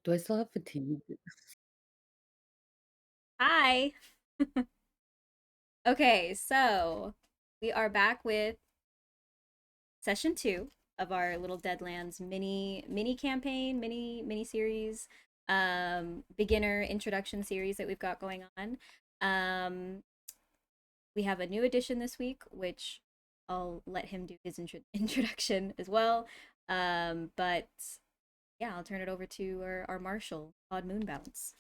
Do I still have fatigue? Hi. Okay, so we are back with session 2 of our little Deadlands mini campaign, mini series, beginner introduction series that we've got going on. Um, we have a new addition this week, which I'll let him do his introduction as well. But yeah, I'll turn it over to our Marshall, Todd Moonbounce.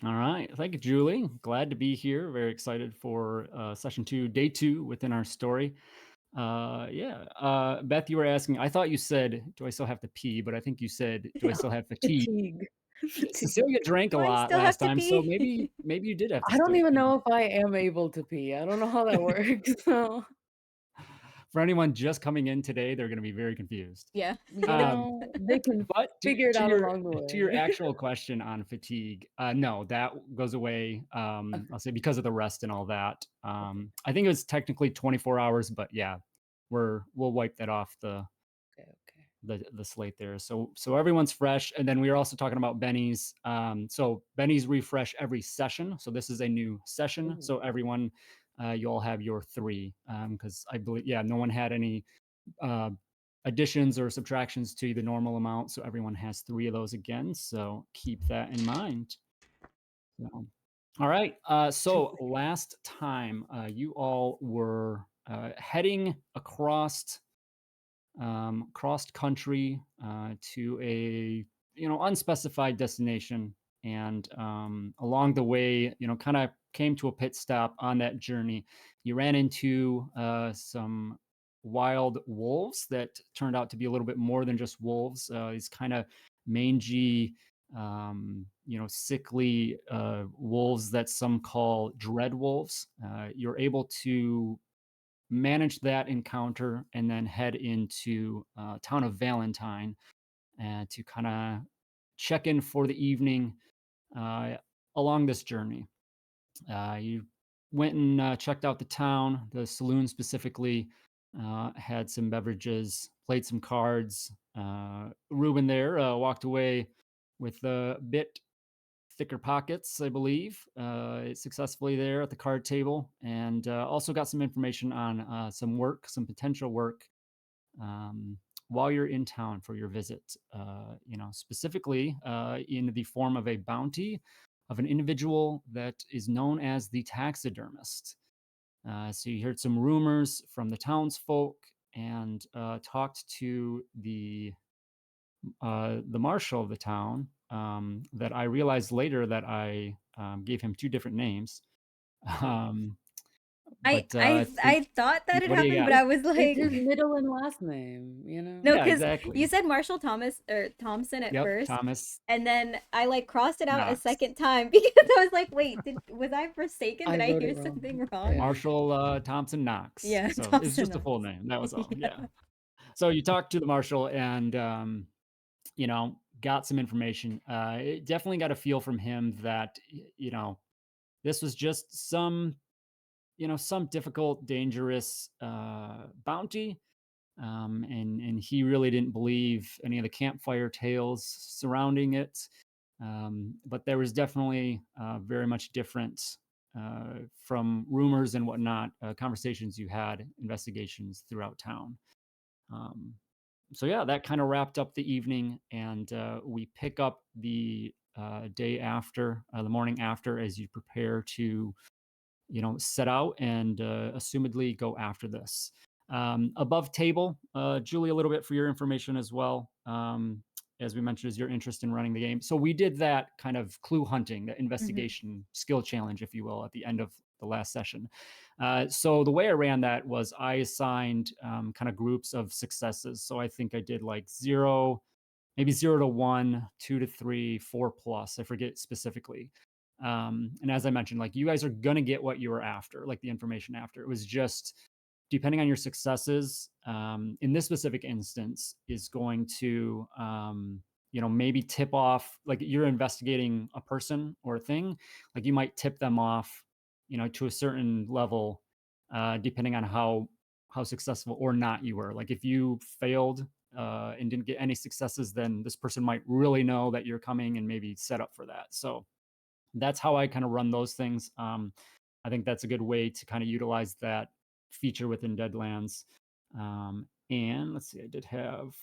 All right. Thank you, Julie. Glad to be here. Very excited for session 2, day 2 within our story. Beth, you were asking, I thought you said, do I still have to pee? But I think you said, do I still have fatigue? Fatigue. Fatigue. Cecelia drank a Do I lot still have last to time, so pee? maybe you did have to I don't still even pee. know if I am able to pee. I don't know how that works. So, For anyone just coming in today, they're going to be very confused. Yeah. they can But figure it to out your along the to your way. actual question on fatigue, no, that goes away. Okay, I'll say because of the rest and all that. okay, I think it was technically 24 hours, but yeah, we'll wipe that off okay, okay. the slate there. So everyone's fresh, and then we are also talking about Benny's. So Benny's refresh every session. So this is a new session. Ooh, So everyone, you all have your 3 because I believe no one had any uh, additions or subtractions to the normal amount. So everyone has 3 of those again. So keep that in mind. So, all right. So Julie. last time you all were heading cross country to a unspecified destination, and along the way, kind of came to a pit stop on that journey. You ran into some wild wolves that turned out to be a little bit more than just wolves. These kind of mangy, sickly wolves that some call dread wolves. You're able to manage that encounter and then head into town of Valentine to kind of check in for the evening uh, along this journey. You went and checked out the town, the saloon specifically, had some beverages, played some cards. Ruben there walked away with a bit thicker pockets, I believe, successfully there at the card table, and also got some information on some potential work um, while you're in town for your visit. Specifically in the form of a bounty of an individual that is known as the taxidermist. So you heard some rumors from the townsfolk and talked to the marshal of the town, that I realized later that I gave him 2 different names. Um, I but I I think, I thought that had what do you happened, but got? I was It's like, his middle and last name, you know? no, Yeah, because you exactly. said Marshall Thomas or Thompson at Yep, first, Thomas and then I like crossed it out a Knox. second time because I was like, wait, was I forsaken? I Did I wrote hear it wrong. something wrong? Yeah. Marshall Thompson Knox. Yeah, So it's Thompson just a full Knox. name. That was all. Yeah. Yeah. So you talked to the marshal and, got some information. It definitely got a feel from him that, this was just some difficult, dangerous bounty. And he really didn't believe any of the campfire tales surrounding it. But there was definitely very much different from rumors and whatnot, conversations you had, investigations throughout town. Um, so yeah, that kind of wrapped up the evening, and we pick up the day after, the morning after, as you prepare to set out and assumedly go after this. Above table, Julie, a little bit for your information as well. As we mentioned, is your interest in running the game. So we did that kind of clue hunting, that Hmm. investigation skill challenge, if you will, at the end of the last session. So the way I ran that was I assigned kind of groups of successes. So I think I did like 0, maybe 0 to 1, 2 to 3, 4+. I forget specifically. And as I mentioned, like, you guys are gonna get what you were after, like the information after. It was just depending on your successes. In this specific instance, is going to maybe tip off, like, you're investigating a person or a thing, like you might tip them off, to a certain level, depending on how successful or not you were. Like if you failed and didn't get any successes, then this person might really know that you're coming and maybe set up for that. So that's how I kind of run those things. I think that's a good way to kind of utilize that feature within Deadlands. And let's see, I did have.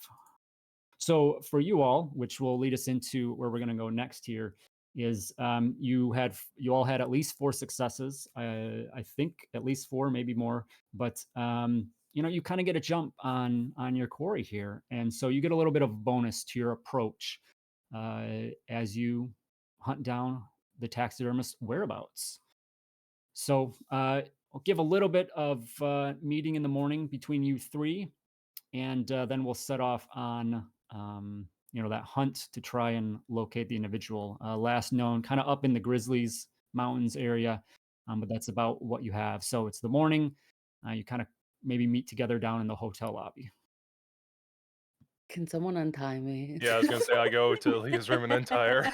So for you all, which will lead us into where we're going to go next here, is you all had at least 4 successes. I think at least 4, maybe more. But you kind of get a jump on your quarry here, and so you get a little bit of bonus to your approach as you hunt down the taxidermist whereabouts. So I'll give a little bit of meeting in the morning between you 3, and then we'll set off on that hunt to try and locate the individual. Last known kind of up in the Grizzlies Mountains area, but that's about what you have. So it's the morning. You kind of maybe meet together down in the hotel lobby. Can someone untie me? Yeah, I was gonna say I go to Elija's room and untie her.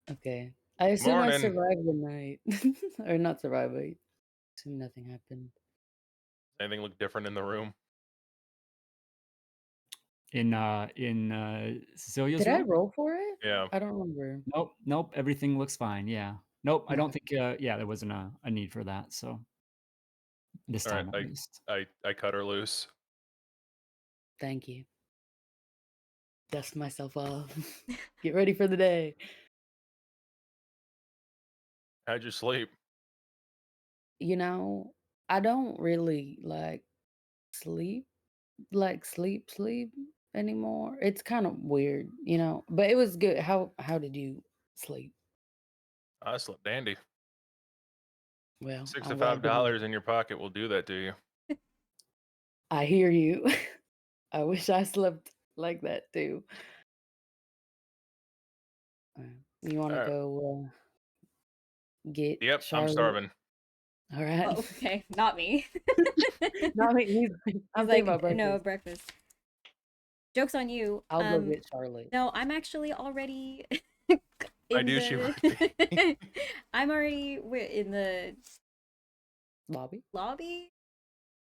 Okay. I assume I Morning. survived the night. Or not survive, but assume nothing happened. Anything look different in the room? In Cecilia's Did I room? roll for it? Yeah. I don't remember. Nope. Everything looks fine. Yeah. Nope. I don't Okay. think. Yeah, there wasn't a need for that. So this All right. time at least. I cut her loose. Thank you. Dust myself off. Get ready for the day. How'd you sleep? I don't really sleep, sleep anymore. It's kind of weird, but it was good. How did you sleep? I slept dandy. Well, I'm glad $65 to hear. in your pocket will do that to you. I hear you. I wish I slept like that too. You want All to right. go get Yep, I'm Charlotte? starving. All right. Oh, okay, not me. No, I'm He's thinking about like, no, breakfast. breakfast. Joke's on you. I'll go get Charlotte. No, I'm actually already I knew she would be. I'm already in the Lobby?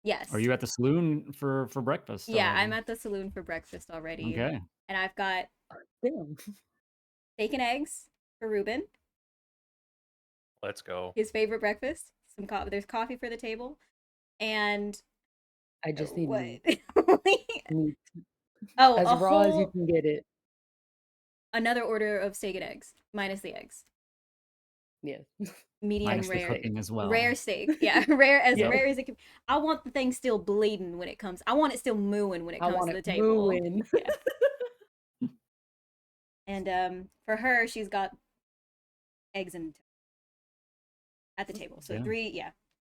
Yes. Are you at the saloon for breakfast? Yeah, already? I'm at the saloon for breakfast already. Okay. And I've got Damn. steak and eggs for Ruben. Let's go. His favorite breakfast. Some there's coffee for the table, and I just need meat. Meat. Oh, As raw as you can get it. Another order of steak and eggs, minus the eggs. Yes. Medium Minus the rare. cooking as well. Rare steak. Yeah, rare as Yeah. rare as it can. I want the thing still bleeding when it comes. I want it still mooing when it comes to the table. Yeah. And for her, she's got eggs and at the table. So Yeah. 3,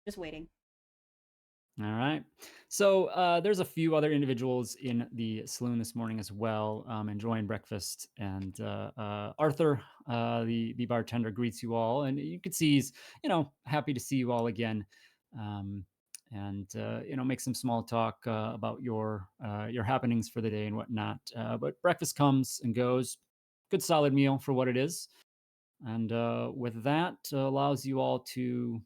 just waiting. All right. So there's a few other individuals in the saloon this morning as well, enjoying breakfast. And Arthur, the bartender, greets you all, and you can see he's happy to see you all again, and make some small talk about your happenings for the day and whatnot. But breakfast comes and goes. Good solid meal for what it is, and with that allows you all to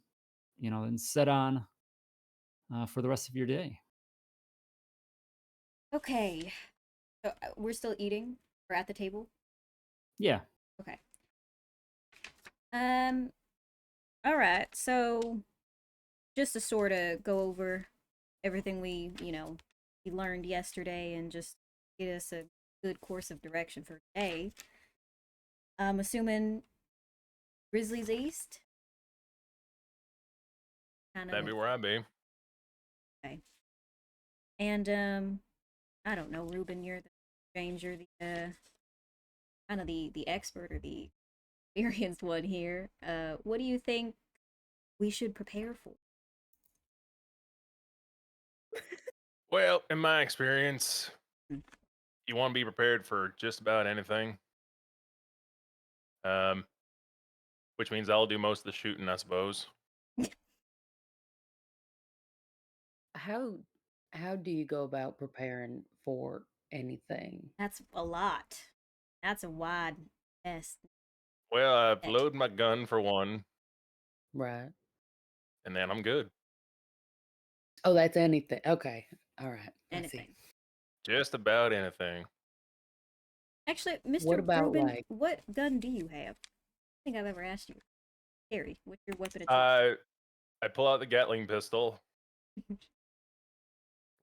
then set on for the rest of your day. Okay. So we're still eating. We're at the table. Yeah. Okay. All right. So just to sort of go over everything we learned yesterday and just get us a good course of direction for today. I'm assuming Grizzlies East. That'd be where I'd be. Okay. And I don't know, Ruben, you're the stranger, the kind of the expert or the experienced one here. What do you think we should prepare for? Well, in my experience, you want to be prepared for just about anything. Which means I'll do most of the shooting, I suppose. How do you go about preparing for anything? That's a lot. That's a wide mess. Well, I've loaded my gun for one. Right. And then I'm good. Oh, that's anything. Okay. All right. Let's see. Anything. Just about anything. Actually, Mr. What about, Rubin, like- what gun do you have? I think I've ever asked you. Harry, what's your weapon of choice? I pull out the Gatling pistol,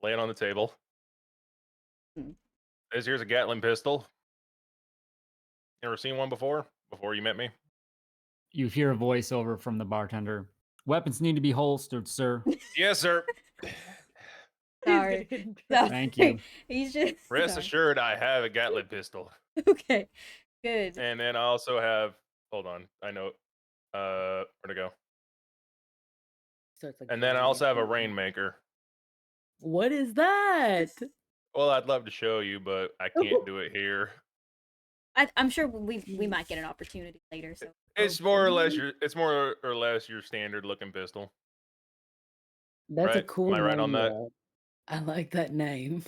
lay it on the table. Hmm. Here's a Gatling pistol. You ever seen one before? Before you met me? You hear a voiceover from the bartender. Weapons need to be holstered, sir. Yes, sir. Sorry. getting Sorry. Thank you. He's just Rest sorry. assured, I have a Gatling pistol. Okay. Good. And then I also have. Hold on, I know. Where to go? So it's like And then I also have a Rainmaker. What is that? Well, I'd love to show you, but I can't do it here. I'm sure we might get an opportunity later. So It's more or less your standard looking pistol. That's a Right? cool Am I right name, on that? though. I like that name.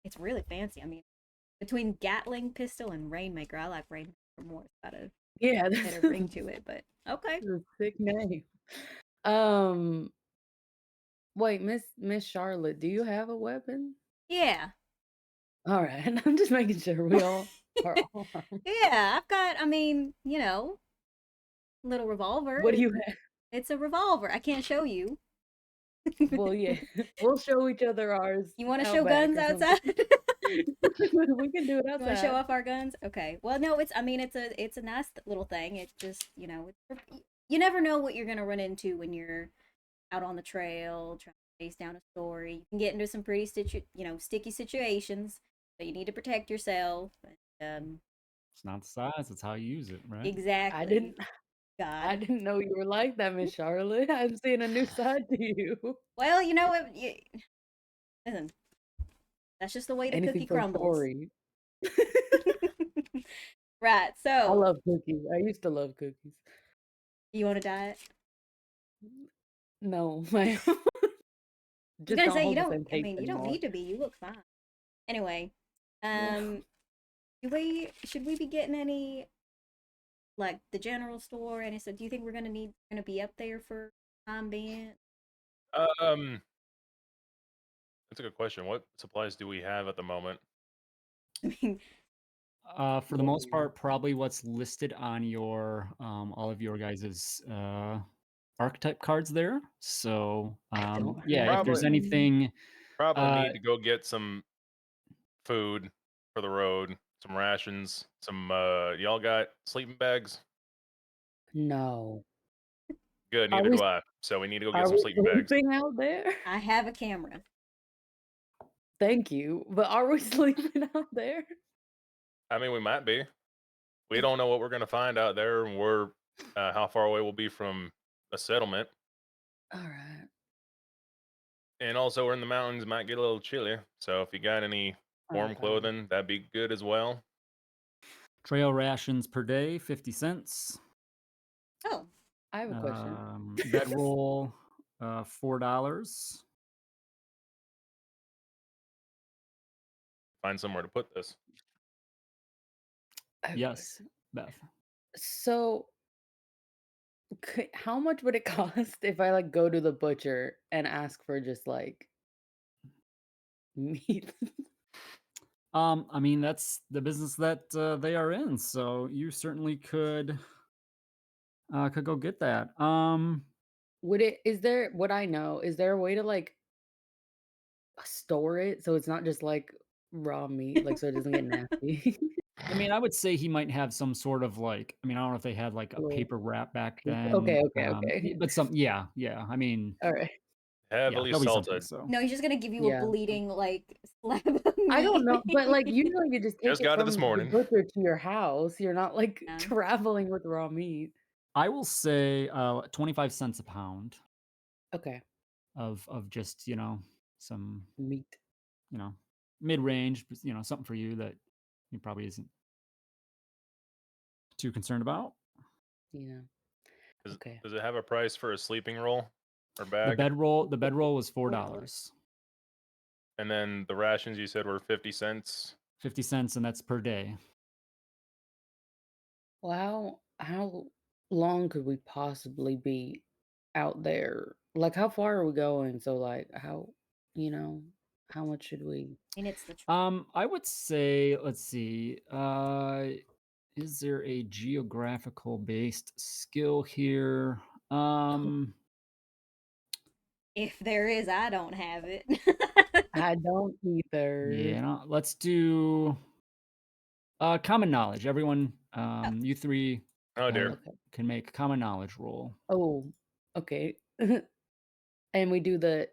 it's really fancy. I mean, between Gatling pistol and Rainmaker, I like Rainmaker more. It's got a Yeah, better ring to it, but okay. a sick name. Wait, Miss Charlotte, do you have a weapon? Yeah. All right, I'm just making sure we all are armed. Yeah, I've got, I mean, little revolver. What do you have? It's a revolver. I can't show you. Well, yeah, we'll show each other ours. You want to out show back guns or outside? something. We can do it You want to outside. show off our guns? Okay. Well, no, it's a nice little thing. It's just, you never know what you're going to run into when you're out on the trail trying to chase down a story. You can get into some pretty sticky situations, so you need to protect yourself. It's not the size, it's how you use it, right? Exactly. I God. didn't know you were like that, Miss Charlotte. I'm seeing a new side to you. Well, you know what? Listen, that's just the way the Anything cookie for a crumbles. story. Right. I So, love cookies. I used to love cookies. you want to diet? No, ma'am. I was Just gonna don't say hold you the don't. same I taste mean, you don't anymore. need to be. You look fine. Anyway, Yeah. should we be getting any like the general store? And so, do you think we're gonna be up there for time being? That's a good question. What supplies do we have at the moment? I mean, For the most part, probably what's listed on your all of your guys' archetype cards there. So don't yeah, if there's Probably- anything Probably need to go get some food for the road, some rations, some y'all got sleeping bags? No. Good, Are neither we- do I. So we need to go get Are some we sleeping bags. sleeping out there? I have a camera. Thank you. But are we sleeping out there? I mean, we might be. We don't know what we're gonna find out there, and we're how far away we'll be from a settlement. All right. And also, we're in the mountains, might get a little chilly. So if you got any warm Okay. clothing, that'd be good as well. trail rations per day, 50 cents. Oh, I have a question. Bedroll, $4. Find somewhere to put this. I have a Yes, question. Beth. So, how much would it cost if I like go to the butcher and ask for just like meat? I mean, that's the business that they are in, so you certainly could go get that. Would I know? Is there a way to like store it so it's not just like raw meat, like so it doesn't get nasty? I mean, I would say he might have some sort of like, I mean, I don't know if they had like a Little paper wrap back paper- then. okay. But yeah. I mean, All right. Heavily there'll be something. salted. So no, he's just gonna give you Yeah. a bleeding like slab of meat. I don't know, but like usually you just take Just it got it from this morning. the butcher to your house. You're not like Yeah. traveling with raw meat. I will say 25 cents a pound Okay, of just some meat. mid range, something for you that he probably isn't too concerned about. Yeah. Does, Okay. does it have a price for a sleeping roll or The bag? bedroll was $4, And then the rations you said were 50 cents. 50 cents, and that's per day. Well, how long could we possibly be out there? Like, how far are we going? So, like, how, you know, how much should we? I mean, it's the I would say, let's see. Is there a geographical based skill here? Um, if there is, I don't have it. I don't either. yeah, no, let's do common knowledge. Everyone, you three Oh dear. Okay. can make a common knowledge roll. Oh, okay. And we do the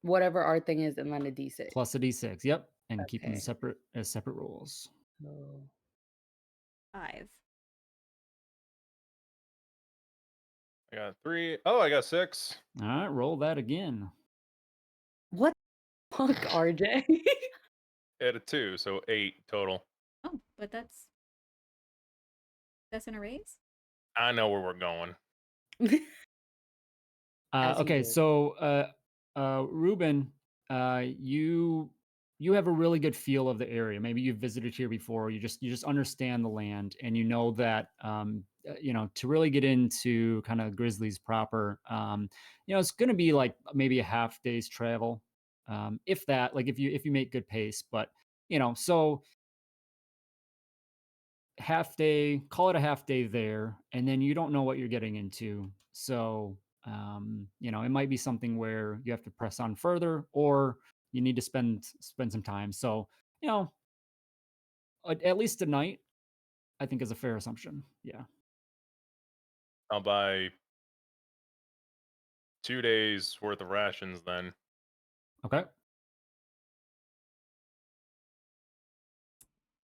whatever our thing is, and then a D6. Plus a d6. Yep, and keep them Okay. separate as separate rolls. Oh. 5. I got 3. Oh, I got 6. All right, roll that again. What the fuck, RJ? Add a 2, so 8 total. Oh, but that's an erase? I know where we're going. As you Okay, do. so Ruben, you have a really good feel of the area. Maybe you've visited here before. You just understand the land, and you know that to really get into kind of Grizzlies proper, it's going to be like maybe a half day's travel, if that. Like if you make good pace, but so half day, call it a half day there, and then you don't know what you're getting into. So, it might be something where you have to press on further, or you need to spend some time. So, at least a night, I think is a fair assumption. Yeah. I'll buy 2 days worth of rations then. Okay.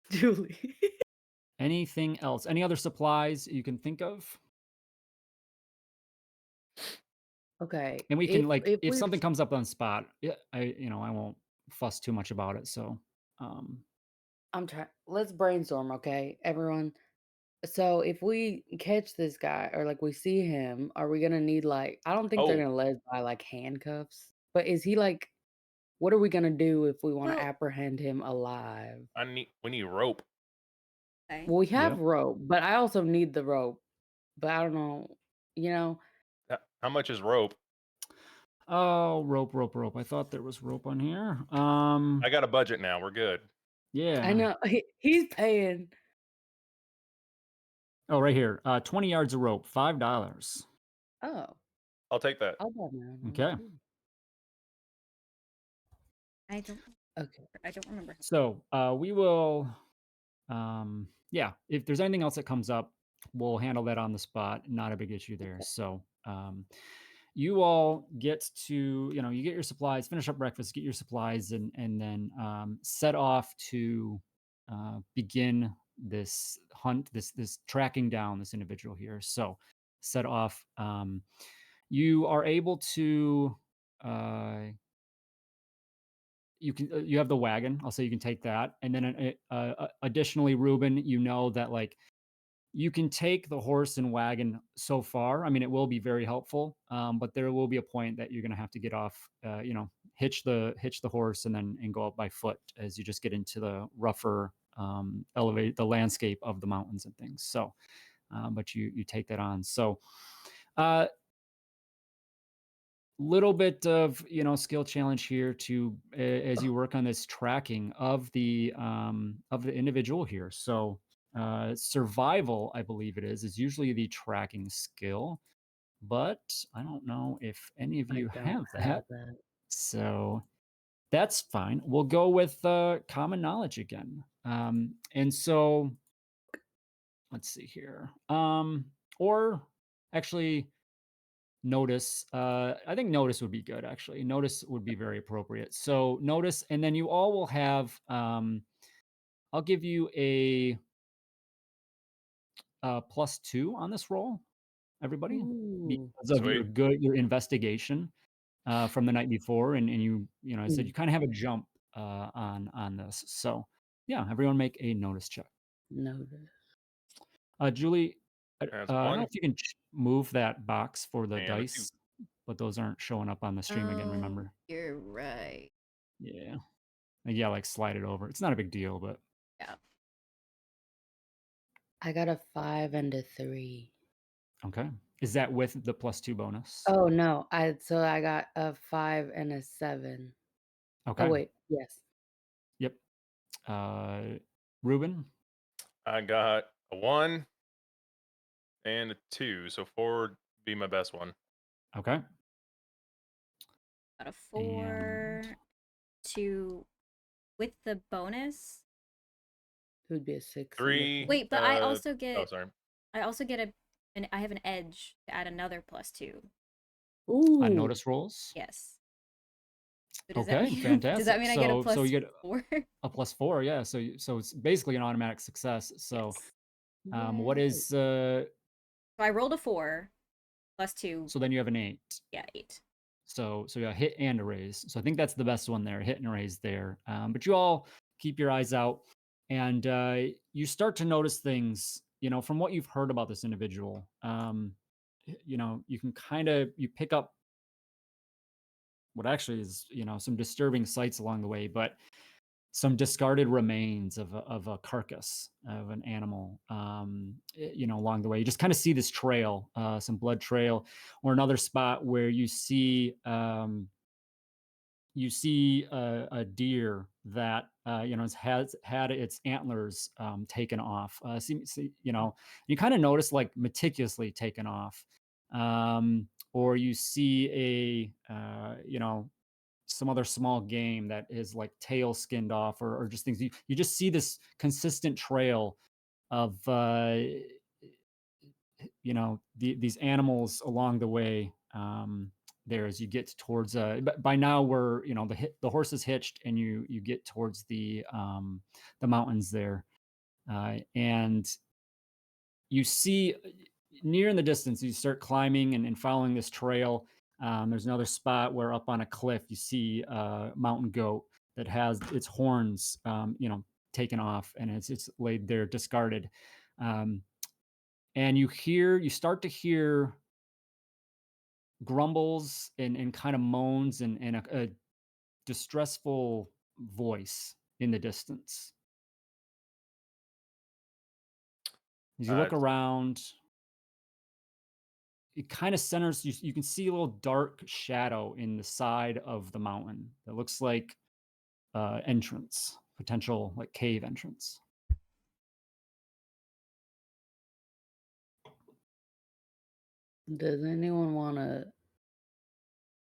Julie. Anything else? Any other supplies you can think of? Okay. And we can If if we're something comes up on spot, yeah, I won't fuss too much about it. So, I'm trying, let's brainstorm, okay, everyone. So if we catch this guy or like we see him, are we gonna need like I don't think they're Oh, gonna let us buy like handcuffs. But is he like what are we gonna do if we want to Well, apprehend him alive? we need rope. okay. Well, we have yeah. rope, but I also need the rope. But I don't know, you know. How much is rope? Oh, rope. I thought there was rope on here. I got a budget now. We're good. I Yeah. know he's paying. Oh, right here. 20 yards of rope, $5. Oh, I'll take that. I'll buy that one Okay. too. Okay. I don't remember. So we will, if there's anything else that comes up, we'll handle that on the spot. Not a big issue there. Okay. So you all get to, you get your supplies, finish up breakfast, get your supplies, and then set off to begin this hunt, this tracking down this individual here. So set off. You are able to you have the wagon. I'll say you can take that, and then additionally, Ruben, you know that like you can take the horse and wagon so far. I mean, it will be very helpful, but there will be a point that you're going to have to get off. Hitch the horse and go up by foot as you just get into the rougher elevate the landscape of the mountains and things. So, but you take that on. So, little bit of skill challenge here to as you work on this tracking of the individual here. So survival, I believe it is usually the tracking skill, but I don't know if any of I you don't have that, have that. so that's fine. We'll go with common knowledge again. And so let's see here, or actually notice. I think notice would be good, actually. Notice would be very appropriate. So notice, and then you all will have I'll give you a +2 on this roll, everybody, Ooh. because of Sweet. your investigation from the night before, and I said you kind of have a jump on this. So yeah, everyone make a notice check. Noted. Julie, That's I don't know 1 if you can move that box for the and a 2. dice, but those aren't showing up on the stream again, Oh, remember? you're right. Yeah. Yeah, like slide it over. It's not a big deal, but Yeah. I got a 5 and a 3. okay. Is that with the +2 bonus? Oh no, I got a 5 and a 7. Okay. Oh wait, yes. Yep. Ruben? I got a 1 and a 2, so 4 would be my best one. Okay. Got a 4, And 2 with the bonus. It would be a 6. 3. Wait, but I Oh, also get sorry. I have an edge to add another +2. Ooh. unnoticed rolls? Yes. So does that Okay, mean fantastic. does that mean I get a So you get +4? a +4, yeah. So it's basically an automatic success. So Yes. what is So I rolled a 4 +2. so then you have an 8. Yeah, 8. So yeah, hit and a raise. So I think that's the best one there, hit and a raise there. But you all keep your eyes out, and you start to notice things. From what you've heard about this individual. You can you pick up what actually is some disturbing sights along the way, but some discarded remains of a carcass of an animal along the way. You just kind of see this trail, some blood trail, or another spot where you see a deer that has had its antlers taken off. You kind of notice like meticulously taken off, or you see some other small game that is like tail skinned off, or just things. You just see this consistent trail of these animals along the way. There as you get towards by now we're the horse is hitched, and you get towards the mountains there, and you see near in the distance, you start climbing and following this trail. There's another spot where up on a cliff you see a mountain goat that has its horns taken off, and it's laid there discarded. And you start to hear grumbles and kind of moans and a distressful voice in the distance. As you look Uh, around, it kind of centers you can see a little dark shadow in the side of the mountain that looks like entrance, potential like cave entrance. Does anyone want to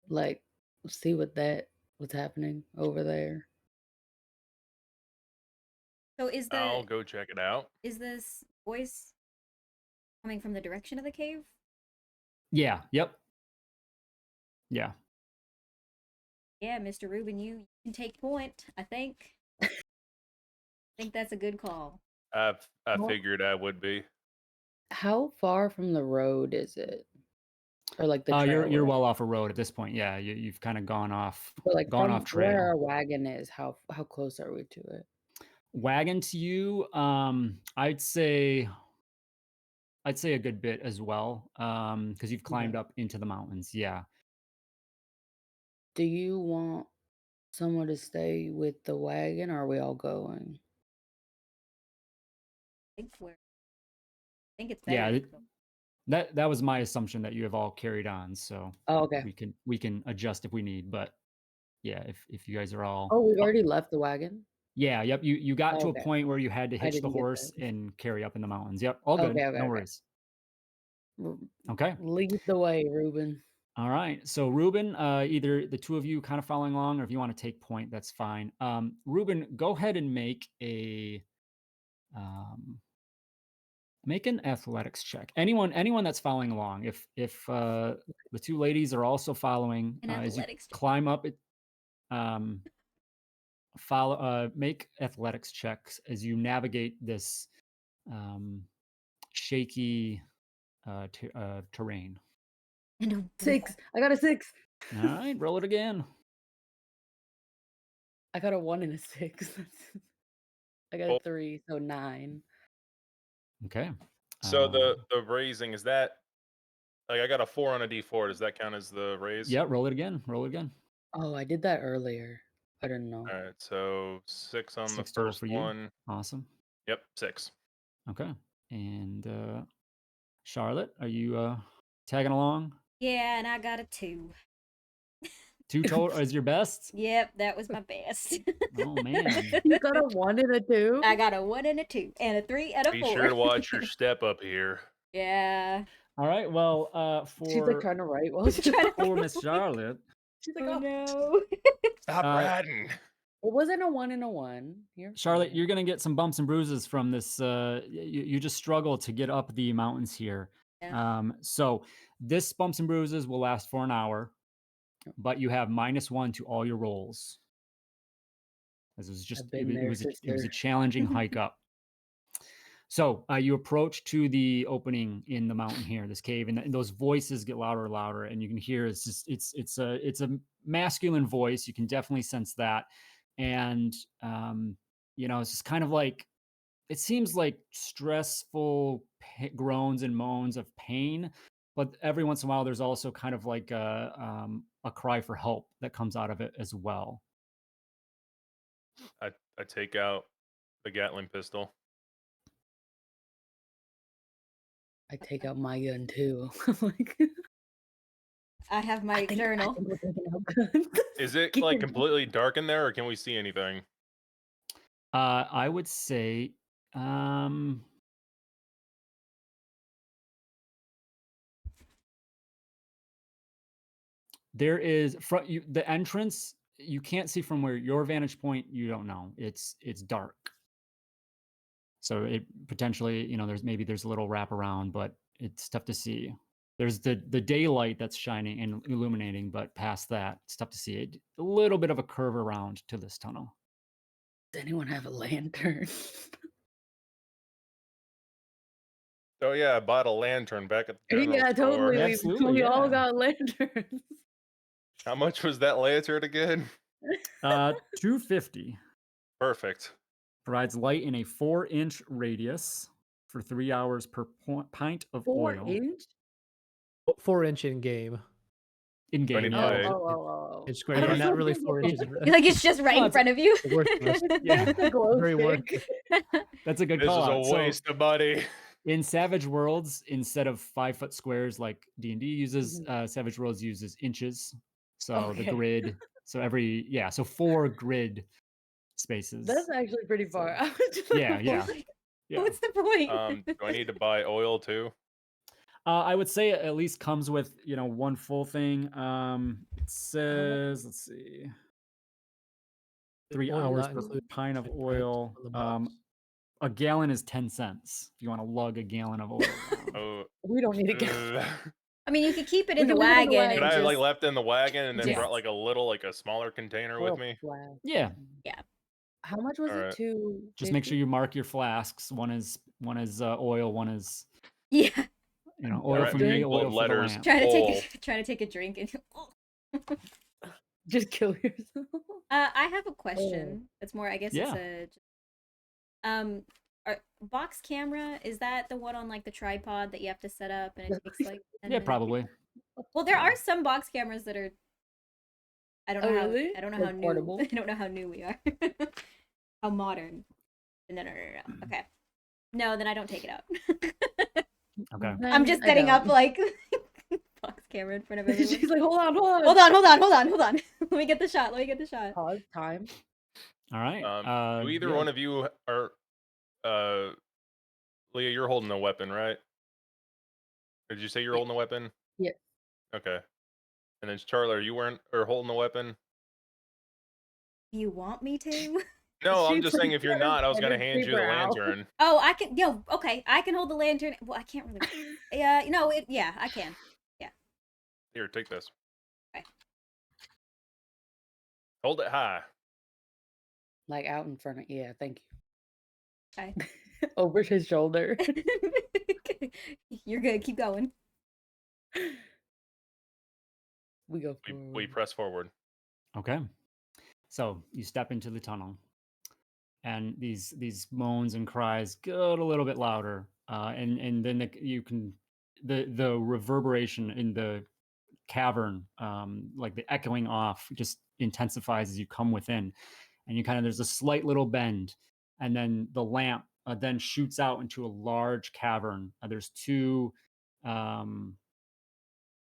like see what's happening over there? So I'll go check it out. is this voice coming from the direction of the cave? Yeah. Yep. Yeah. Yeah, Mr. Rubin, you can take point, I think. I think that's a good call. I Well- figured I would be. How far from the road is it? Or like the trail? You're well off a road at this point. Yeah, you've kind of gone off But like gone from off where trail. our wagon is, how close are we to it? Wagon to you, I'd say a good bit as well, because you've climbed Okay. up into the mountains. Yeah. Do you want someone to stay with the wagon, or are we all going? I think it's Yeah, better. that was my assumption that you have all carried on, so Oh, okay. we can adjust if we need, but yeah, if you guys are all Oh, we've already left the wagon? yeah, yep, you got to a Okay. point where you had to I hitch the didn't get horse that. and carry up in the mountains. Yep, all good. Okay, okay, No okay. worries. R- Okay. Lead the way, Ruben. All right. So Ruben, either the two of you kind of following along, or if you want to take point, that's fine. Ruben, go ahead and make an athletics check. Anyone that's following along. If the two ladies are also following, An as you athletics check. climb up it, make athletics checks as you navigate this shaky terrain. And 6. I got a 6. All right, roll it again. I got a 1 and a 6. I got a 3, so 9. Okay. So the raising, is that like I got a 4 on a D4? Does that count as the raise? Yeah, roll it again. Roll it again. Oh, I did that earlier. I didn't know. All right, so 6 on 6 the total first for you. one. Awesome. Yep, 6. Okay. And Charlotte, are you tagging along? Yeah, and I got a 2. 2 total is your best? Yep, that was my best. Oh man. You got a 1 and a 2? I got a 1 and a 2 and a 3 and a 4. Be sure to watch your step up here. Yeah. All right. Well, She's like for trying to write while she's Trying to- for Miss Charlotte, She's like, Oh oh. no. Stop ratting. It wasn't a 1 and a 1. Charlotte, fine. you're gonna get some bumps and bruises from this. You just struggle to get up the mountains here. Yeah. So this bumps and bruises will last for an hour, but you have -1 to all your rolls. This was just I've been there, it was a sister. challenging hike up. So you approach to the opening in the mountain here, this cave, and those voices get louder and louder, and you can hear it's a masculine voice. You can definitely sense that, and it's just kind of like it seems like stressful groans and moans of pain, but every once in a while there's also kind of like a cry for help that comes out of it as well. I take out the Gatling pistol. I take out my gun too. Like, I have my journal. I think we're taking out guns. Is it Keep like it- completely dark in there, or can we see anything? I would say there is the entrance. You can't see from where your vantage point. You don't know. It's dark. So it potentially, there's a little wraparound, but it's tough to see. There's the daylight that's shining and illuminating, but past that, it's tough to see. It a little bit of a curve around to this tunnel. Does anyone have a lantern? Oh yeah, I bought a lantern back at the general Yeah, store. totally. Absolutely, We all yeah. got lanterns. How much was that lantern again? $250. Perfect. Provides light in a 4-inch radius for 3 hours per pint of 4 oil. inch? 4-inch in game. In Do I game, need to yeah. buy- Oh. It's I great, but was not really hoping 4 it inches. Like it's just right No, in it's- front of you. Worthless. Yeah, Just a glow Very stick. that's a good This is call a out. So, waste of money. in Savage Worlds, instead of 5-foot squares like D&D uses, Mm-hmm. Savage Worlds uses inches. So the Okay. grid, so 4 grid spaces. That's actually pretty far. So- I was just like, Yeah, yeah. Yeah. What's the point? Do I need to buy oil too? I would say it at least comes with, one full thing. It says, let's see, 3 Oil hours not per included pint of in print oil. on the box. A gallon is 10 cents if you want to lug a gallon of oil around. Oh, we don't need to get. I mean, you could keep it We in the can leave it in the wagon. wagon. could And I just... like left in the wagon and then Yeah. brought like a smaller container with me? Yeah, How much was Alright. it to? just make sure you mark your flasks. One is oil, one is Yeah. oil Alright, for me, big oil bold for the letters. lamp. Trying to take a drink and Just kill yourself. I have a question. It's more, I guess Yeah. it's box camera, is that the one on like the tripod that you have to set up and it takes like 10 Yeah, minutes? probably. Well, there are some box cameras that are I don't know how really? I don't know Like how new portable? I don't know how new we are. How modern. No. Okay. No, then I don't take it out. Okay. I'm just I setting up don't. like box camera in front of everyone. She's like, hold on. Hold on. Let me get the shot. Pause time. All right. Do either yeah. one of you are Leah, you're holding a weapon, right? Did you say you're holding a weapon? Yeah. Okay. And then Charlie, are you holding a weapon? Do you want me to? No, I'm She just saying if you're put her not, I was gonna pen and hand you the paper out. lantern. Oh, I can. Okay, I can hold the lantern. Well, I can't really. Yeah, yeah, I can. Here, take this. Okay. Hold it high. Like out in front of. Yeah, thank you. Okay. Over his shoulder. You're good. Keep going. We go. We press forward. Okay. So you step into the tunnel, and these moans and cries get a little bit louder, and then the reverberation in the cavern, like the echoing off, just intensifies as you come within, and there's a slight little bend, and then the lamp then shoots out into a large cavern. There's two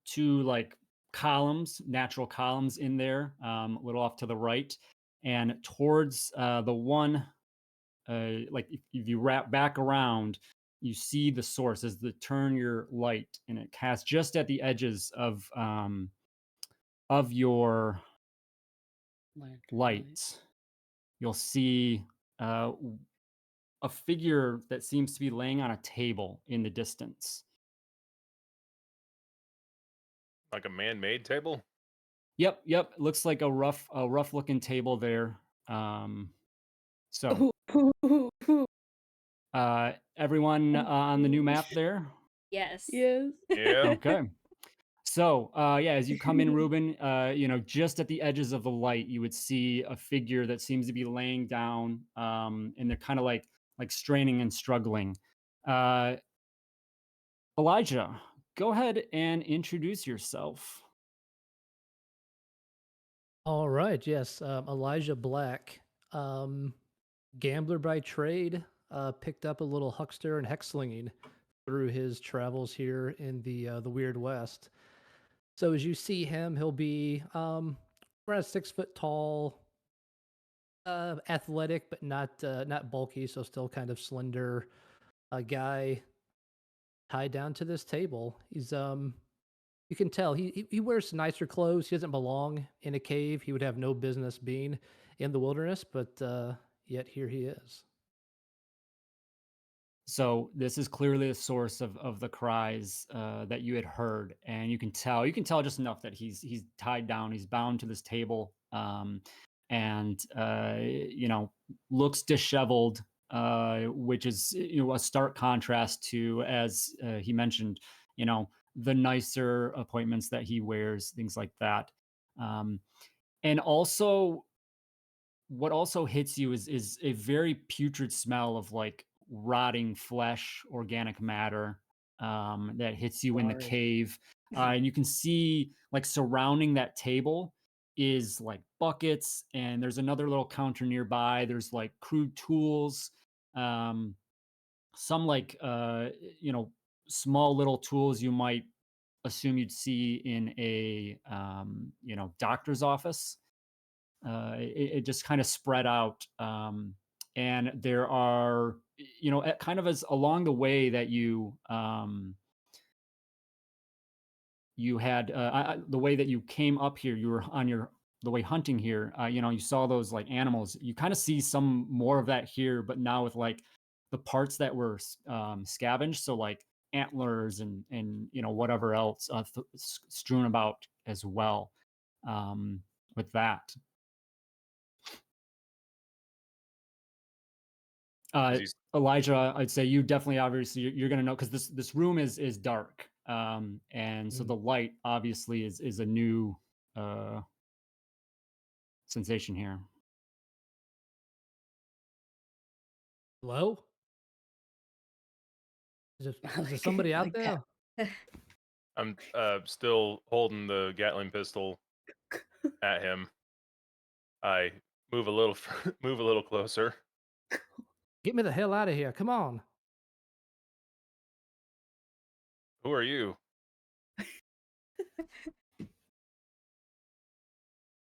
two like columns, natural columns in there, a little off to the right, and towards the one, like if you wrap back around, you see the source as the turn your light, and it casts just at the edges of your Lantern lights. You'll see a figure that seems to be laying on a table in the distance. Like a man-made table? Yep. Looks like a rough looking table there. So everyone on the new map there? Yes. Yes. Yeah. Okay. So yeah, as you come in, Ruben, just at the edges of the light, you would see a figure that seems to be laying down, and they're kind of like straining and struggling. Elijah, go ahead and introduce yourself. All right. Yes. Elijah Black, gambler by trade, picked up a little huckster and hex slinging through his travels here in the Weird West. So as you see him, he'll be around 6 foot tall, athletic but not bulky, so still kind of slender. A guy tied down to this table. He's you can tell he wears nicer clothes. He doesn't belong in a cave. He would have no business being in the wilderness, but yet here he is. So this is clearly the source of the cries that you had heard, and you can tell just enough that he's tied down, he's bound to this table, and looks disheveled, which is a stark contrast to, as he mentioned, the nicer appointments that he wears, things like that, and also what also hits you is a very putrid smell of like rotting flesh, organic matter, that hits you in the Sorry. cave. And you can see like surrounding that table is like buckets, and there's another little counter nearby. There's like crude tools, um, some like small little tools you might assume you'd see in a doctor's office. It just kind of spread out, and there are kind of as along the way that you had the way that you came up here, you were on the way hunting here, you saw those like animals. You kind of see some more of that here, but now with like the parts that were scavenged, so like antlers and whatever else strewn about as well, with that. Is he- Elijah, I'd say you definitely, obviously, you're going to know, because this room is dark, and so Mm. the light obviously is a new sensation here. Hello? Is I there like somebody it out like there? that. I'm still holding the Gatling pistol at him. I move a little move a little closer. Get me the hell out of here. Come on. Who are you?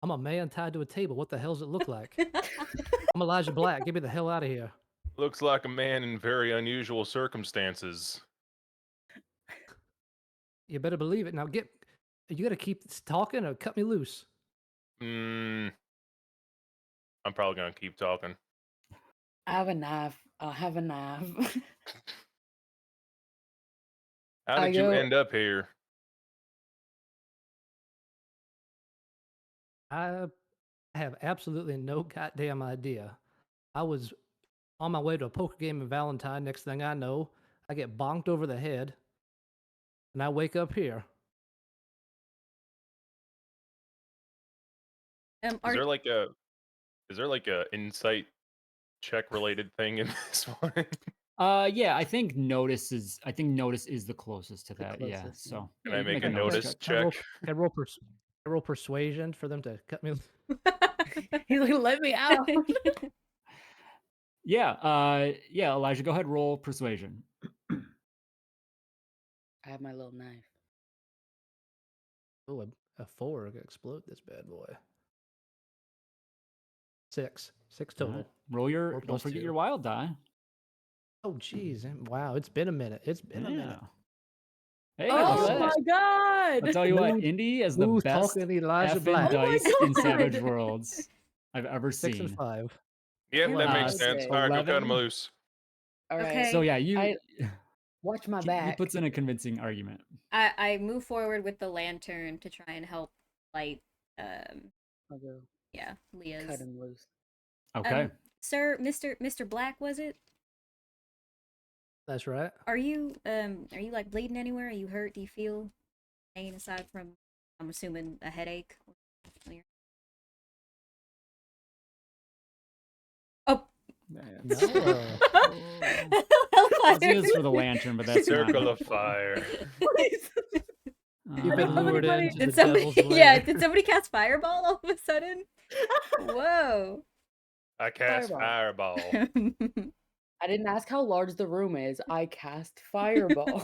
I'm a man tied to a table. What the hell does it look like? I'm Elijah Black. Get me the hell out of here. Looks like a man in very unusual circumstances. You better believe it. Now you gotta keep talking or cut me loose. I'm probably gonna keep talking. I have a knife. I have a knife. How I did you go, end up here? I have absolutely no goddamn idea. I was on my way to a poker game in Valentine. Next thing I know, I get bonked over the head, and I wake up here. Is Are there like a insight check related thing in this one? Yeah, I think notice is the closest to The that. Yeah, closest, so Can yeah, I you can make make a a notice notice check. check? I roll persuasion for them to cut me. He's like, let me out. Yeah, Elijah, go ahead, roll persuasion. I have my little knife. Oh, a 4 could explode this bad boy. 6 All total. right. Roll your. 4 Don't plus forget 2. your wild die. Oh, geez. Wow, it's been a minute. It's been a minute. Hey, Oh my god! I'll tell you what, Who's- Indy is the who's best talking Elijah effing Black? Oh my dice in Savage God! Worlds I've ever 6 and seen. 5. Yep, that makes Uh, sense. Okay. All right, go cut 11. him loose. All right. Okay. So yeah, you Watch my he back. puts in a convincing argument. I move forward with the lantern to try and help light I'll go yeah, Leah's. cut him loose. Okay. Sir, Mr. Black, was it? That's right. Are you like bleeding anywhere? Are you hurt? Do you feel pain aside from, I'm assuming, a headache? Oh. No. This is for the lantern, but that's Circle not. of fire. You've been don't have lured anybody- into the Did somebody devil's lair. yeah, did somebody cast fireball all of a sudden? Whoa. I cast Fireball. fireball. I didn't ask how large the room is. I cast fireball.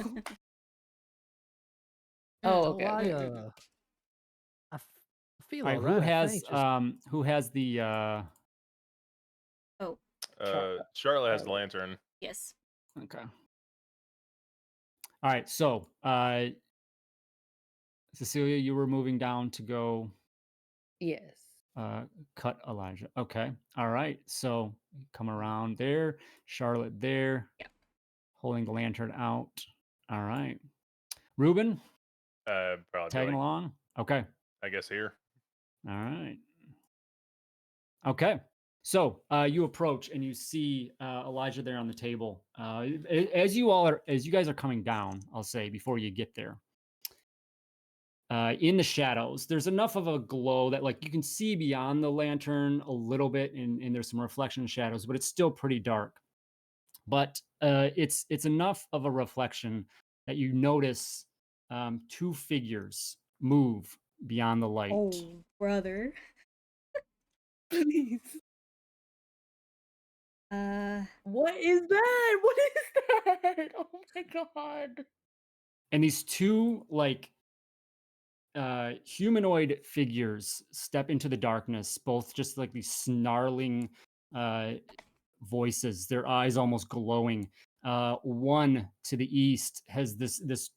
Oh, okay. Elijiah. I feel All right, alright. who has the Oh, Charlotte has the lantern. yes. okay. All right, so Cecelia, you were moving down to go Yes. cut Elijah. Okay. All right. So come around there. Charlotte there. Yep. Holding the lantern out. All right. Ruben, Probably tagging along. Okay. I guess here. All right. Okay. So you approach and you see Elijah there on the table. As you guys are coming down, I'll say before you get there. In the shadows, there's enough of a glow that like you can see beyond the lantern a little bit, and there's some reflection shadows, but it's still pretty dark. But it's enough of a reflection that you notice two figures move beyond the light. Oh, brother. Please. What is that? What is that? Oh my god. And these two like humanoid figures step into the darkness, both just like these snarling voices, their eyes almost glowing. One to the east has this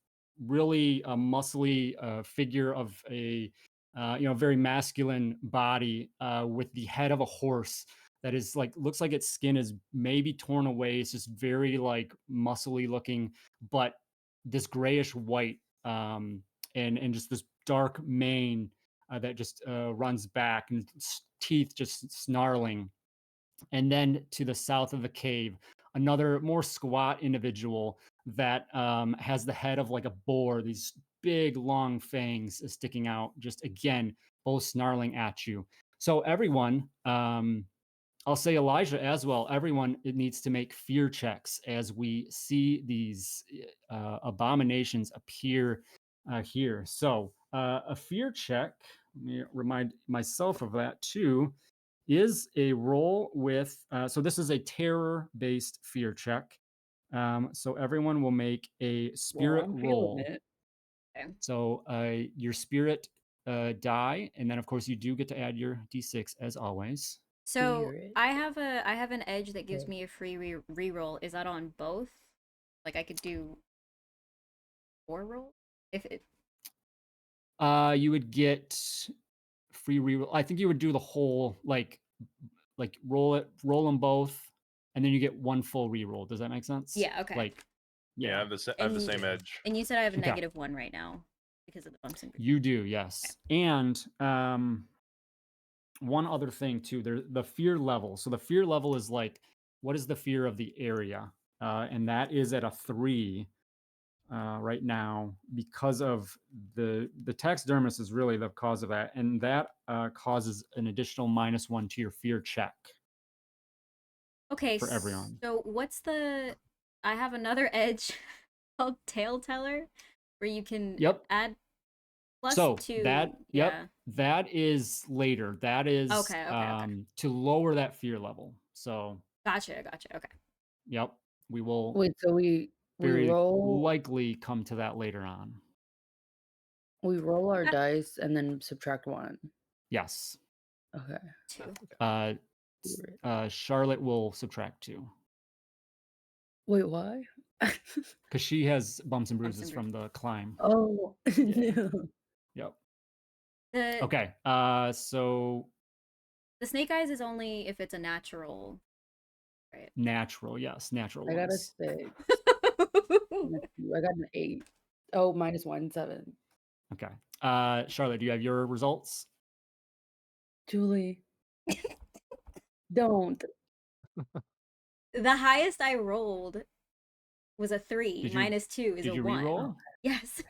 really muscly figure of a very masculine body with the head of a horse that is like looks like its skin is maybe torn away. It's just very like muscly looking, but this grayish white and just this dark mane that just runs back and teeth just snarling. And then to the south of the cave, another more squat individual that has the head of like a boar, these big long fangs sticking out, just again, both snarling at you. So everyone, I'll say Elijiah as well, everyone it needs to make fear checks as we see these abominations appear here. So a fear check, let me remind myself of that too, is a roll with, so this is a terror-based fear check. So everyone will make a spirit I'm feeling roll. it. Okay. So your spirit die, and then of course you do get to add your d6 as always. So Spirit. I have an edge that gives Okay. me a free reroll. Is that on both? Like I could do 4 rolls if it. You would get free reroll. I think you would do the whole like roll them both, and then you get one full reroll. Does that make sense? Yeah. Okay. Like, Yeah, I have the same And- edge. And you said I have a Okay. -1 right now because of the bumps and. You do, yes. And one other thing too, the fear level. So the fear level is like, what is the fear of the area? And that is at a 3 right now because of the taxidermist is really the cause of that, and that causes an additional -1 to your fear check. Okay. For everyone. So what's the? I have another edge called Tale Teller, where you can Yep. add plus So 2. that Yeah. that is later. That is Okay, okay. to lower that fear level. So Gotcha. Okay. yep, we will Wait, so we very roll. likely come to that later on. We roll our dice and then subtract 1. Yes. Okay. 2. Charlotte will subtract 2 Wait, why? because she has bumps and Bumps bruises and from the climb. Oh, Yeah. no. Yep. The Okay. So the snake eyes is only if it's a natural, right? natural, yes, natural I got a ones. 6. I got an 8. Oh, -1, 7. Okay. Charlotte, do you have your results? Julie, don't. The highest I rolled was a 3. Did you -2 is did a you 1. reroll? Yes.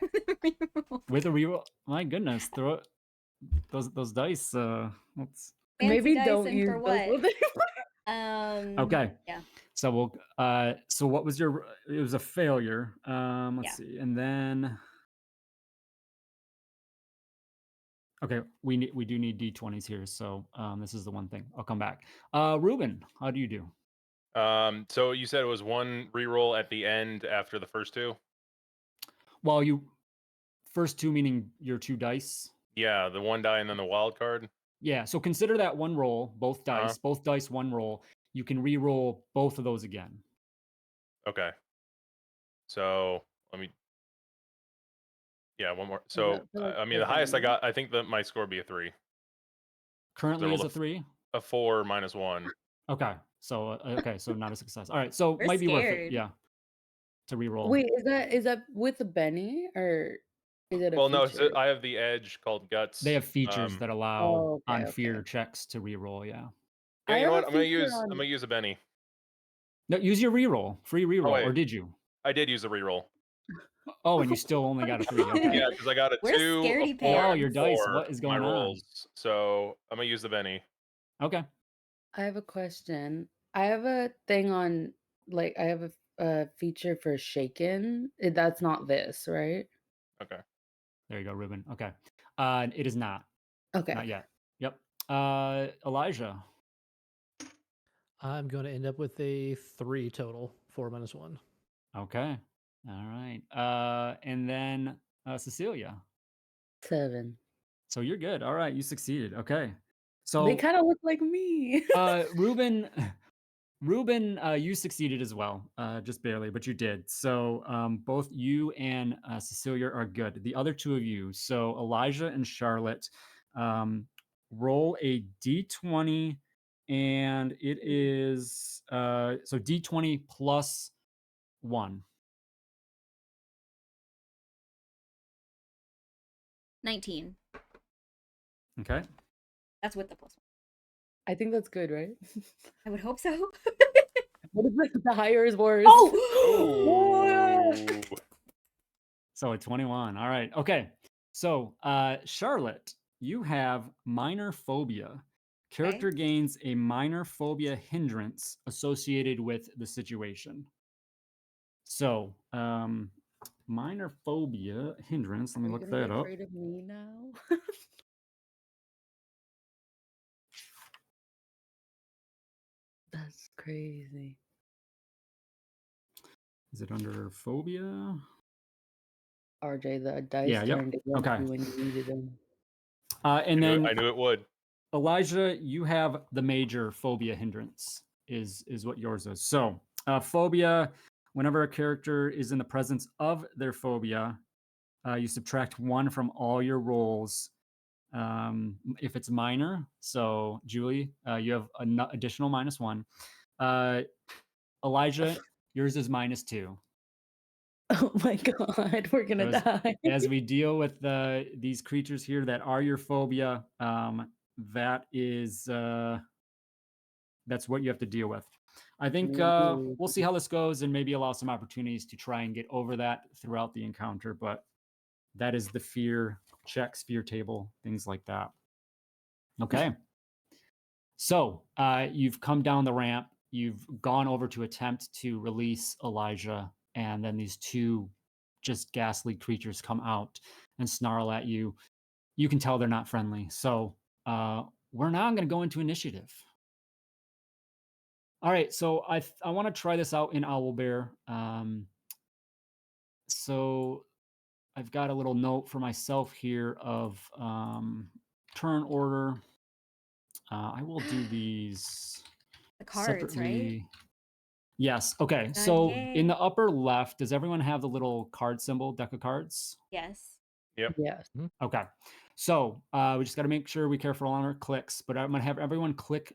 With a reroll? My goodness, throw it. Those dice. Let's. Maybe Fancy don't dicing use for those what? with Okay. Yeah. So we'll. So what was your? It was a failure. Let's Yeah. see, and then. Okay, we do need d20s here, so this is the one thing. I'll come back. Ruben, how do you do? So you said it was 1 reroll at the end after the first 2? Well, you first 2 meaning your 2 dice. Yeah, the 1 die and then the wild card. Yeah, so consider that 1 roll, both dice, both dice 1 roll. You can re-roll both of those again. Okay. So let me. Yeah, 1 more. So I mean, the highest I got, I think that my score would be a 3. Currently is a 3. A 4 -1. Okay, so so not a success. All right, so We're might be worth it, scared. yeah, to re-roll. Wait, is that with a Benny or is it a Well, no, feature? I have the edge called guts. They have features that allow Oh, okay, on okay. fear checks to re-roll. Yeah. Yeah, I you know have what? a I'm feature gonna use a Benny. No, use your re-roll, free re-roll, wait. or did you? I did use the reroll. Oh, and you still only got a 3. Okay. Yeah, because I got a We're 2, a scaredy 4, Oh, and your a dice. 4 What is for my going on? rolls. So I'm gonna use the Benny. Okay. I have a question. I have a thing on, like, I have a feature for shaken. That's not this, right? Okay. There you go, Ruben. Okay. It is not. Okay. Not yet. Yep. Elijah. I'm going to end up with a 3 total, 4 -1. Okay. All right. And then Cecelia. 7. So you're good. All right, you succeeded. Okay. They So kind of look like me. Ruben, you succeeded as well, just barely, but you did. So both you and Cecelia are good. The other 2 of you, so Elijah and Charlotte, roll a d20, and it is so d20 plus 1. 19. Okay. That's with the +1. I think that's good, right? I would hope so. What if the higher is worse? Oh! Ooh. So a 21. All right. Okay. So Charlotte, you have minor phobia. Character gains a minor phobia hindrance associated with the situation. So minor phobia hindrance. Let me look that up. Afraid of me now? That's crazy. Is it under phobia? RJ, the dice Yeah, yep. turned against Okay. you when you needed them. And then I knew it would. Elijah, you have the major phobia hindrance is what yours is. So phobia, whenever a character is in the presence of their phobia, you subtract 1 from all your rolls. If it's minor, so Julie, you have an additional -1. Elijah, yours is -2. Oh my god, we're gonna die. As we deal with these creatures here that are your phobia, that is that's what you have to deal with. I think we'll see how this goes and maybe allow some opportunities to try and get over that throughout the encounter. But that is the fear checks, fear table, things like that. Okay. So you've come down the ramp. You've gone over to attempt to release Elijiah, and then these 2 just ghastly creatures come out and snarl at you. You can tell they're not friendly. So we're now going to go into initiative. All right, so I want to try this out in Owlbear. So I've got a little note for myself here of turn order. I will do these The cards, right? separately. Yes. Okay. God, So yay. in the upper left, does everyone have the little card symbol, deck of cards? Yes. Yep. Yes. Okay. So we just got to make sure we careful on our clicks, but I'm going to have everyone click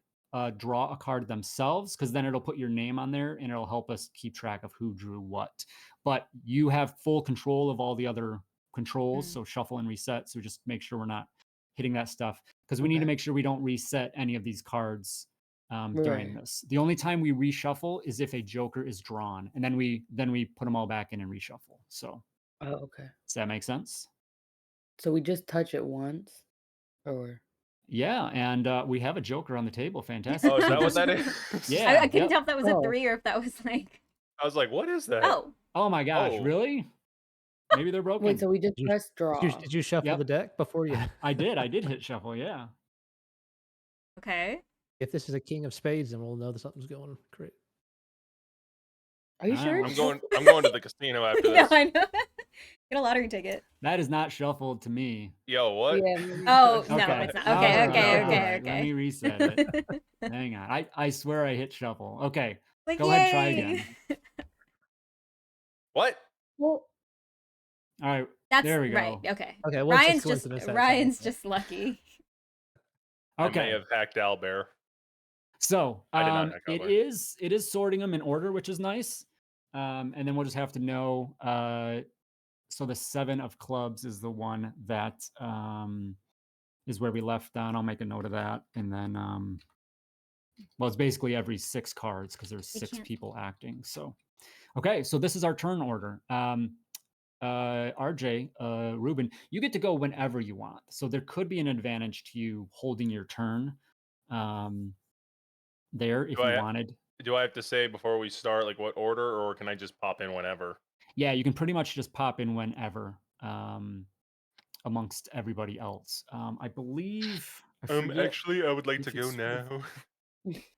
draw a card themselves, because then it'll put your name on there and it'll help us keep track of who drew what. But you have full control of all the other controls. So shuffle and reset. So just make sure we're not hitting that stuff, because we need to Okay. make sure we don't reset any of these cards during Right. this. The only time we reshuffle is if a joker is drawn, and then we put them all back in and reshuffle. So Oh, okay. does that make sense? So we just touch it once, or Yeah, and we have a joker on the table. Fantastic. Oh, is So that what just- that is? Yeah. I couldn't yep. tell if that was a Oh. 3 or if that was like, I was like, what is that? oh, Oh my gosh, Oh. really? Maybe they're broken. wait. So we just Did you- press draw. Did you shuffle Yep. the deck before you? I did hit shuffle. Yeah. okay. If this is a king of spades, then we'll know that something's going great. Are you sure? I'm I'm going to the casino after No, this. I know. Get a lottery ticket. That is not shuffled to me. Yo, what? Yeah. Oh, no, Okay. it's not. All Okay, right, okay, all okay, right. okay. Let me reset it. Hang on. I swear I hit shuffle. Okay. Like, Go ahead, try yay! again. What? Well, All right. That's There we go. right. Okay. Okay, well, it's Ryan's just coincidence that it's Ryan's happening. just lucky. I may Okay. have hacked Owlbear. So I did not hack it Owlbear. is sorting them in order, which is nice. And then we'll just have to know. So the 7 of clubs is the one that is where we left down. I'll make a note of that, and then well, it's basically every 6 cards, because there's They 6 can't- people acting. So okay, so this is our turn order. RJ, Ruben, you get to go whenever you want. So there could be an advantage to you holding your turn there if Do you I- wanted. Do I have to say before we start, like, what order, or can I just pop in whenever? Yeah, you can pretty much just pop in whenever amongst everybody else. I believe. I forget Actually, I would like if to go it's- now.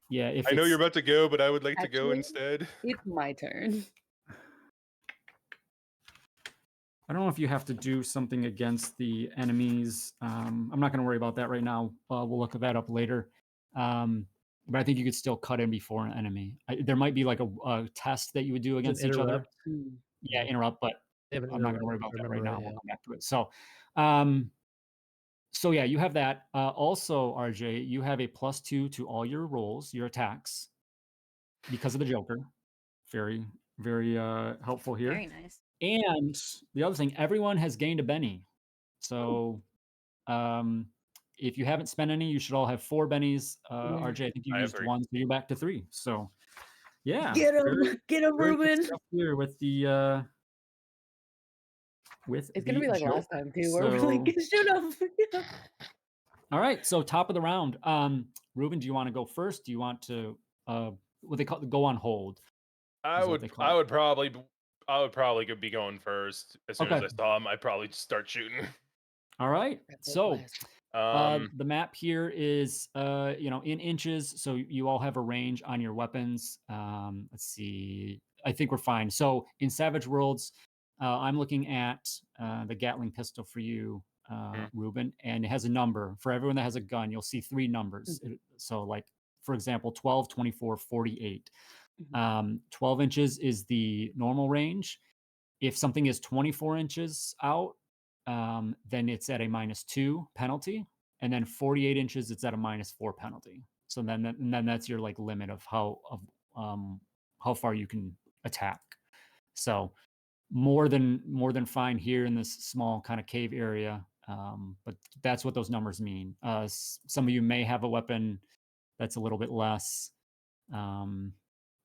Yeah, if I know it's- you're about to go, but I would like to go Actually- instead. it's my turn. I don't know if you have to do something against the enemies. I'm not going to worry about that right now. We'll look at that up later. But I think you could still cut in before an enemy. There might be like a test that you would do against each other. interrupt. Yeah, interrupt, but They have an I'm not going to worry interrupt, about if I that right remember now. right, We'll come back to it. So yeah, you have that. Also, RJ, you have a +2 to all your rolls, your attacks, because of the Joker. Very, very helpful here. Very nice. And the other thing, everyone has gained a Benny. So if you haven't spent any, you should all have 4 bennies. RJ, I think you I have used 3. 1, so you're back to 3. So yeah. Get him, very- get him, very good Ruben. stuff here with the It's gonna the be like last Joker. time too, where we're like, So- shoot him. All right, so top of the round. Ruben, do you want to go first? Do you want to what they call go on hold? I is what would they call I it. would probably be going first. As soon as Okay. I saw him, I'd probably just start shooting. All right. That's So last. the map here is in inches, so you all have a range on your weapons. Let's see. I think we're fine. So in Savage Worlds, I'm looking at the Gatling pistol for you, Ruben, and it has a number. For everyone that has a gun, you'll see 3 numbers. So like, for example, 12, 24, 48. 12 inches is the normal range. If something is 24 inches out, then it's at a -2 penalty, and then 48 inches, it's at a -4 penalty. So then that's your like limit of how far you can attack. So more than fine here in this small kind of cave area, but that's what those numbers mean. Some of you may have a weapon that's a little bit less.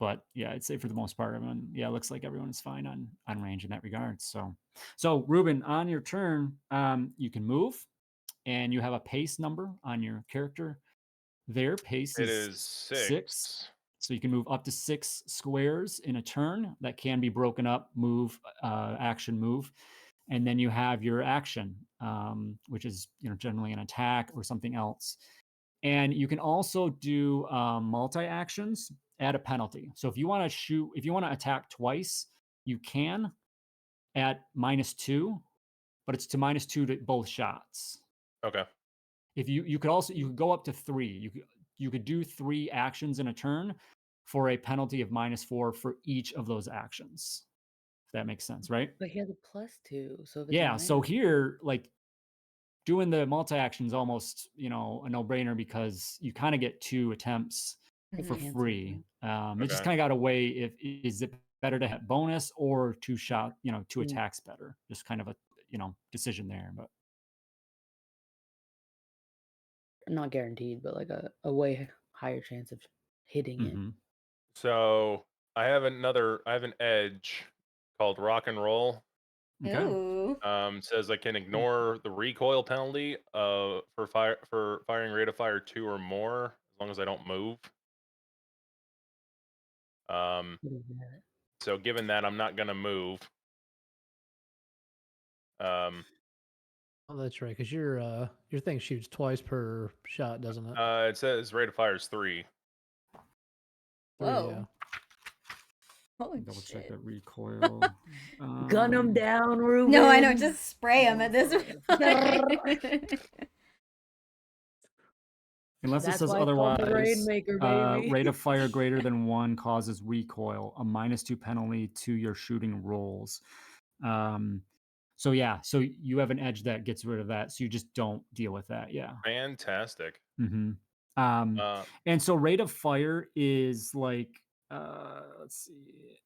But yeah, I'd say for the most part, everyone, it looks like everyone is fine on range in that regard. So Ruben, on your turn, you can move, and you have a pace number on your character. Their pace It is is 6. so you can move up to 6 squares in a turn. That can be broken up: move, action, move, and then you have your action, which is generally an attack or something else. And you can also do multi actions at a penalty. So if you want to attack twice, you can at -2. but it's to -2 to both shots. Okay. If you could go up to 3. You could do 3 actions in a turn for a penalty of -4 for each of those actions. If that makes sense, right? But he has a +2, so if it's Yeah. So minus, here, like doing the multi-action is almost, a no-brainer because you kind of get 2 attempts if for you cancel free. them. It just Okay. kind of got to weigh is it better to have bonus or 2 shot, 2 Mm. attacks better. Just kind of a decision there. But Not guaranteed, but like a way higher chance of hitting it. mhm. So I have an edge called rock and roll. Okay. Ooh. Says I can ignore the recoil penalty for firing rate of fire 2 or more as long as I don't move. What is that? So given that I'm not gonna move, Oh, that's right, because your thing shoots twice per shot, doesn't it? it says rate of fire is 3. Three, Whoa. yeah. Holy Double check shit. that recoil. Gun him down, Ruben. No, I know. Just spray him at this point. Unless it That's says why it's called the otherwise, Rainmaker, baby. rate of fire greater than 1 causes recoil, a -2 penalty to your shooting rolls. So yeah, so you have an edge that gets rid of that, so you just don't deal with that. Yeah. Fantastic. Mm-hmm. Uh, And so rate of fire is like, let's see.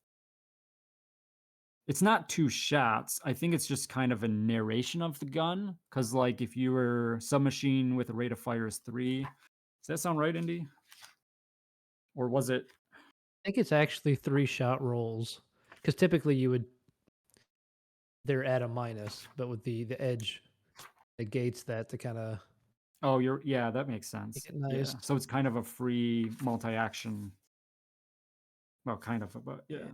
It's not 2 shots. I think it's just kind of a narration of the gun. Because like if you were submachine with a rate of fire is 3. Does that sound right, Indy? Or was it? I think it's actually 3 shot rolls, because typically you would they're at a minus, but with the edge negates that to kind of Oh, yeah, that makes sense. make it nice. Yeah. So it's kind of a free multi-action. Well, kind of, but yeah.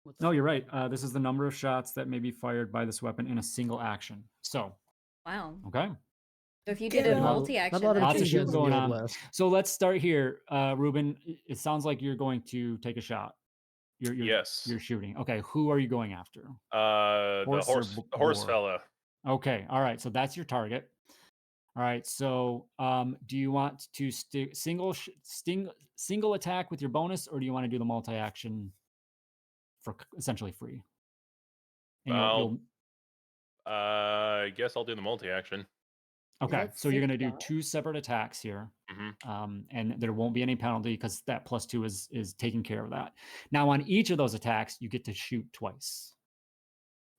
What's No, you're the- right. This is the number of shots that may be fired by this weapon in a single action. So, Wow. okay. So if you Get did a him. multi-action, Not a lot of Lots of machine shit guns in the going Old on. West. So let's start here. Ruben, it sounds like you're going to take a shot. yes. You're shooting. Okay, who are you going after? The Horse or horse boar? fella. Okay, all right. So that's your target. All right. So, do you want to single attack with your bonus, or do you want to do the multi-action for essentially free? And I guess I'll do the multi-action. okay. that So you're 6 going to do shots? 2 separate attacks here. Mm-hmm. And there won't be any penalty because that +2 is taking care of that. Now on each of those attacks, you get to shoot twice.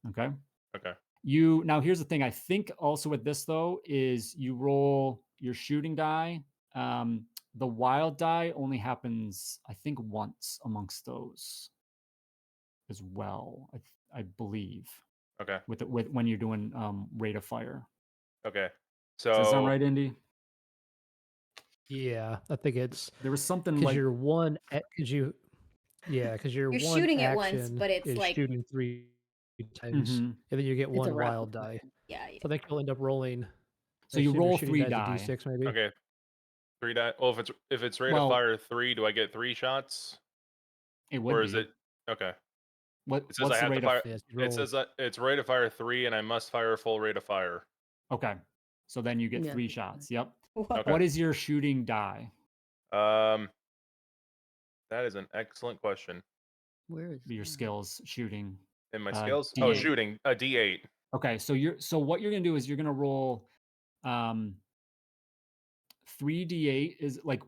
Okay. Okay. Now here's the thing. I think also with this though is you roll your shooting die. The wild die only happens, I think, once amongst those as well. I believe. Okay. With when you're doing rate of fire. Okay. Does that sound So right, Indy? Yeah, I think it's There was something because like you're because your You're one shooting it action once, but it's is like shooting 3 times, Mhm. and then you get It's a one rapid wild die. fire. yeah. So I think you'll end up rolling. so I you assume your roll shooting 3 die's a die. D6 maybe. okay. 3 die. Well, if it's rate of Well, fire 3, do I get 3 shots? it would Or be. is it okay? What It says what's I the have to rate fire. of? Yes, you It roll. says that it's rate of fire 3, and I must fire a full rate of fire. Okay. So then you get Yeah. 3 shots. Yep. Whoa. Okay. What is your shooting die? That is an excellent question. Where is Your that? skills shooting. In my skills, D8. shooting a D8. Okay, so what you're gonna do is you're gonna roll 3d8 is like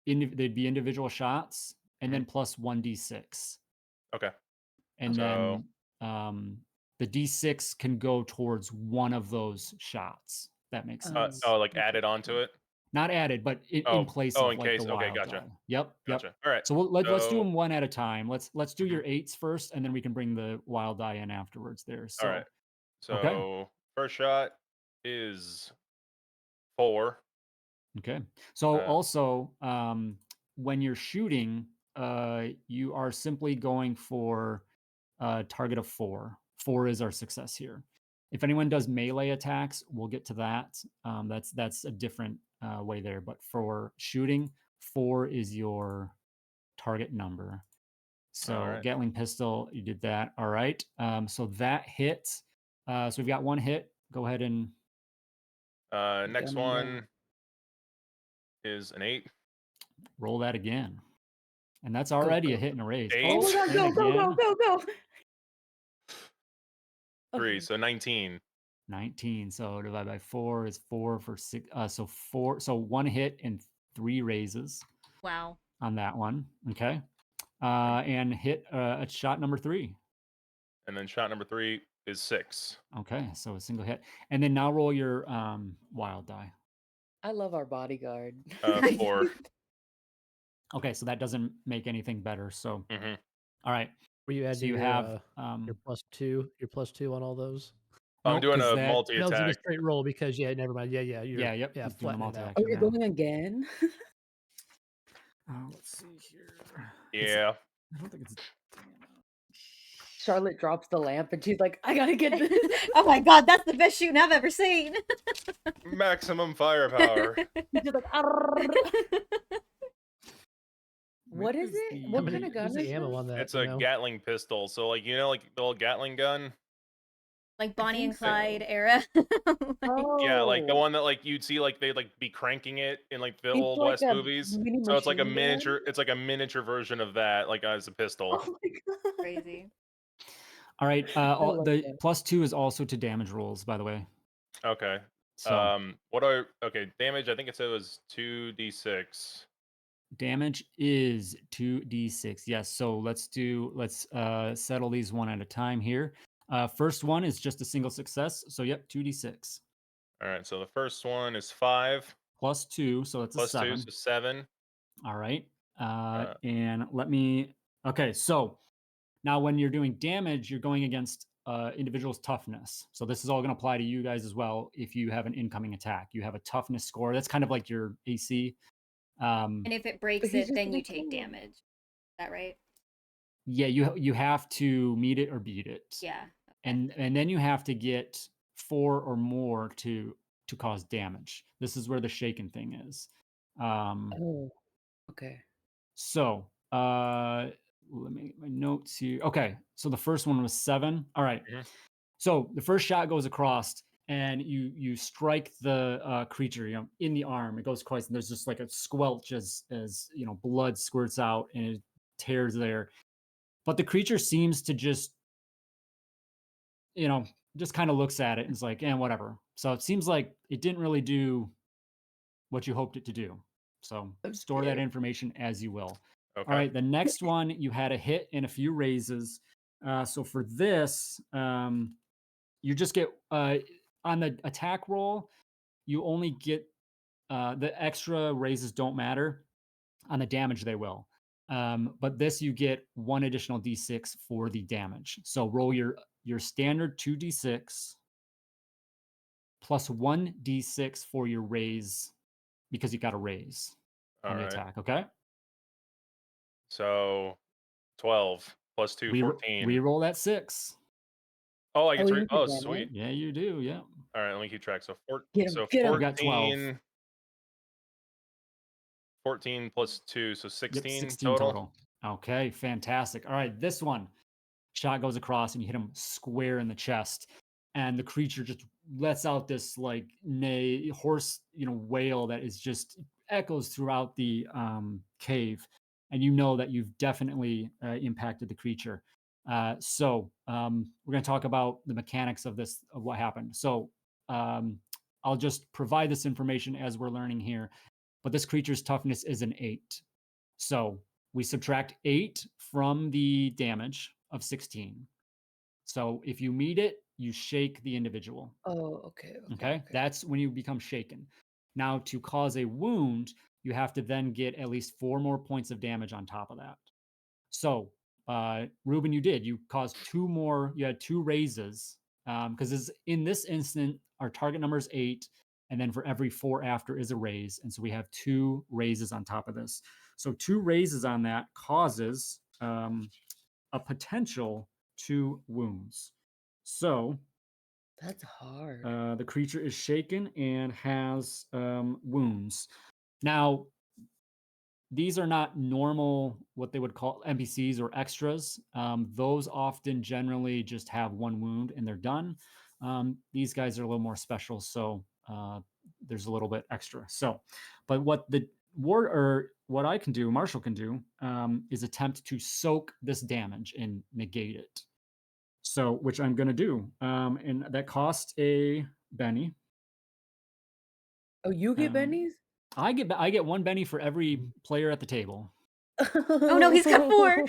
they'd be individual shots, and then plus 1d6. Okay. And So- then the d6 can go towards one of those shots. That makes sense. Like added onto it. Not added, but in place of in like case. the Okay, wild gotcha. die. Yep. Gotcha. All right. So let's do So- them one at a time. Let's do Mhm. your 8s first, and then we can bring the wild die in afterwards there. So All right. So okay. first shot is 4. Okay. So Uh, also, when you're shooting, you are simply going for a target of 4. 4 is our success here. If anyone does melee attacks, we'll get to that. That's a different way there. But for shooting, 4 is your target number. So All right. Gatling pistol, you did that. All right. So that hit. So we've got one hit. Go ahead and Next Gun and one is an 8. roll that again. And that's already a go. hit and a raise. 8. Oh my god, And go, go, again, go, go, go. 3, Okay. so 19. 19. So divide by 4 is 4 for 6. So 4. So one hit and 3 raises Wow. on that one. Okay. And hit at shot number 3. And then shot number 3 is 6. Okay. So a single hit. And then now roll your wild die. I love our bodyguard. 4. Okay. So that doesn't make anything better. So, Mm-hmm. all right. Were you So adding you your, have your +2, your +2 on all those? I'm nope, doing 'cause a that- No, it's just a multi-attack. straight roll because never mind. You're yep, yeah, he's doing a flattening it out. multi-action. Oh, you're Yeah. going again? Let's see here. Yeah. I don't think it's Charlotte drops the lamp and she's like, I gotta get this. Oh my god, that's the best shooting I've ever seen. Maximum firepower. She's just like, "Arrrr." What Where is it? the- What How kind many- of gun what's is the ammo this? on that? It's you a know? Gatling pistol. So, like, like the old Gatling gun? Like Bonnie and think so. Clyde era. Yeah, like the Oh, one that, like, you'd see, like, they'd, like, be cranking it in, like, the it's old like West a movies. mini So it's like a machine gun? miniature, it's like a miniature version of that, like, as a pistol. Oh my god. Crazy. All right. love The that. +2 is also to damage rolls, by the way. Okay. So Okay, damage, I think it said was 2d6. damage is 2d6. Yes. So let's settle these one at a time here. First one is just a single success. So yep, 2d6 All right, so the first one is 5 +2. So that's a plus 2, 7. so 7. All right. Uh, And let me. Okay. So now when you're doing damage, you're going against individual's toughness. So this is all going to apply to you guys as well. If you have an incoming attack, you have a toughness score. That's kind of like your AC. And if it breaks he's it, just then gonna you take kill him. damage. Is that right? Yeah, you have to meet it or beat it. Yeah. And then you have to get 4 or more to cause damage. This is where the shaken thing is. Oh, okay. So let me get my notes here. Okay, so the first one was 7. All right. Mhm. So the first shot goes across, and you strike the creature, in the arm. It goes across, and there's just like a squelch as blood squirts out and it tears there. But the creature seems to just kind of looks at it and is like, whatever. So it seems like it didn't really do what you hoped it to do. So store that Okay. information as you will. Okay. All right, the next one, you had a hit and a few raises. So for this, you just get on the attack roll, you only get the extra raises don't matter. On the damage, they will. But this, you get 1 additional d6 for the damage. So roll your standard 2d6 plus 1 d6 for your raise because you got a raise All on the right. attack. Okay. So 12 plus 2, 14. Reroll that 6. Oh, I get Oh, to you get oh, damage? sweet. Yeah, you do. Yeah. All right, let me keep track. So Get him, so get him. You got 12. 14 plus 2, so Yep, 16, 16 total. total. Okay, fantastic. All right, this one. Shot goes across and you hit him square in the chest. And the creature just lets out this like hoarse, wail that is just echoes throughout the cave. And you know that you've definitely impacted the creature. So we're going to talk about the mechanics of what happened. So I'll just provide this information as we're learning here. But this creature's toughness is an 8. So we subtract 8 from the damage of 16. So if you meet it, you shake the individual. Oh, okay. Okay. That's when you become shaken. Now, to cause a wound, you have to then get at least 4 more points of damage on top of that. So, Ruben, you caused 2 more. You had 2 raises because in this instant, our target number is 8. And then for every 4 after is a raise. And so we have 2 raises on top of this. So 2 raises on that causes a potential 2 wounds. So That's hard. the creature is shaken and has wounds. Now, these are not normal, what they would call NPCs or extras. Those often generally just have 1 wound and they're done. These guys are a little more special, so there's a little bit extra. So, but what the what I can do, Marshall can do, is attempt to soak this damage and negate it. So, which I'm going to do, and that costs a Benny. Oh, you get bennies? I get 1 Benny for every player at the table. Oh no, he's got 4.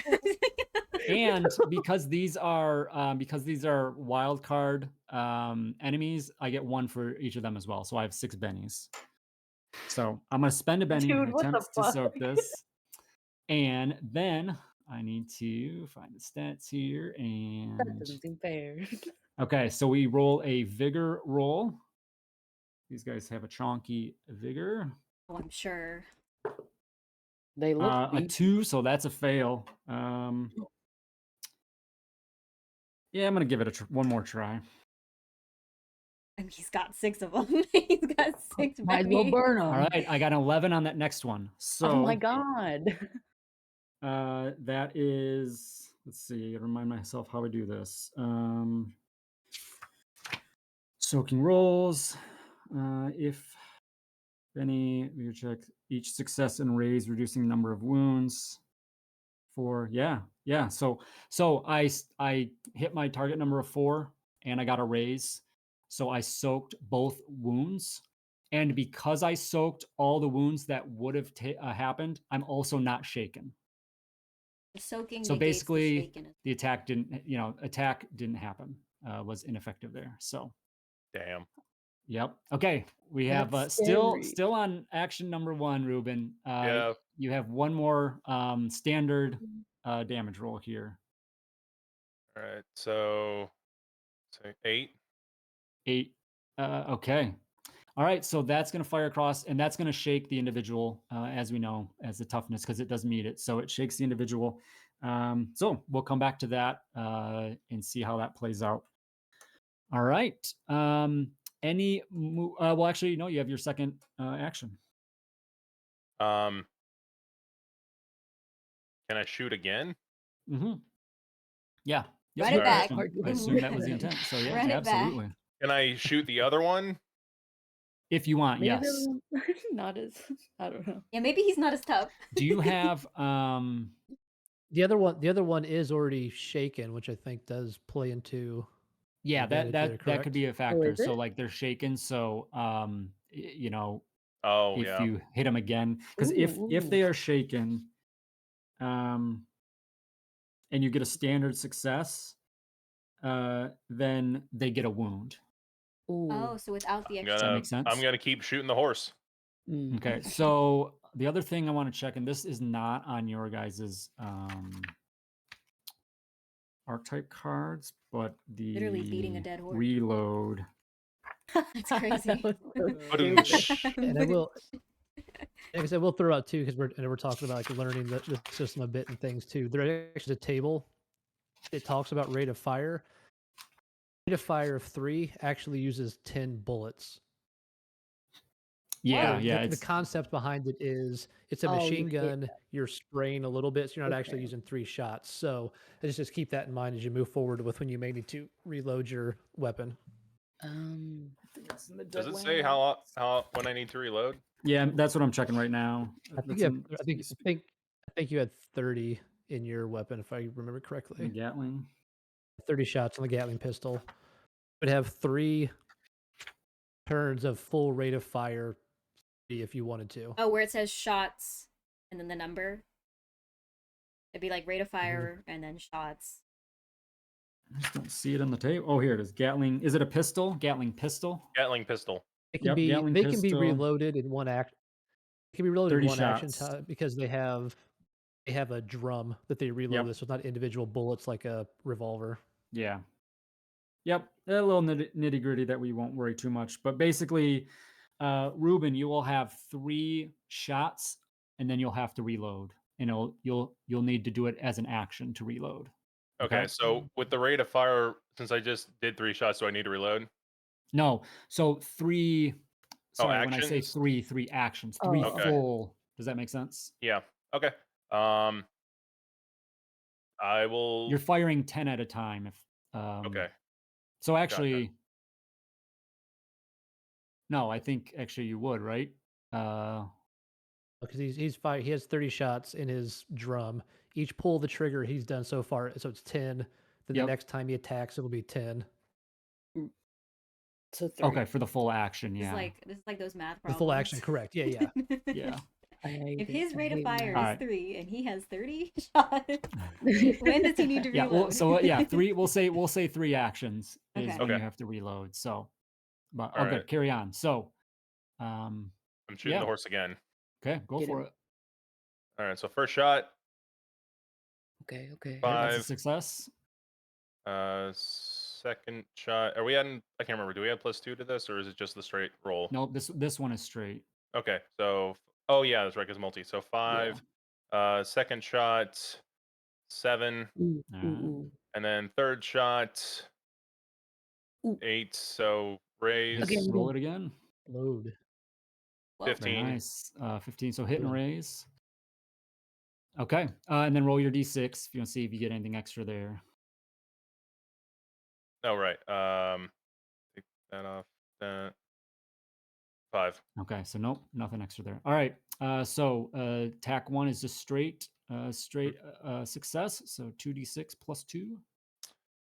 And because these are wild card enemies, I get 1 for each of them as well. So I have 6 bennies. So I'm gonna spend a Benny Dude, in what the attempts to soak fuck? this, and then I need to find the stats here. That And doesn't seem fair. okay, so we roll a vigor roll. These guys have a chonky vigor. Oh, I'm sure. They look A beefy. 2, so that's a fail. Yeah, I'm gonna give it one more try. I mean, he's got 6 of them. He's got 6 Might as well bennies. burn them. All right, I got an 11 on that next one. So Oh my god. that is, let's see, remind myself how I do this. Soaking rolls. If any, we check each success and raise, reducing number of wounds. Yeah. So I hit my target number of 4, and I got a raise. So I soaked both wounds, and because I soaked all the wounds that would have happened, I'm also not shaken. The soaking So negates the basically, shaken. the attack didn't happen. Was ineffective there. So Damn. yep. Okay, we have That's still scary. on action number 1, Ruben. Yeah. You have 1 more standard damage roll here. All right. So 8. 8. Okay. All right. So that's going to fire across, and that's going to shake the individual, as we know, as the toughness, because it does meet it. So it shakes the individual. So we'll come back to that and see how that plays out. All right. Well, actually, no, you have your second action. Can I shoot again? Mm-hmm. Yeah. Yep, Run you it back. can. I assume that was the intent. So yeah, Run it back. absolutely. Can I shoot the other one? If you want, Maybe yes. they're not as, I don't know. Yeah, maybe he's not as tough. Do you have The other one is already shaken, which I think does play into yeah, advantage there, that could be a factor. is So it? like they're shaken, so Oh, if yeah. you hit them again, because if Ooh. they are shaken, and you get a standard success, then they get a wound. Ooh. Oh, so without the extra. Does that make sense? I'm gonna keep shooting the horse. Mm. Okay, so the other thing I want to check, and this is not on your guys's archetype cards, but the Literally beating a dead horse. reload. That's crazy. That was so Ba-doom. stupid. And I will, because I will throw out too, because we're talking about like learning the system a bit and things too. There actually a table. It talks about rate of fire. Rate of fire of 3 actually uses 10 bullets. Yeah, So yeah. The concept behind it is it's a Oh, you machine hit gun. You're spraying a little bit, so you're not actually Okay. using 3 shots. So just keep that in mind as you move forward with when you may need to reload your weapon. I think it's in the Does it say Deadlands. how when I need to reload? Yeah, that's what I'm checking right now. I think That's you have, in I think you had 30 in your weapon, if I remember the correctly. Gatling. 30 shots on the Gatling pistol. You would have 3 turns of full rate of fire if you wanted to. Oh, where it says shots and then the number. It'd be like rate of fire and then shots. I just don't see it on the table. Oh, here it is. Gatling. Is it a pistol? Gatling pistol. Gatling pistol. It can Yep, be Gatling they can be pistol. reloaded in one act. It can be reloaded in 30 one action shots. time because they have a drum that they reload Yep. with, so it's not individual bullets like a revolver. Yeah. Yep. A little nitty gritty that we won't worry too much. But basically, Ruben, you will have 3 shots, and then you'll have to reload, and you'll need to do it as an action to reload. Okay, so with the rate of fire, since I just did 3 shots, do I need to reload? No. So 3. Sorry, when I say actions? 3 actions, 3 Oh, okay. full. Does that make sense? Yeah. Okay. I will. You're firing 10 at a time. If Okay. So actually, No, I think actually you would, right? Because he's fired. He has 30 shots in his drum. Each pull of the trigger he's done so far, so it's 10. Then the Yep. next time he attacks, it'll be 10. So 3. Okay, for the full action, This is yeah. like those math The problems. full action, correct? Yeah. Yeah. I hate If it. his I rate of hate fire math. is 3 and he has 30 shots, when does he need to Yeah, reload? well, so yeah, 3. We'll say 3 actions is Okay. when you Okay. have to reload. So, but All good. right. Carry on. So, I'm shooting yeah. the horse again. Okay, go Get for him. it. All right. So first shot, Okay. Okay, that's a 5. success. Second shot. Are we adding? I can't remember. Do we add +2 to this, or is it just the straight roll? Nope, this one is straight. Okay. So, oh yeah, that's right. Because multi. So Yeah. 5. Second shot, 7, Ooh, All ooh, right. ooh. and then third shot, Ooh. 8. So Hit, raise Again. roll it again. Load. Whoa. Very 15. nice. 15. So hit and Boom. raise. Okay. And then roll your d6 if you want to see if you get anything extra there. Oh right. Take that off. 5. Okay. So nope, nothing extra there. All right. So attack 1 is just straight success. So 2d6 plus 2.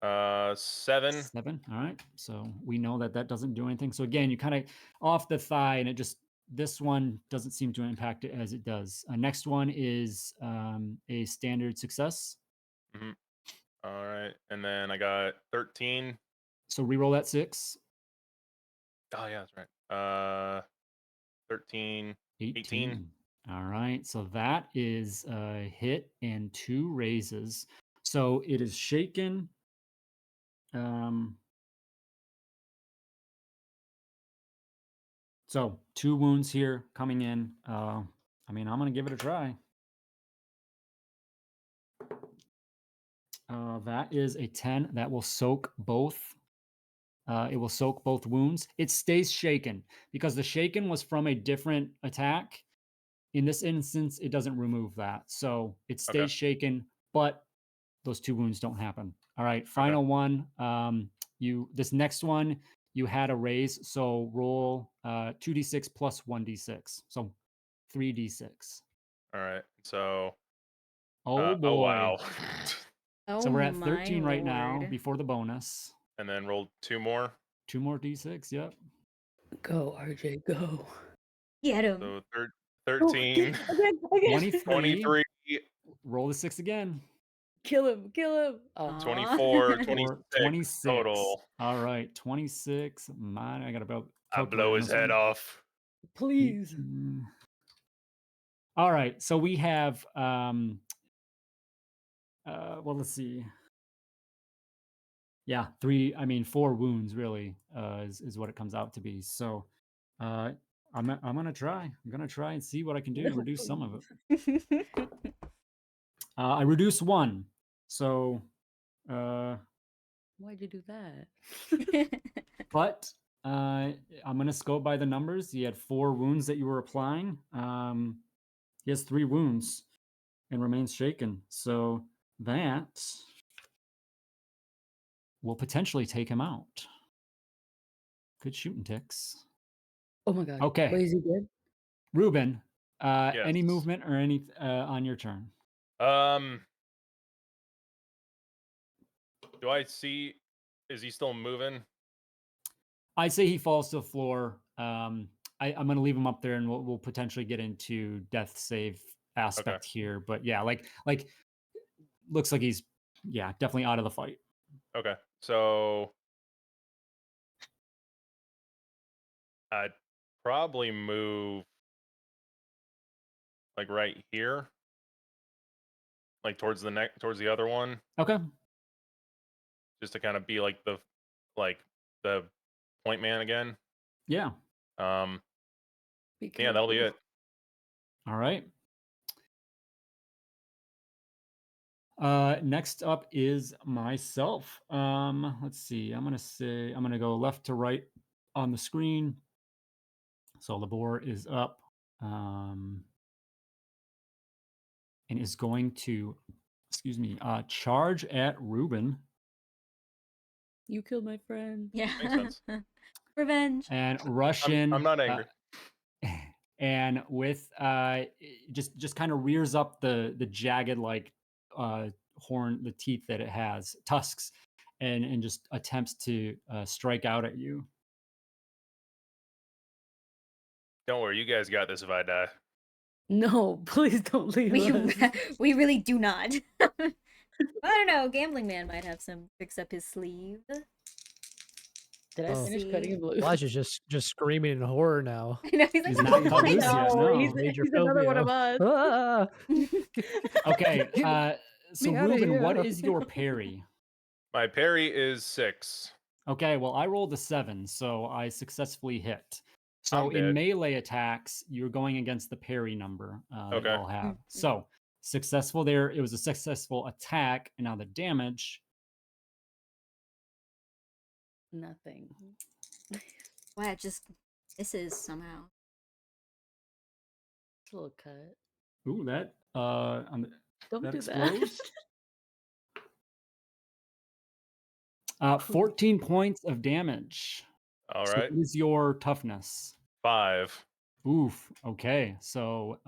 7. 7. All right. So we know that doesn't do anything. So again, you kind of off the thigh, and it just this one doesn't seem to impact it as it does. Next one is a standard success. Mm-hmm. All right, and then I got 13. So reroll that 6. Oh yeah, that's right. 13, 18. All right. So that is a hit and 2 raises. So it is shaken. So 2 wounds here coming in. I mean, I'm gonna give it a try. That is a 10. That will soak both. It will soak both wounds. It stays shaken because the shaken was from a different attack. In this instance, it doesn't remove that. So it stays shaken, but those 2 wounds don't happen. All right, final one. This next one, you had a raise. So roll 2d6 plus 1d6. So 3d6. All right, so Oh boy. oh wow. Oh So we're at my 13 right now lord. before the bonus. And then rolled 2 more. 2 more d6. Yep. Go, RJ, go. Get him. So Oh, 13, again. 23. 23, Roll the 6 again. Kill him. Oh. Aw. 24, 26. 26 total. All right, 26. Mine, I got about. I blow his head off. Please. All right, so we have. Well, let's see. Yeah, 4 wounds really is what it comes out to be. So, I'm gonna try. I'm gonna try and see what I can do to No, reduce some of please. it. I reduce 1. So, Why'd you do that? but I'm gonna go by the numbers. You had 4 wounds that you were applying. He has 3 wounds and remains shaken. So that will potentially take him out. Good shooting ticks. Oh my god. Okay. Wait, is he dead? Ruben, any Yes. movement or any on your turn? Do I see? Is he still moving? I say he falls to the floor. I'm going to leave him up there, and we'll potentially get into death save aspect here. But yeah, like looks like he's definitely out of the fight. Okay, so I'd probably move like right here, like towards the neck, towards the other one, Okay. just to kind of be like the point man again. Yeah. Yeah, that'll be it. All right. Next up is myself. Let's see. I'm gonna go left to right on the screen. So the board is up, and is going to, charge at Ruben. You killed my friend. Yeah. Makes sense. Revenge. And Russian. I'm not angry. And with just kind of rears up the jagged like horn, the teeth that it has, tusks, and just attempts to strike out at you. Don't worry, you guys got this if I die. No, please don't leave us. We really do not. I don't know. Gambling Man might have some tricks up his sleeve. Did I Oh. finish See? cutting him loose? Elijah's just screaming in horror now. I know he's like, He's not cut loose yet. No, No. he's Major another one of phobia. us. Ah! Okay. So me outta Ruben, what here. is your parry? My parry is 6. Okay, well, I rolled a 7, so I successfully hit. So I'm in dead. melee attacks, you're going against the parry number that Okay. you all have. Mhm. So successful there. It was a successful attack, and now the damage. Nothing. wow, it just misses somehow. It's a little cut. Ooh, that Don't that do explodes. that. 14 points of damage. All So right. what is your toughness? 5. Oof. Okay. So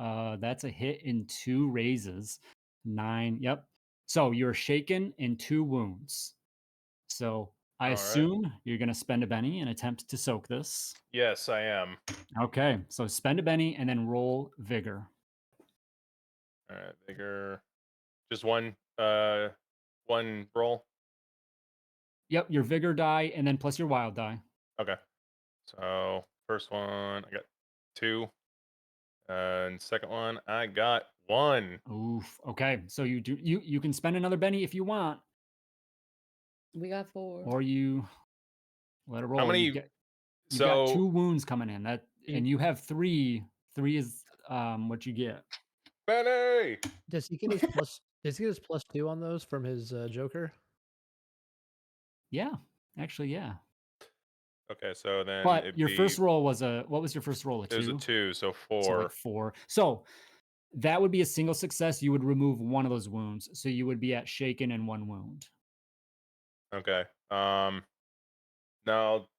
that's a hit in 2 raises. 9. Yep. So you're shaken in 2 wounds. So I All right. assume you're going to spend a Benny and attempt to soak this. Yes, I am. Okay. So spend a Benny and then roll vigor. All right, bigger. Just one roll. Yep. Your vigor die and then plus your wild die. Okay. So first one I got 2. And second one I got 1. Oof. Okay. So you can spend another Benny if you want, We got 4. or you let it roll. How many? You've got So 2 wounds coming in. You- And you have 3. 3 is what you get. Benny. Does he get his plus? Does he get his +2 on those from his Joker? Yeah. Actually, yeah. Okay, so then But it'd your be, first roll was what was your first roll? A 2? it was a 2, so 4. So like 4. So that would be a single success. You would remove one of those wounds. So you would be at shaken and 1 wound. Okay. No,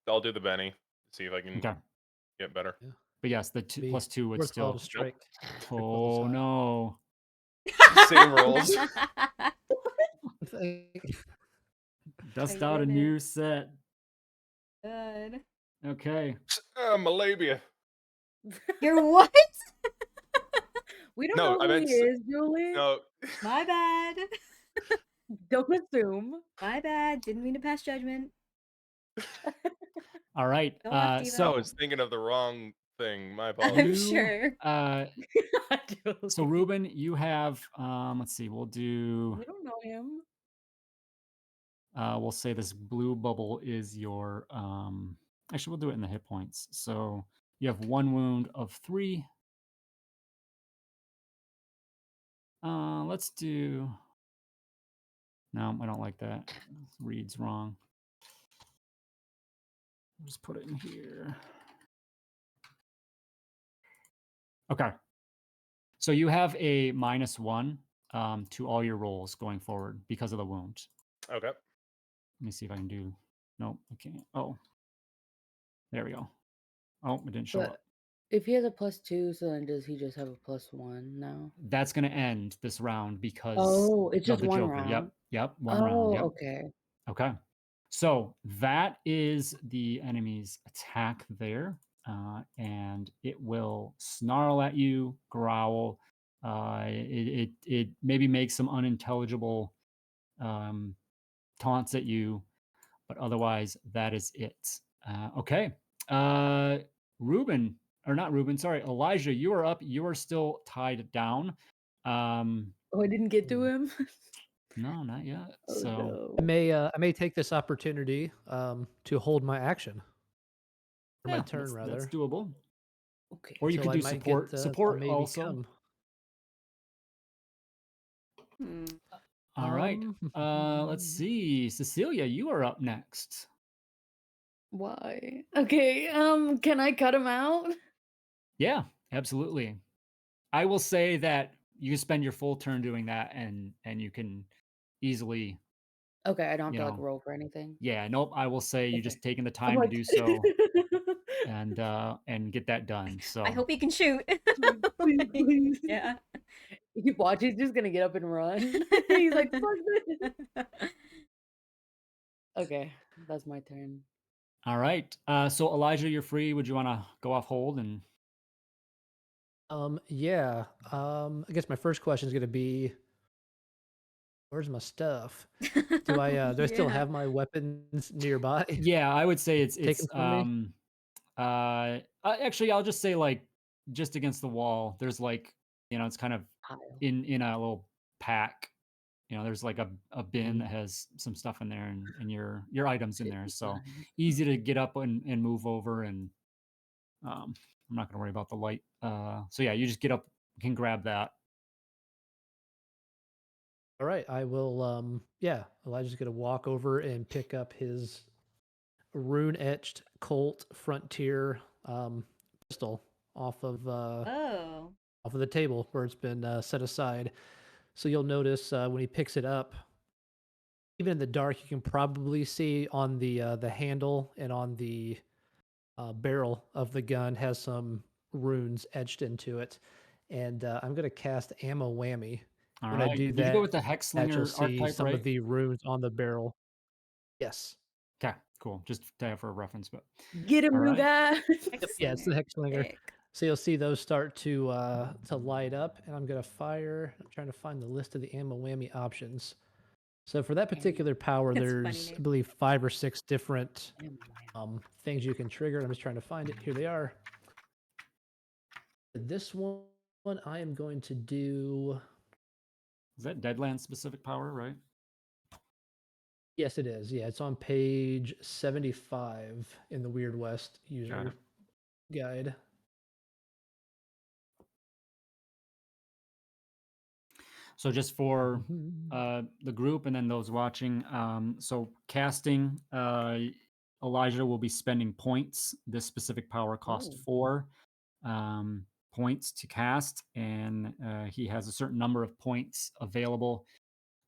I'll do the Benny. See if I can Okay. get better. But yes, the two, Be +2 would worthwhile still. to strike. Oh no. Same rolls. Dust I out a did it. new set. Good. Okay. My labia. You're what? We don't No, know I who he meant is, Julie. No. My bad. Don't assume. My bad. Didn't mean to pass judgment. All right. Go off, Devo. I So was thinking of the wrong thing. My I'm apologies. sure. So Ruben, you have let's see, we'll do We don't know him. we'll say this blue bubble is your actually we'll do it in the hit points. So you have 1 wound of 3. Let's do no, I don't like that. It reads wrong. I'll just put it in here. Okay. So you have a -1 to all your rolls going forward because of the wound. Okay. Let me see if I can do. Nope, I can't. Oh, there we go. Oh, it didn't show But up. if he has a +2, so then does he just have a +1 now? That's going to end this round because Oh, it's of just the one Joker. round. Yep, one round. Oh, Yep. okay. Okay. So that is the enemy's attack there. And it will snarl at you, growl. It maybe makes some unintelligible taunts at you, but otherwise that is it. Okay. Ruben, or not Ruben, sorry, Elijah, you are up. You are still tied down. Oh, I didn't get to him. No, not yet. Oh So no. I may take this opportunity to hold my action. Or my yeah, turn, rather. that's doable. Okay. Or you Until could I do might support. get, a Support maybe also. come. Hmm. All right. Let's see. Cecelia, you are up next. Why? Okay. Can I cut him out? Yeah, absolutely. I will say that you spend your full turn doing that, and you can easily Okay, I don't have You to like know, roll for anything. yeah, nope. I will say you Okay. just taking the I'm time to like, do so and get that done. I So hope he can shoot. please, please. Yeah. You watch, he's just gonna get up and run. He's like, fuck this. Okay, that's my turn. all right. So Elijah, you're free. Would you want to go off hold and Yeah. I guess my first question is gonna be, where's my stuff? Do I still Yeah. have my weapons nearby yeah, I would say it's taken from me? actually I'll just say like just against the wall. There's like, it's kind of Pile. in a little pack. There's like a bin Mhm. that has some stuff in there and your items in Shit there. is So mine. easy to get up and move over and I'm not gonna worry about the light. So yeah, you just get up, can grab that. All right, I will. Yeah, Elijah's gonna walk over and pick up his rune etched Colt Frontier pistol off of Oh. off of the table where it's been set aside. So you'll notice when he picks it up, even in the dark, you can probably see on the handle and on the barrel of the gun has some runes etched into it. And I'm gonna cast Ammo Whammy. All When I right. do Did you go that, with the you'll Hexslinger see archetype, some of right? the runes on the barrel. Yes. Okay, cool. Just to have for a reference, but Get him, all new right. guy. Yep, yeah, it's the Hexslinger. Hexslinger. Sick. So you'll see those start to light up, and I'm gonna fire. I'm trying to find the list of the ammo whammy options. So for that particular power, That's a funny there's I name. believe 5 or 6 different Ammo whammy. things you can trigger. I'm just trying to find it. Here they are. This one I am going to do. Is that Deadlands specific power, right? Yes, it is. Yeah, it's on page 75 in the Weird West Got user it. guide. So just for Mhm. the group and then those watching, so casting, Elijah will be spending points. This specific power costs Oh. 4 points to cast, and he has a certain number of points available.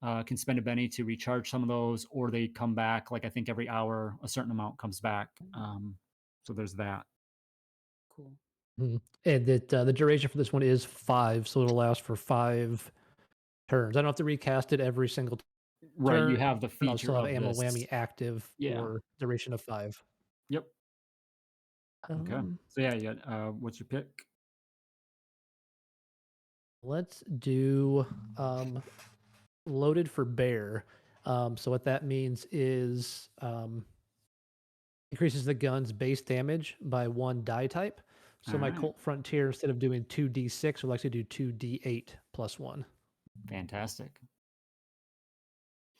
Can spend a penny to recharge some of those, or they come back. Like I think every hour, a certain amount comes back. So there's that. Cool. Mhm. And that the duration for this one is 5, so it'll last for 5 turns. I don't have to recast it every single Right, you turn. have the I'll feature still have of ammo this. whammy active Yeah. for duration of 5. Yep. Okay. Um, So yeah, yeah. What's your pick? let's do loaded for bear. So what that means is increases the gun's base damage by 1 die type. So All my right. Colt Frontier, instead of doing 2d6, will actually do 2d8 plus 1. Fantastic.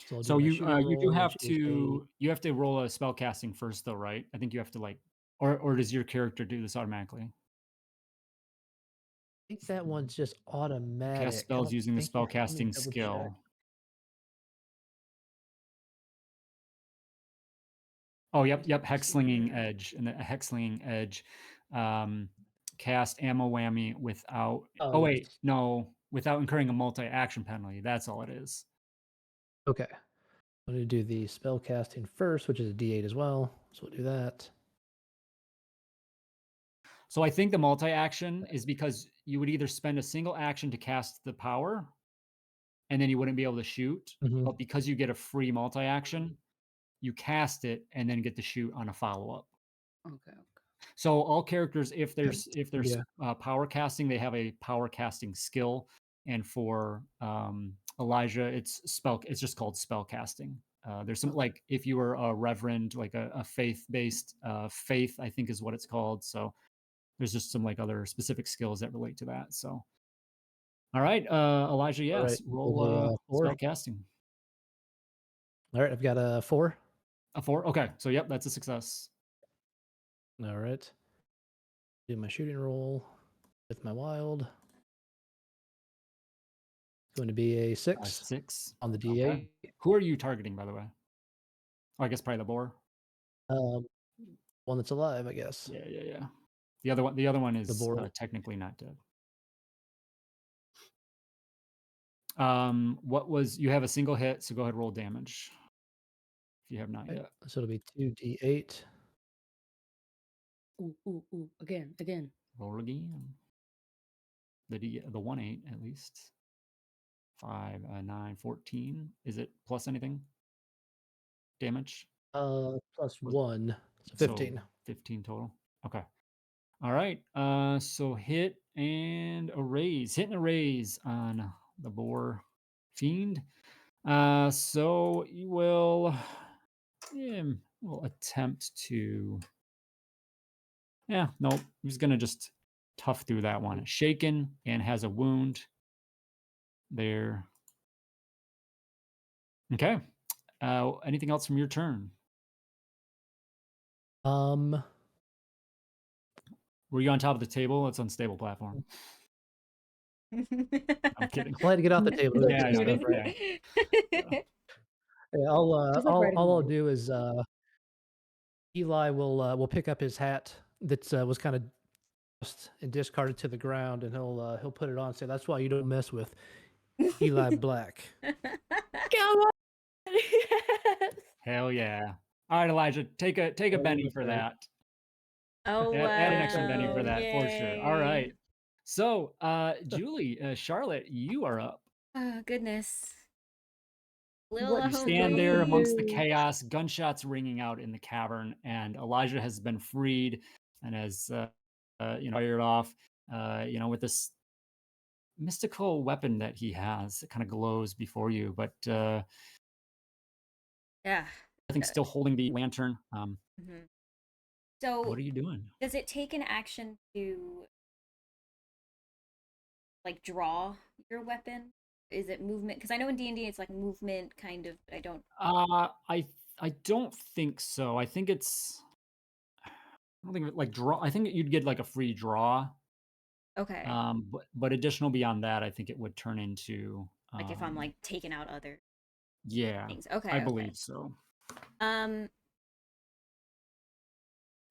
So I'll do So my you shooting you do roll, have which is a you have to roll a spell casting first though, right? I think you have to like or does your character do this automatically? I think that one's just Cast automatic. I spells don't using the think you spell let me casting double check. skill. Oh, yep, hex See slinging here. edge and the hex slinging edge. Cast ammo whammy without Oh, oh wait, yes. no, without incurring a multi-action penalty. That's all it is. Okay. I'm going to do the spell casting first, which is a d8 as well. So we'll do that. So I think the multi-action is because you would either spend a single action to cast the power and then you wouldn't be able to shoot, Mhm. but because you get a free multi-action, you cast it and then get to shoot on a follow-up. Okay. So all characters, if there's Yeah. power casting, they have a power casting skill, and for Elijah, it's just called spell casting. There's some like if you were a reverend, like a faith-based faith, I think is what it's called. So there's just some like other specific skills that relate to that. So all right, Elijah, All right. yes, Roll roll a 4. spell casting. All right. I've got a 4. A 4. Okay, so yep, that's a success. All right. Do my shooting roll with my wild. It's going to be a 6 6 on the Okay. d8. Who are you targeting, by the way? Oh, I guess probably the boar. One that's alive, I guess. Yeah. The other one The is boar. technically not dead. What was you have a single hit, so go ahead roll damage. you have not Right, yet. so it'll be 2d8. Ooh. Again. Roll again. The 1-8 at least. 5, 9, 14. Is it plus anything? Damage? Plus Was- 1, so So 15. 15 total. Okay. All right. So hit and a raise. Hit and a raise on the boar fiend. So you will attempt to. Yeah, nope. He's gonna just tough through that one. Shaken and has a wound there. Okay. Anything else from your turn? Um, Were you on top of the table? It's unstable platform. I'm kidding. glad to get off the table. to Yeah, do I know, stuff, right? right. Yeah, I'll Just like all riding all I'll a do is Eli will pick up his hat that was kind of dust and discarded to the ground, and he'll put it on and say, "That's why you don't mess with Eli Black." Come on. Yes. Hell yeah. All right, Elijah, take a Benny for Okay. that. Oh Add an extra Benny for wow! that for sure. All Yay. right. So, Julie, Charlotte, you are up. Oh goodness. Little What You should stand I there amongst the do? chaos, gunshots ringing out in the cavern, and Elijah has been freed and has, fired off, with this mystical weapon that he has that kind of glows before you, but Yeah. I think still holding the lantern. Mhm. So What are you doing? does it take an action to like draw your weapon? Is it movement? Because I know in D&D it's like movement kind of. I don't. I don't think so. I think it's. I don't think like draw. I think you'd get like a free draw. Okay. But additional beyond that, I think it would turn into. Like if I'm like taking out other Yeah, things. Okay. I Okay. believe so. Um.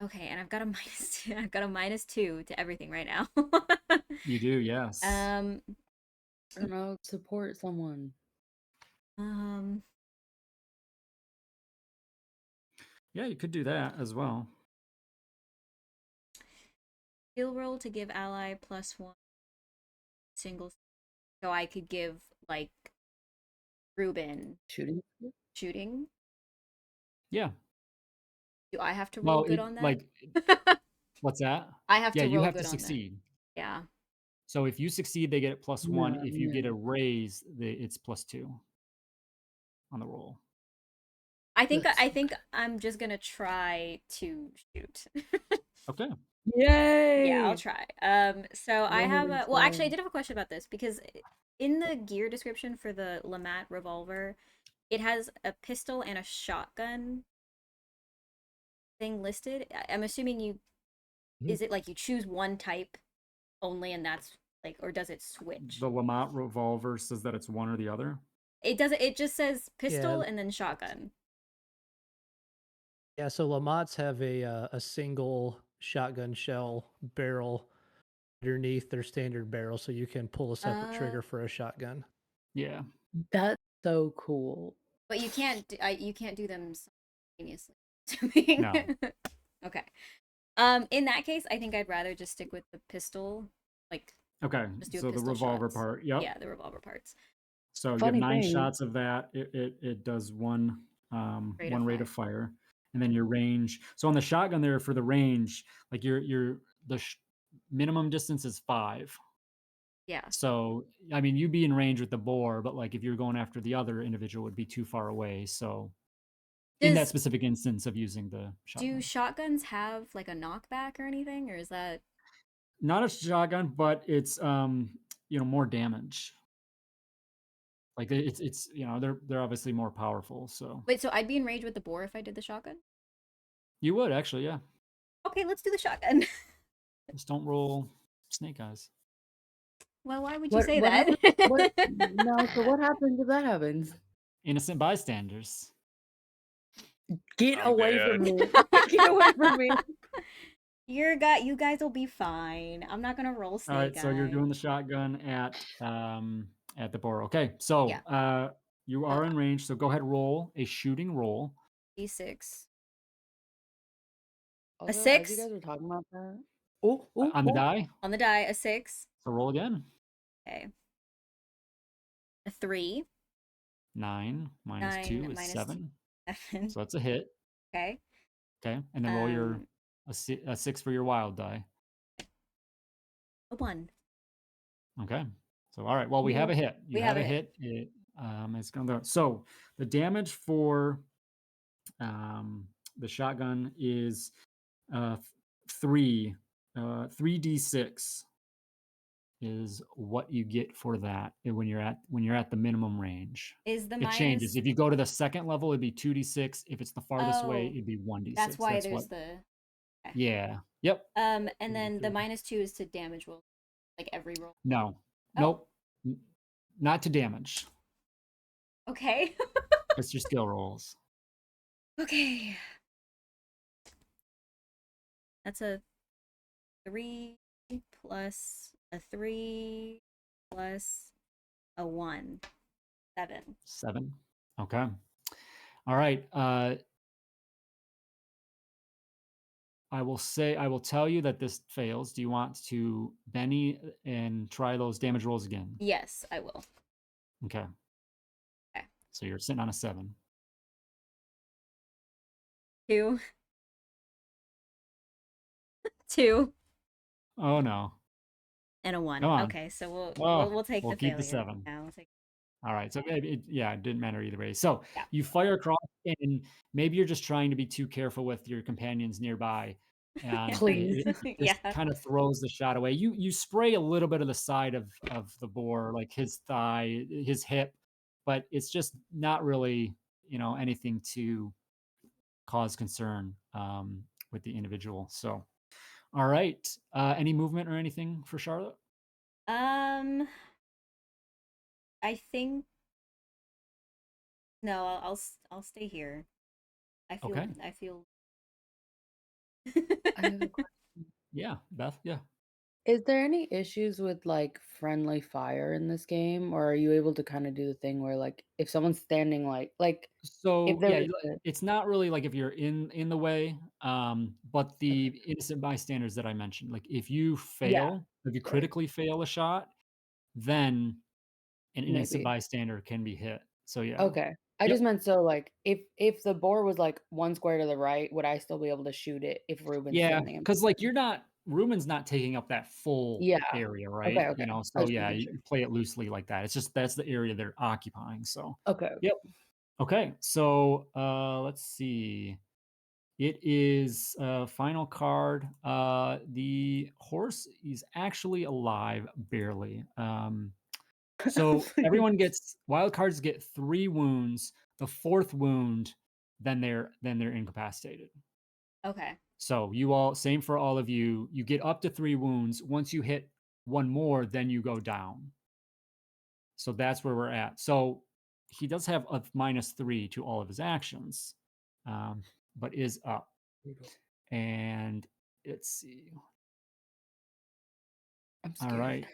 Okay, and I've got a -2. I've got a -2 to everything right now. You do, yes. um. I don't know. Support someone. Yeah, you could do that as well. Skill roll to give ally +1 single. So I could give like Ruben Shooting. shooting. Yeah. Do I have to roll good on that? Like, what's that? I have Yeah, to you roll have good to on that. succeed. Yeah. So if you succeed, they get it +1. If you get No. a raise, it's +2 on the roll. I think I'm just gonna try to shoot. Okay. Yay! Yeah, I'll try. So I have a well, actually, I did have a question about this because in the gear description for the Lamat revolver, it has a pistol and a shotgun thing listed. I'm assuming is it like you choose one type only, and that's like, or does it switch? The Lamont revolver says that it's one or the other. It doesn't. It just says pistol Yeah. and then shotgun. Yeah, so Lamottes have a single shotgun shell barrel underneath their standard barrel, so you can pull a separate trigger for a shotgun. Yeah. That's so cool. But you can't do them simultaneously. No. Okay. In that case, I think I'd rather just stick with the pistol. Like, Okay. just do So the pistol revolver shots. part. Yep. Yeah, the revolver parts. So you have Funny 9 thing. shots of that. It does one rate of fire, and then your range. So on the shotgun there for the range, like minimum distance is 5. Yeah. So I mean, you'd be in range with the boar, but like if you're going after the other individual, would be too far away. So in that specific instance of using the shotgun. Do shotguns have like a knockback or anything, or is that Not a shotgun, but it's more damage. Like it's they're obviously more powerful. So wait? So I'd be in range with the boar if I did the shotgun. you would actually, yeah. Okay, let's do the shotgun. Just don't roll snake eyes. Well, why would you say that? No, so what happens if that happens? Innocent bystanders. Get I'm away dead. from me. Get away from me. You guys will be fine. I'm not gonna roll snake All right, so you're doing the eyes. shotgun at the boar. Okay, so Yeah. you are in range. So go ahead, roll a shooting roll. D6. Also, as you 6 guys were talking about that. Oh, On the die, on the die. A 6. so roll again. Okay. A 3. 9 minus 2 9 is minus 7. 7. So that's a hit. Okay. Okay, and then roll your Um, a 6 for your wild die. a 1. Okay. So all right. Well, we have a hit. You We have have a a hit. hit. It's gonna. So the damage for the shotgun is 3 3d6 is what you get for that when you're at the minimum range. Is the It changes. minus? If you go to the second level, it'd be 2d6. If it's the farthest away, Oh, it'd be 1d6. that's why That's there's what. the. Okay. Yeah. Yep. And then the -2 is to damage roll, like every roll. No. Oh. Nope. Not to damage. Okay. It's your skill rolls. Okay. That's a 3 plus a 3 plus a 1. 7. 7. Okay. All right. I will tell you that this fails. Do you want to Benny and try those damage rolls again? Yes, I will. Okay. Okay. So you're sitting on a 7. 2. 2. Oh no. And a 1. Come on. Okay, so we'll take we'll the keep failure. the 7. Yeah, we'll take. All right. So maybe it didn't matter either way. So Yeah. you fire across, and maybe you're just trying to be too careful with your companions nearby. And Please. it just Yeah. kind of throws the shot away. You spray a little bit of the side of the boar, like his thigh, his hip, but it's just not really, anything to cause concern with the individual. So, all right. Any movement or anything for Charlotte? I think no. I'll stay here. I feel. Okay. I feel. I have a question. Yeah, Beth. Yeah. Is there any issues with like friendly fire in this game, or are you able to kind of do the thing where like if someone's standing like if So there yeah, was a, it's not really like if you're in the way, but the okay. innocent bystanders that I mentioned, like if you Yeah, fail, if you right. critically fail a shot, then an innocent Maybe. bystander can be hit. So yeah. Okay. I Yep. just meant so like if the boar was like one square to the right, would I still be able to shoot it if Ruben's Yeah, standing in? because like Ruben's not taking up that full Yeah. area, right? Okay. I So was yeah, making you sure. play it loosely like that. It's just that's the area they're occupying. So Okay. yep. Okay. So let's see. It is final card. The horse is actually alive, barely. So everyone gets wild cards get 3 wounds. The 4th wound, then they're incapacitated. Okay. So you all same for all of you. You get up to 3 wounds. Once you hit 1 more, then you go down. So that's where we're at. So he does have a -3 to all of his actions, but is up. And let's see. I'm All scared. right.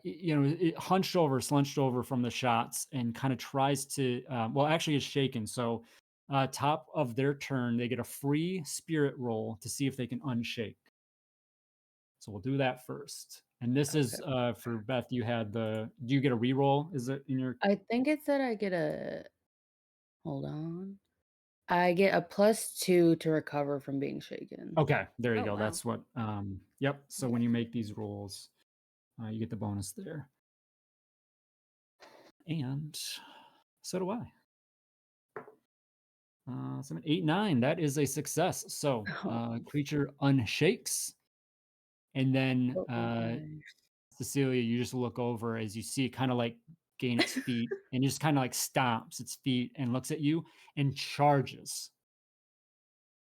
It hunched over, slunched over from the shots and kind of tries to, well, actually is shaken. So, top of their turn, they get a free spirit roll to see if they can unshake. So we'll do that first. And this is for Beth. Do you get a reroll? Is it in your? I think it said I get a hold on. I get a +2 to recover from being shaken. Okay, there you Oh, go. wow. That's what. Yep. So when you make these rolls, you get the bonus there. And so do I. 7, 8, 9. That is a success. So creature unshakes, and then Okay. Cecelia, you just look over as you see it kind of like gain its feet, and just kind of like stomps its feet and looks at you and charges,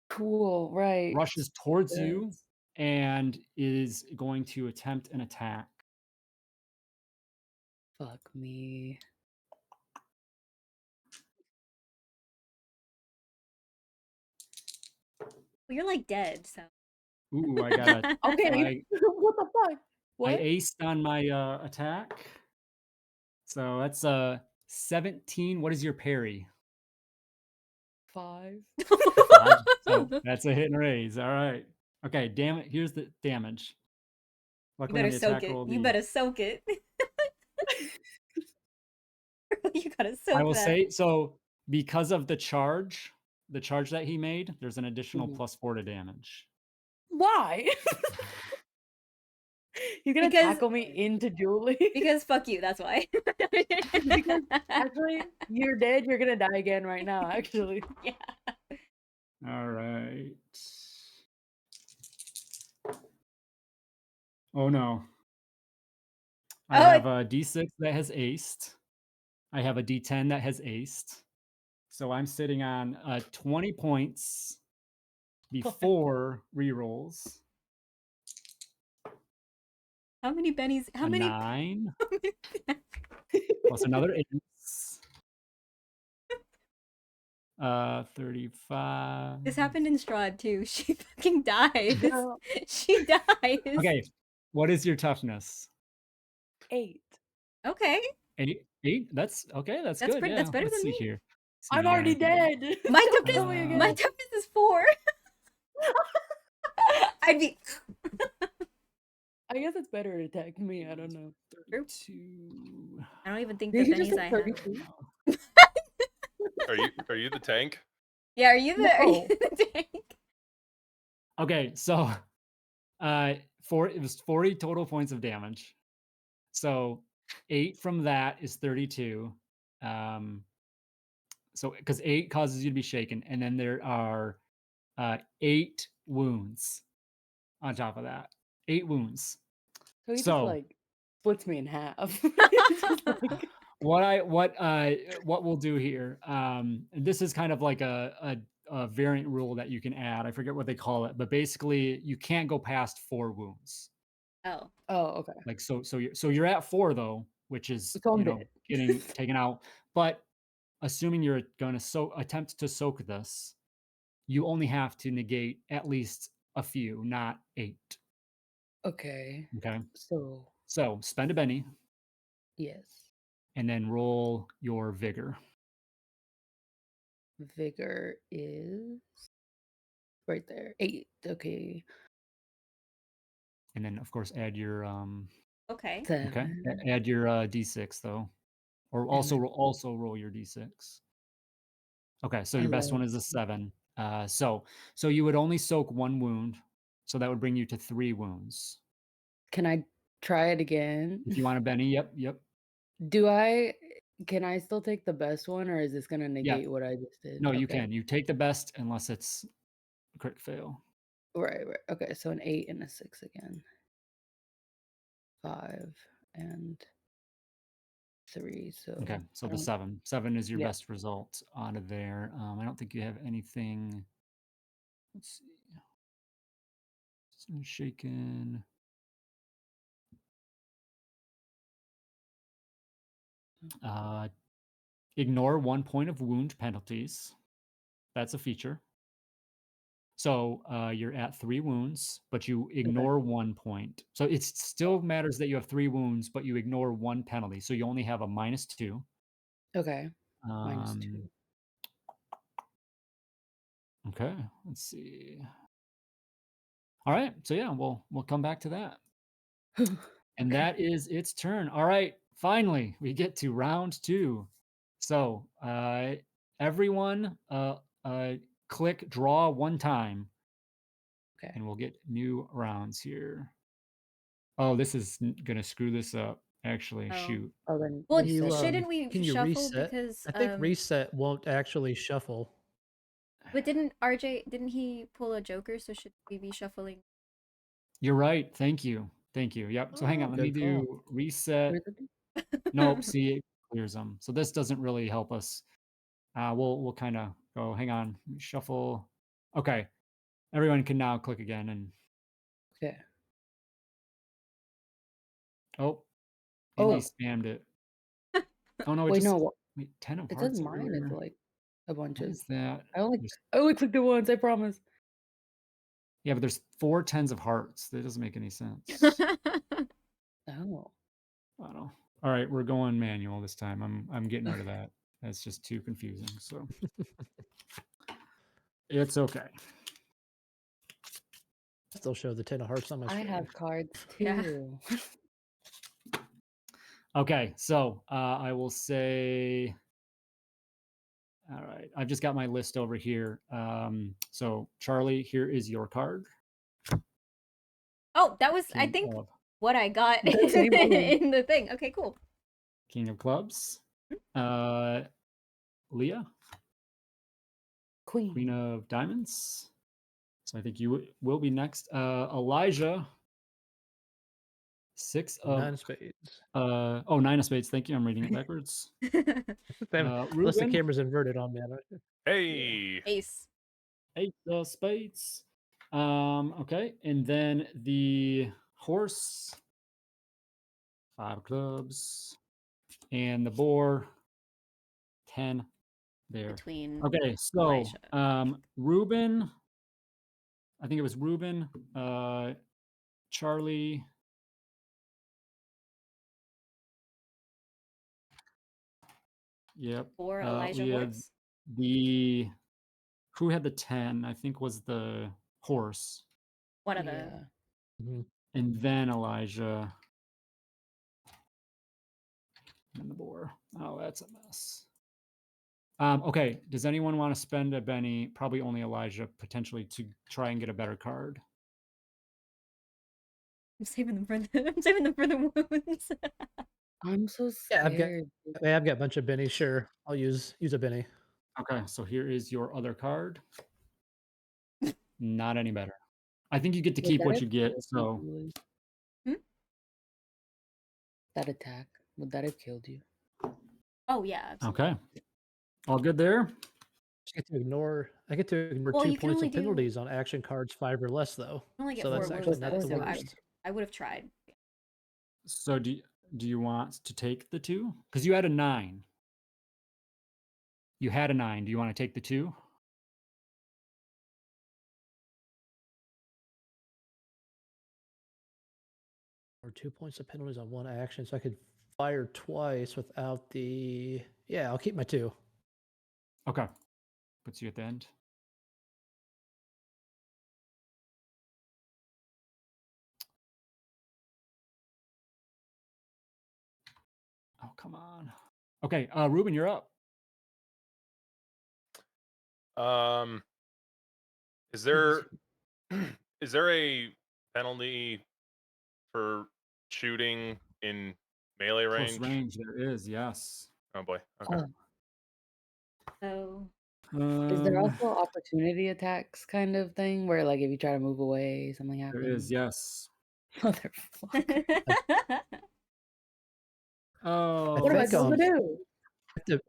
Cool, right. rushes towards you, Yes. and is going to attempt an attack. Fuck me. Well, you're like dead, so. Ooh, I got a. Okay. What the fuck? I What? aced on my attack. So that's 17. What is your parry? 5. 5. So that's a hit and raise. All right. Okay, damn it. Here's the damage. You Luckily on better the soak attack it. roll, You better soak it. You gotta soak I will that. say, so because of the charge that he made, there's an additional Mhm. +4 to damage. Why? You're gonna Because- tackle me into Julie? Because fuck you, that's why. Because actually, you're dead. You're gonna die again right now. Actually, Yeah. All right. Oh no. I Oh, have a D6 that has aced. I have a D10 that has aced. So I'm sitting on 20 points before rerolls. How many bennies? How A many? 9 plus another ace. 35. This happened in Strahd too. She fucking dies. Girl. She dies. Okay, what is your toughness? 8. Okay. 8? That's okay. That's good. Pretty, Yeah. that's better Let's than see me. here. See I'm if you got already anything. dead. My Don't toughness, kill me again. my toughness is 4. I'd be. I guess it's better to attack me. I don't know. 32. I don't even think the Did you just bennies say I have. 32? Are you the tank? Yeah, are you the No. tank? Okay, so it was 40 total points of damage. So 8 from that is 32. So because 8 causes you to be shaken, and then there are 8 wounds on top of that. 8 wounds. So he just So like splits me in half. Just like, what we'll do here, and this is kind of like a variant rule that you can add. I forget what they call it, but basically you can't go past 4 wounds. Oh. oh, okay. Like so you're at 4 though, which is So I'm dead. getting taken out. But assuming you're going to attempt to soak this, you only have to negate at least a few, not 8. Okay. Okay. So So spend a Benny yes, and then roll your vigor. vigor is right there. 8. Okay. And then of course add your Okay. 7. okay. Add your D6 though. Or also then- roll your D6. Okay, so your best 11. one is a 7. So you would only soak 1 wound, so that would bring you to 3 wounds. Can I try it again? If you want a Benny, yep. Can I still take the best one, or is this gonna negate what I just did? No, you Okay. can. You take the best unless it's a crit fail. Right. Okay, so an 8 and a 6 again. 5 and 3. So Okay, so I the don't- 7. 7 is your Yeah. best result out of there. I don't think you have anything. Let's see. So shaken. Ignore 1 point of wound penalties. That's a feature. So you're at 3 wounds, but you ignore 1 point. So it still matters that you have 3 wounds, but you ignore 1 penalty. So you only have a -2. Okay. -2. Okay, let's see. All right, so yeah, we'll come back to that. And that is its turn. All right, finally, we get to round 2. So everyone click draw 1 time. Okay. And we'll get new rounds here. Oh, this is gonna screw this up. Actually, Oh. shoot. Oh, then Well, You, shouldn't we can you shuffle reset? because I think reset won't actually shuffle. But didn't RJ he pull a joker? So should we be shuffling? You're right. Thank you. Yep. So hang on. Let me Good call. do reset. Where's it? Nope. See, it clears them. So this doesn't really help us. We'll kind of go. Hang on. Shuffle. Okay. Everyone can now click again and. Okay. Oh. Oh. Indy spammed it. Oh no! It Wait, just. no. Wait, 10 of It hearts says mine is everywhere. like a bunch What of. is that? I only clicked it once. I promise. Yeah, but there's 4 tens of hearts. That doesn't make any sense. Oh. I don't know. All right, we're going manual this time. I'm getting rid of that. That's just too confusing. So It's okay. Still show the 10 of hearts on my I screen. have cards Yeah. too. Okay, so I will say. All right, I've just got my list over here. So Charlie, here is your card. Oh, that was I King think of, what I got The same one. in the thing. Okay, cool. King of Clubs. Leah, Queen Queen. of Diamonds. So I think you will be next. Elijah. 6 of 9 of spades. 9 of spades. Thank you. I'm reading it backwards. Unless the Ruben. camera's inverted on me. Hey. Ace. 8 of spades. Okay, and then the horse. 5 of clubs. And the boar. 10 there. Between Okay, so Elijah. Ruben. I think it was Ruben. Charlie. Yep. Or Elijah We had horse. the who had the 10, I think was the horse. One of Yeah. them. Mhm. And then Elijah. And the boar. Oh, that's a mess. Okay. Does anyone want to spend a Benny? Probably only Elijah, potentially, to try and get a better card. I'm saving them for the wounds. I'm so Yeah, scared. I've got a bunch of bennies. Sure, I'll use a benny. Okay, so here is your other card. Not any better. I think you get to Would keep that what have you get. killed So you, Louise? Hmm? That attack, would that have killed you? Oh yeah, absolutely. okay, all good there. I get to ignore Well, 2 you can points only of do penalties on action cards 5 or less, though. you only get So 4 that's wounds actually though, not the so worst. I would have tried. So do you want to take the 2? Because you had a 9. You had a 9. Do you want to take the 2? Or 2 points of penalties on 1 action, so I could fire twice without the. Yeah, I'll keep my 2. Okay. Puts you at the end. Oh, come on. Okay, Ruben, you're up. Is there is there a penalty for shooting in melee Close range? range, there is, yes. Oh boy. Okay. Oh, So is there also opportunity attacks kind of thing where, like, if you try to move away, something there happens? is, yes. Motherfucker. Oh, What am I think, supposed to do?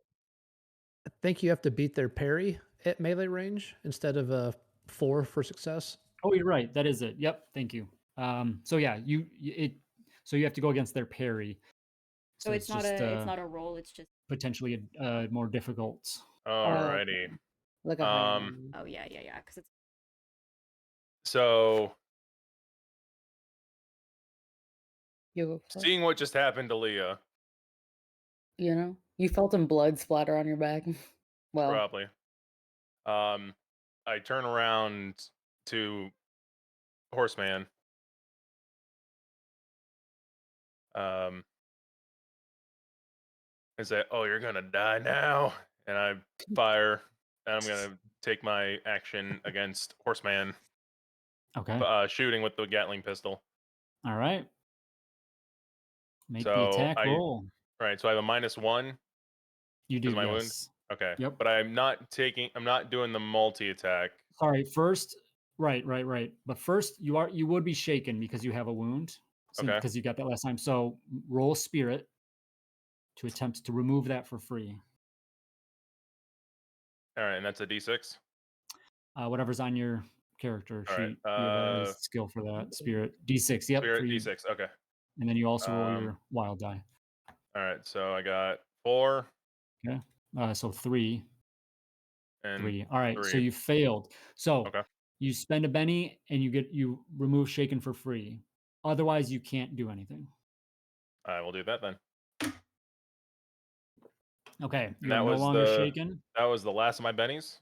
I think you have to beat their parry at melee range instead of a 4 for success. oh, you're right. That is it. Yep. Thank you. So yeah, so you have to go against their parry. so it's not just a roll, it's just potentially more difficult. Alrighty. Okay. Like a higher Um, number. oh yeah, because it's So You go first. seeing what just happened to Leah, You know, you felt some blood splatter on your back. Well, probably. I turn around to Horseman. And say, "Oh, you're gonna die now," and I fire, and I'm gonna take my action against Horseman, Okay. shooting with the Gatling pistol. All right. Make the So attack roll. right, so I have a -1 You because do, of my wound. yes. Okay. Yep. But I'm not doing the multi attack. Sorry. First, right. But first, you would be shaken because you have a wound, Okay. because you got that last time. So roll spirit to attempt to remove that for free. All right, and that's a D6. Whatever's on your character All right. sheet. You have a skill for that. Spirit D6. Yep. Spirit for you. D6. Okay. And then you also roll your wild die. All right, so I got 4 Okay. So 3. and 3. All right. So 3. you failed. So Okay. you spend a Benny and you remove shaken for free. Otherwise, you can't do anything. I will do that then. Okay. And You're no longer shaken. that was the last of my bennies.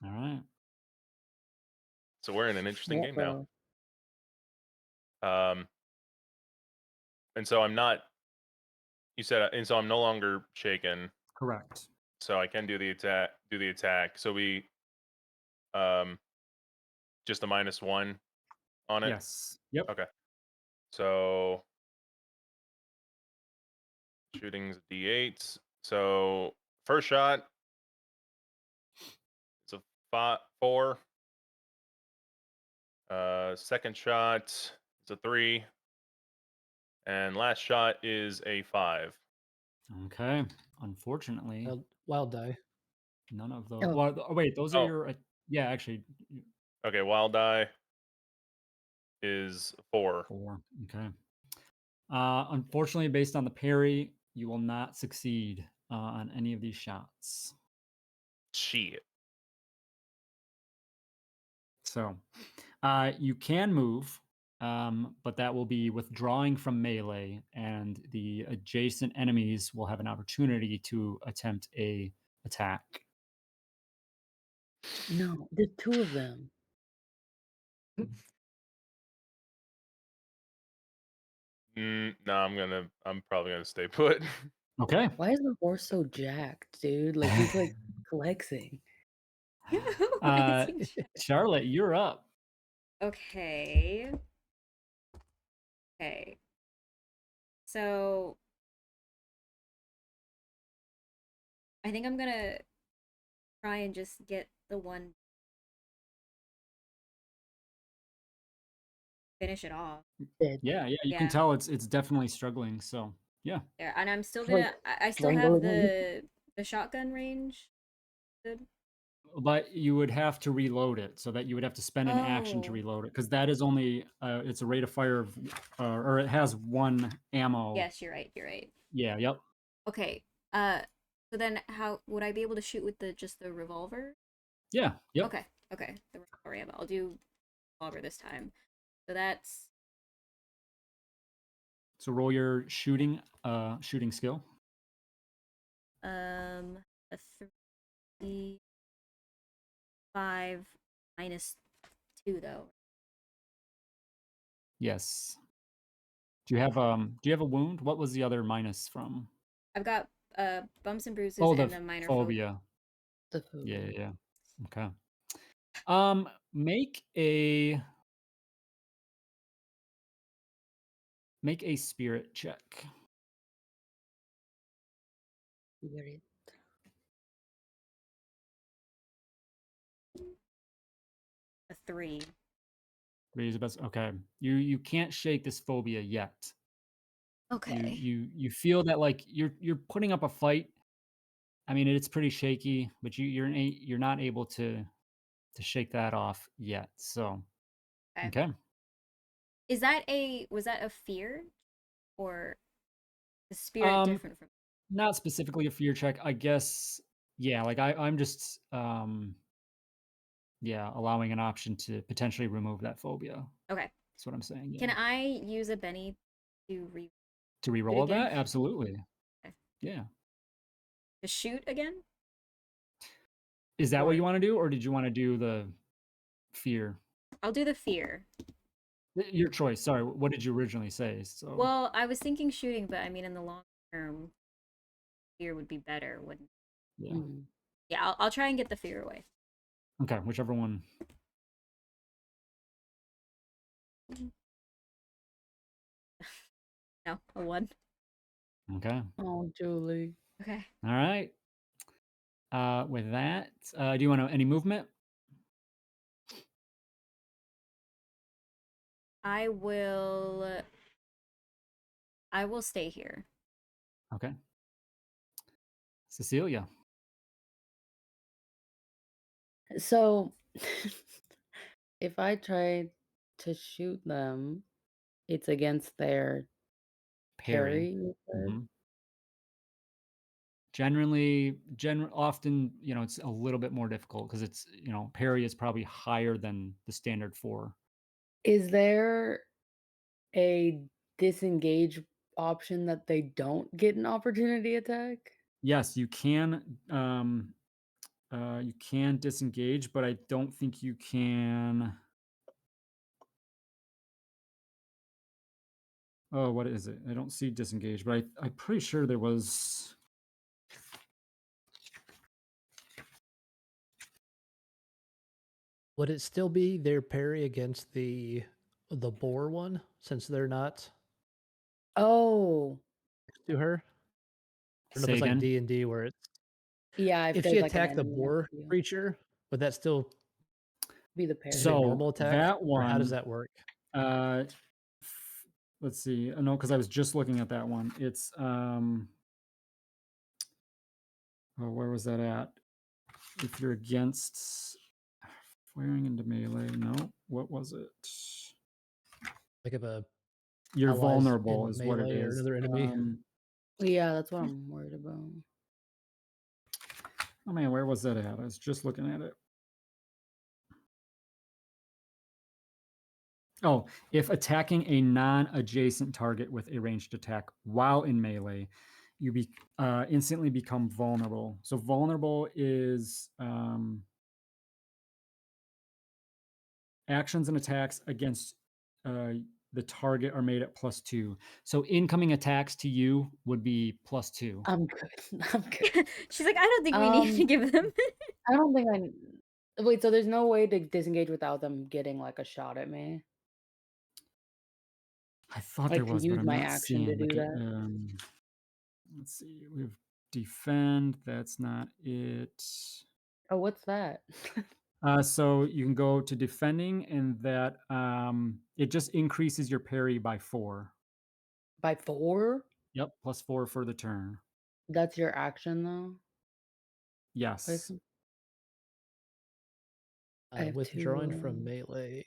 All right. So we're in an interesting Yeah, game now. bro. And so I'm not. You said, and so I'm no longer shaken. Correct. So I can do the attack. So we, just a -1 on it. Yes. Yep. Okay. So shooting's D8. So first shot, it's a 4. Second shot, it's a 3. And last shot is a 5. Okay. Unfortunately, Wild die. none of those. Oh. Well, wait, those are Oh. your. Yeah, actually, Okay, wild die is 4. 4. Okay. Unfortunately, based on the parry, you will not succeed on any of these shots. Shit. So, you can move, but that will be withdrawing from melee, and the adjacent enemies will have an opportunity to attempt a attack. No, there's 2 of them. No, I'm probably gonna stay put. Okay. Why is the horse so jacked, dude? Like, he's, like, flexing. Uh, Charlotte, you're up. Okay. Okay. So I think I'm gonna try and just get the one, finish it off. Dead. Yeah, you can Yeah. tell it's definitely struggling. So yeah, There, and I'm still It's like gonna. I still have strangling him. the shotgun range. Good. but you would have to reload it, so that you would have to spend an action to Oh. reload it, because that is only it's a rate of fire of, or it has 1 ammo. Yes, you're right. You're right. Yeah. Yep. Okay. So then, how would I be able to shoot with just the revolver? Yeah. Yep. Okay. Okay. The revolver ammo. I'll do revolver this time. So that's So roll your shooting skill. a 3, 5 -2 though. Yes. Do you have a wound? What was the other minus from? I've got bumps and bruises Oh, and the a minor phobia. The Yeah, phobia. yeah. Okay. Make a spirit check. Spirit. A 3. 3 is the best. Okay. You can't shake this phobia yet. Okay. You feel that, like, you're putting up a fight. I mean, it's pretty shaky, but you're not able to shake that off yet. So okay. Was that a fear, or the spirit different from? Not specifically a fear check, I guess. Yeah, like I'm just allowing an option to potentially remove that phobia. Okay. That's what I'm saying. Yeah. Can I use a Benny to re-roll again? that? Absolutely. Okay. Yeah. To shoot again? Is that what you want to do, or did you want to do the fear? I'll do the fear. Your choice. Sorry, what did you originally say? So Well, I was thinking shooting, but I mean, in the long term, fear would be better, wouldn't? yeah. Mm. Yeah, I'll try and get the fear away. Okay, whichever one. No, a 1. Okay. Oh, Julie. Okay. All right. With that, do you want any movement? I will stay here. Okay. Cecelia. So, if I try to shoot them, it's against their parry, you said? Mhm. Often, it's a little bit more difficult because it's, parry is probably higher than the standard 4. Is there a disengage option that they don't get an opportunity attack? Yes, you can disengage, but I don't think you can. Oh, what is it? I don't see disengage, but I'm pretty sure there was. Would it still be their parry against the boar one, since they're not Oh, next to her? I don't know if Say it's like again. D&D where it's yeah. If if she there's like an attacked the enemy next boar to you, creature, would that still be the parry. is it a So normal attack? that Or how does one, that work? let's see. No, because I was just looking at that one. It's oh, where was that at? If you're against firing into melee, no. What was it? Like if a You're allies vulnerable, in is what it melee or is. another enemy? Yeah, that's what I'm worried about. Oh man, where was that at? I was just looking at it. Oh, if attacking a non-adjacent target with a ranged attack while in melee, you instantly become vulnerable. So vulnerable is actions and attacks against the target are made at +2. So incoming attacks to you would be +2. I'm good. I'm good. She's like, I don't think we need to give them. I don't think I. Wait, so there's no way to disengage without them getting like a shot at me? I thought I there can was, but use I'm my not action to seeing. do Like, that. let's see. We have defend. That's not it. Oh, what's that? So you can go to defending, and that it just increases your parry by 4. By 4? Yep, +4 for the turn. That's your action though? Yes. Person? I have Withdrawing 2. from melee.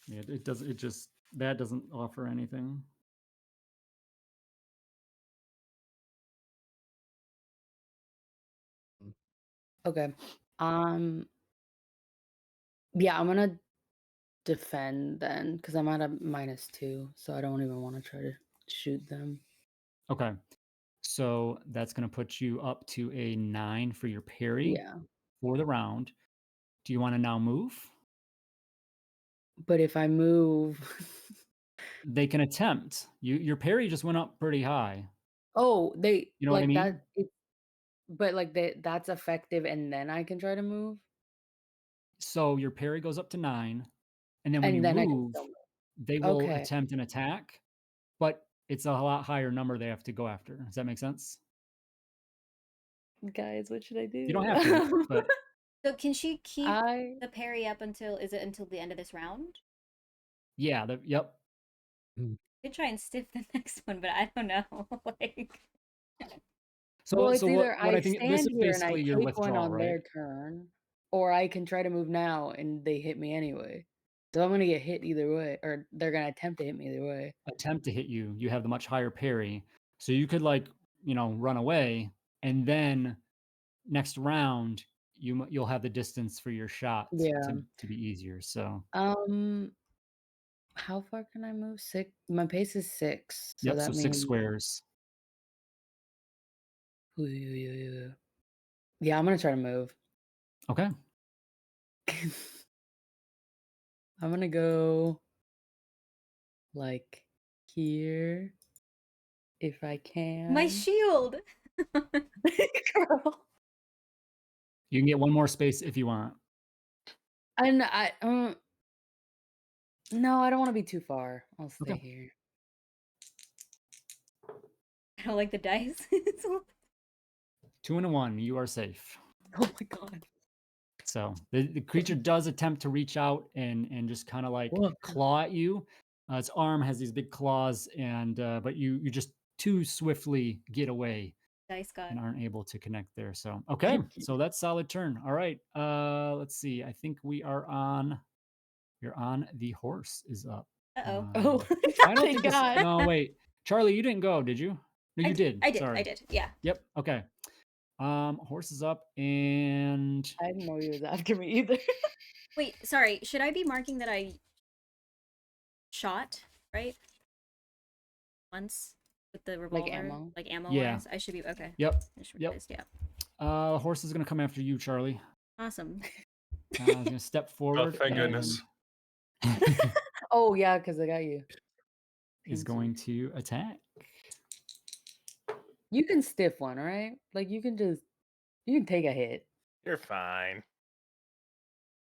Yeah, it does. It just that doesn't offer anything. Okay. Yeah, I'm gonna defend then because I'm at a -2, so I don't even want to try to shoot them. Okay. So that's going to put you up to a 9 for your parry Yeah. for the round. Do you want to now move? But if I move They can attempt. Your parry just went up pretty high. Oh, they You know what I like mean? that but like that's effective and then I can try to move? So your parry goes up to 9, and then when you And then I can move, still move. they will Okay. attempt an attack, but it's a lot higher number they have to go after. Does that make sense? Guys, what should I do? You don't have to, but So can she keep I the parry up until the end of this round? yeah, yep. Could try and stiff the next one, but I don't know. Like, So it's so either what I I think this stand is here and I basically your take one withdrawal, on right? their turn, or I can try to move now and they hit me anyway. So I'm gonna get hit either way, or they're gonna attempt to hit me either way. Attempt to hit you. You have the much higher parry, so you could run away, and then next round you'll have the distance for your shot Yeah. to be easier. So How far can I move? 6. My pace is 6, so yep. that So 6 means squares. Yeah, I'm gonna try to move. Okay. I'm gonna go like here if I can. my shield. Girl. You can get one more space if you want. And no, I don't want to be too far. I'll stay Okay. here. I don't like the dice. 2 and a 1. You are safe. Oh my god. So the creature does attempt to reach out and just kind of like Whoa. claw at you. Its arm has these big claws, and but you just too swiftly get away Dice god. and aren't able to connect there. So okay, so that's solid turn. All right, let's see. I think we're on the horse is up. Uh-oh. Oh, I don't thank think this. God. No, wait, Charlie, you didn't go, did you? No, you did. I did. Sorry. I did. Yeah. Yep. Okay. Horse is up, and I didn't know he was after me either. Wait, sorry. Should I be marking that I shot, right? Once with the revolver? ammo? Like ammo Yeah. wise? I should be okay. Yep. I should be Yep. pissed, yeah. The horse is gonna come after you, Charlie. Awesome. He's gonna step Oh, forward. thank goodness. Oh yeah, because I got you. is Pincer. going to attack. You can stiff one, right? Like you can take a hit. You're fine.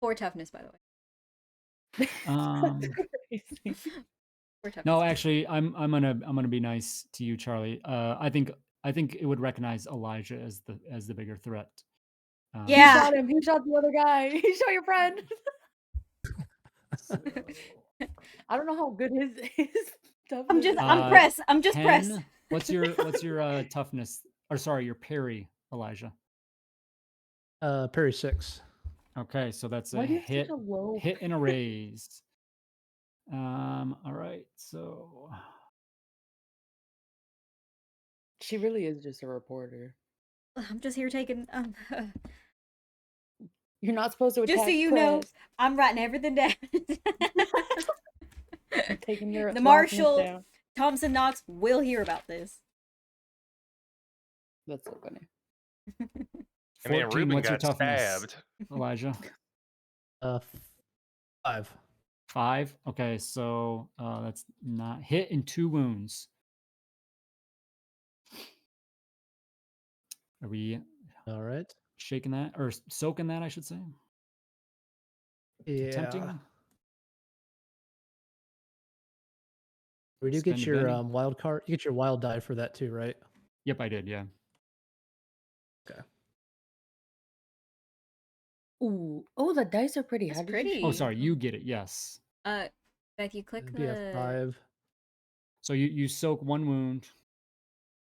4 toughness, by the way. Um, Crazy. 4 toughness. no, actually, I'm gonna be nice to you, Charlie. I think it would recognize Elijah as the bigger threat. He Yeah. shot him. He shot the other guy. He shot your friend. So, I don't know how good his toughness I'm just is. I'm pressed. I'm just pressed. 10. What's your toughness? Or sorry, your parry, Elijah. Parry 6. Okay, so that's Why a do you have hit, such a low? hit and a raise. All right, so She really is just a reporter. I'm just here taking You're not supposed to attack. just so you know, press. I'm writing everything down. You're taking your The softness Marshal down. Thompson Knox will hear about this. That's so funny. I mean, 14, Ruben what's your got toughness, stabbed. Elijah? 5. 5. Okay, so that's not hit and 2 wounds. Are we All right. shaking that or soaking that? I should say. Yeah. Attempting. We do Spend get a your penny. wild card. You get your wild die for that too, right? Yep, I did. Yeah. Okay. Ooh, oh, the dice are pretty. That's How did pretty. you? Oh, sorry, you get it. Yes. Beth, you click It'd be a the 5. So you soak 1 wound,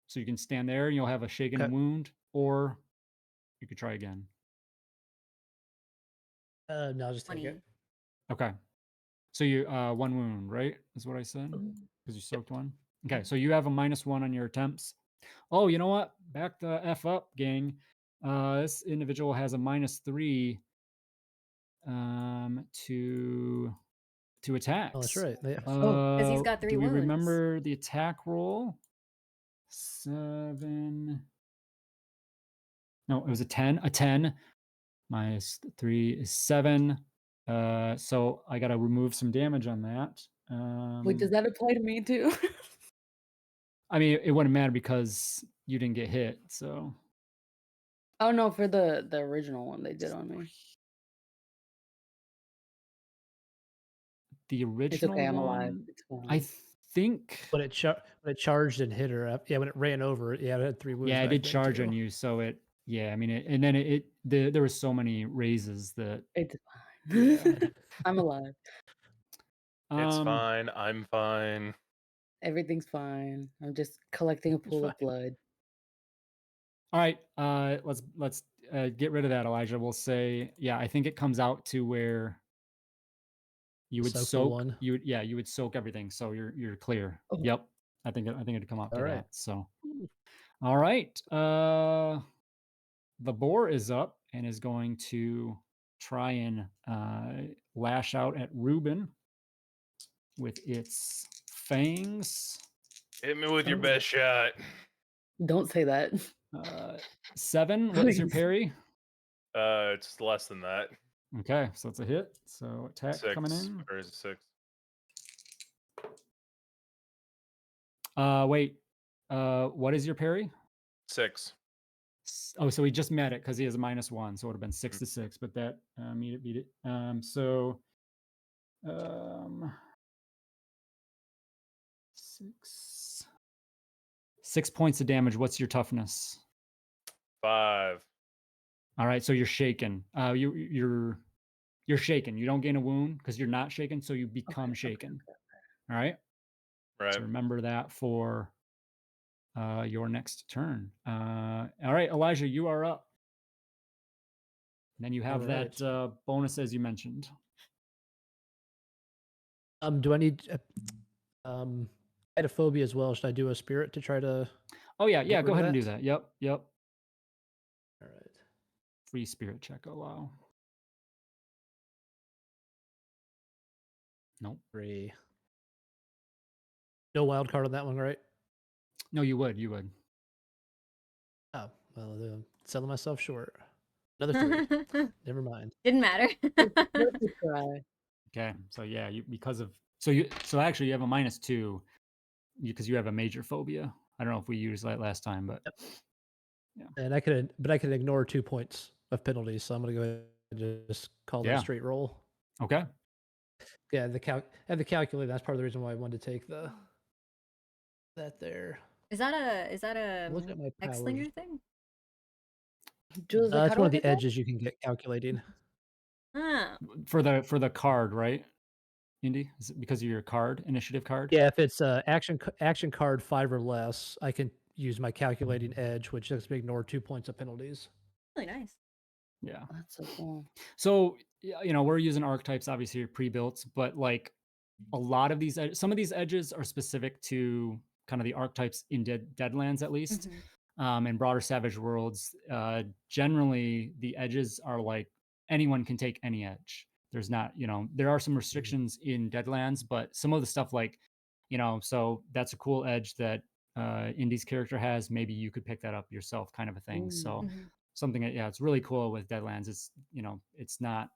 so you can stand there and you'll have a shaken Okay. wound, or you could try again. No, I'll just take 20. it. Okay. So you 1 wound, right? Is what I said Ooh. because you soaked 1. Okay, so you have a -1 on your attempts. Oh, you know what? Back the F up, gang. This individual has a -3 to attacks. Oh, that's right. Yeah. Because he's got 3 do we wounds. remember the attack roll? 7. No, it was a 10. A 10 minus 3 is 7. So I got to remove some damage on that. Wait, does that apply to me too? I mean, it wouldn't matter because you didn't get hit. So Oh no, for the original one they did on me. the It's original okay. I'm alive. one, It's fine. I think. When it charged and hit her. Yeah, when it ran over, yeah, it had 3 wounds. Yeah, it back did then, charge too. on you. So it. Yeah, I mean, and then there were so many raises that. It's Yeah. fine. I'm alive. It's fine. I'm fine. Everything's fine. I'm just collecting a pool of blood. All right, let's get rid of that, Elijah. We'll say, yeah, I think it comes out to where you would Soak the soak. one. You would soak everything, so you're clear. Oh. Yep, I think it'd come out to All right. that. So, all right, the boar is up and is going to try and lash out at Ruben with its fangs. Hit me with your Oh. best shot. Don't say that. 7. What is your Please. parry? It's less than that. Okay, so it's a hit. So attack 6. coming in. Or is it 6? Wait. What is your parry? 6. Oh, so he just met it because he has a -1, so it would have been 6 to 6, but that beat it. So 6 points of damage. What's your toughness? 5. All right, so you're shaken. You're shaken. You don't gain a wound because you're not shaken, so you become shaken. All right. Right. So remember that for your next turn. All right, Elijiah, you are up. And then you have that bonus as you mentioned. Do I need phobia as well? Should I do a spirit to try to? Oh yeah, get go rid ahead of and do that? that. Yep. All right. Free spirit check allow. Nope. 3. No wild card on that one, right? No, you would. Oh, well, selling myself short. Another 3. Never mind. Didn't matter. Worth a try. Okay. So yeah, so actually you have a -2. because you have a major phobia. I don't know if we used that last time, but And I could ignore 2 points of penalties, so I'm gonna go ahead and just call that Yeah. a straight roll. okay. Yeah, the calculator. That's part of the reason why I wanted to take that there. Is that a Look at my powers. X-Slinger thing? Jules, like, That's how do one I of the get that? edges you can get calculating. Ah, For the card, right? Indy, is it because of your card, initiative card? Yeah, if it's action card 5 or less, I can use my calculating edge, which lets me ignore 2 points of penalties. really nice. Yeah. That's so cool. So we're using archetypes, obviously pre-built, but like a lot of these, some of these edges are specific to kind of the archetypes in Deadlands, at least, and broader Savage Worlds. Generally, the edges are like anyone can take any edge. There's not, there are some restrictions in Deadlands, but some of the stuff like, so that's a cool edge that Indy's character has. Maybe you could pick that up yourself, kind of a thing. So something that, it's really cool with Deadlands. It's it's not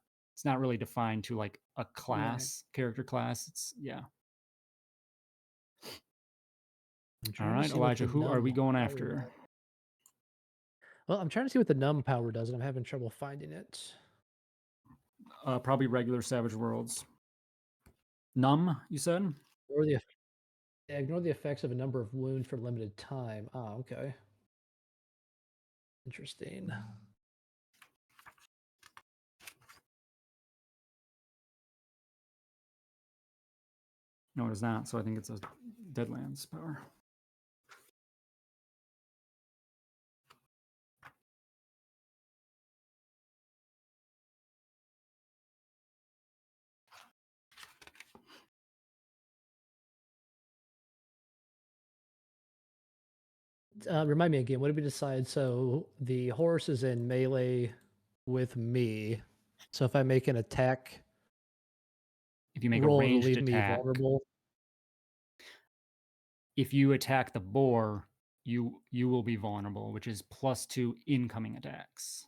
really defined to like a class, character class. It's All right, Elijah, who are we going after? Well, I'm trying to see what the numb power does, and I'm having trouble finding it. Probably regular Savage Worlds. Numb, you said? Ignore the effects of a number of wounds for limited time. Ah, okay. Interesting. No, it is not. So I think it's a Deadlands power. Remind me again, what did we decide? So the horse is in melee with me. So if I make an attack If you make roll, a it'll ranged leave me attack, vulnerable. if you attack the boar, you will be vulnerable, which is +2 incoming attacks.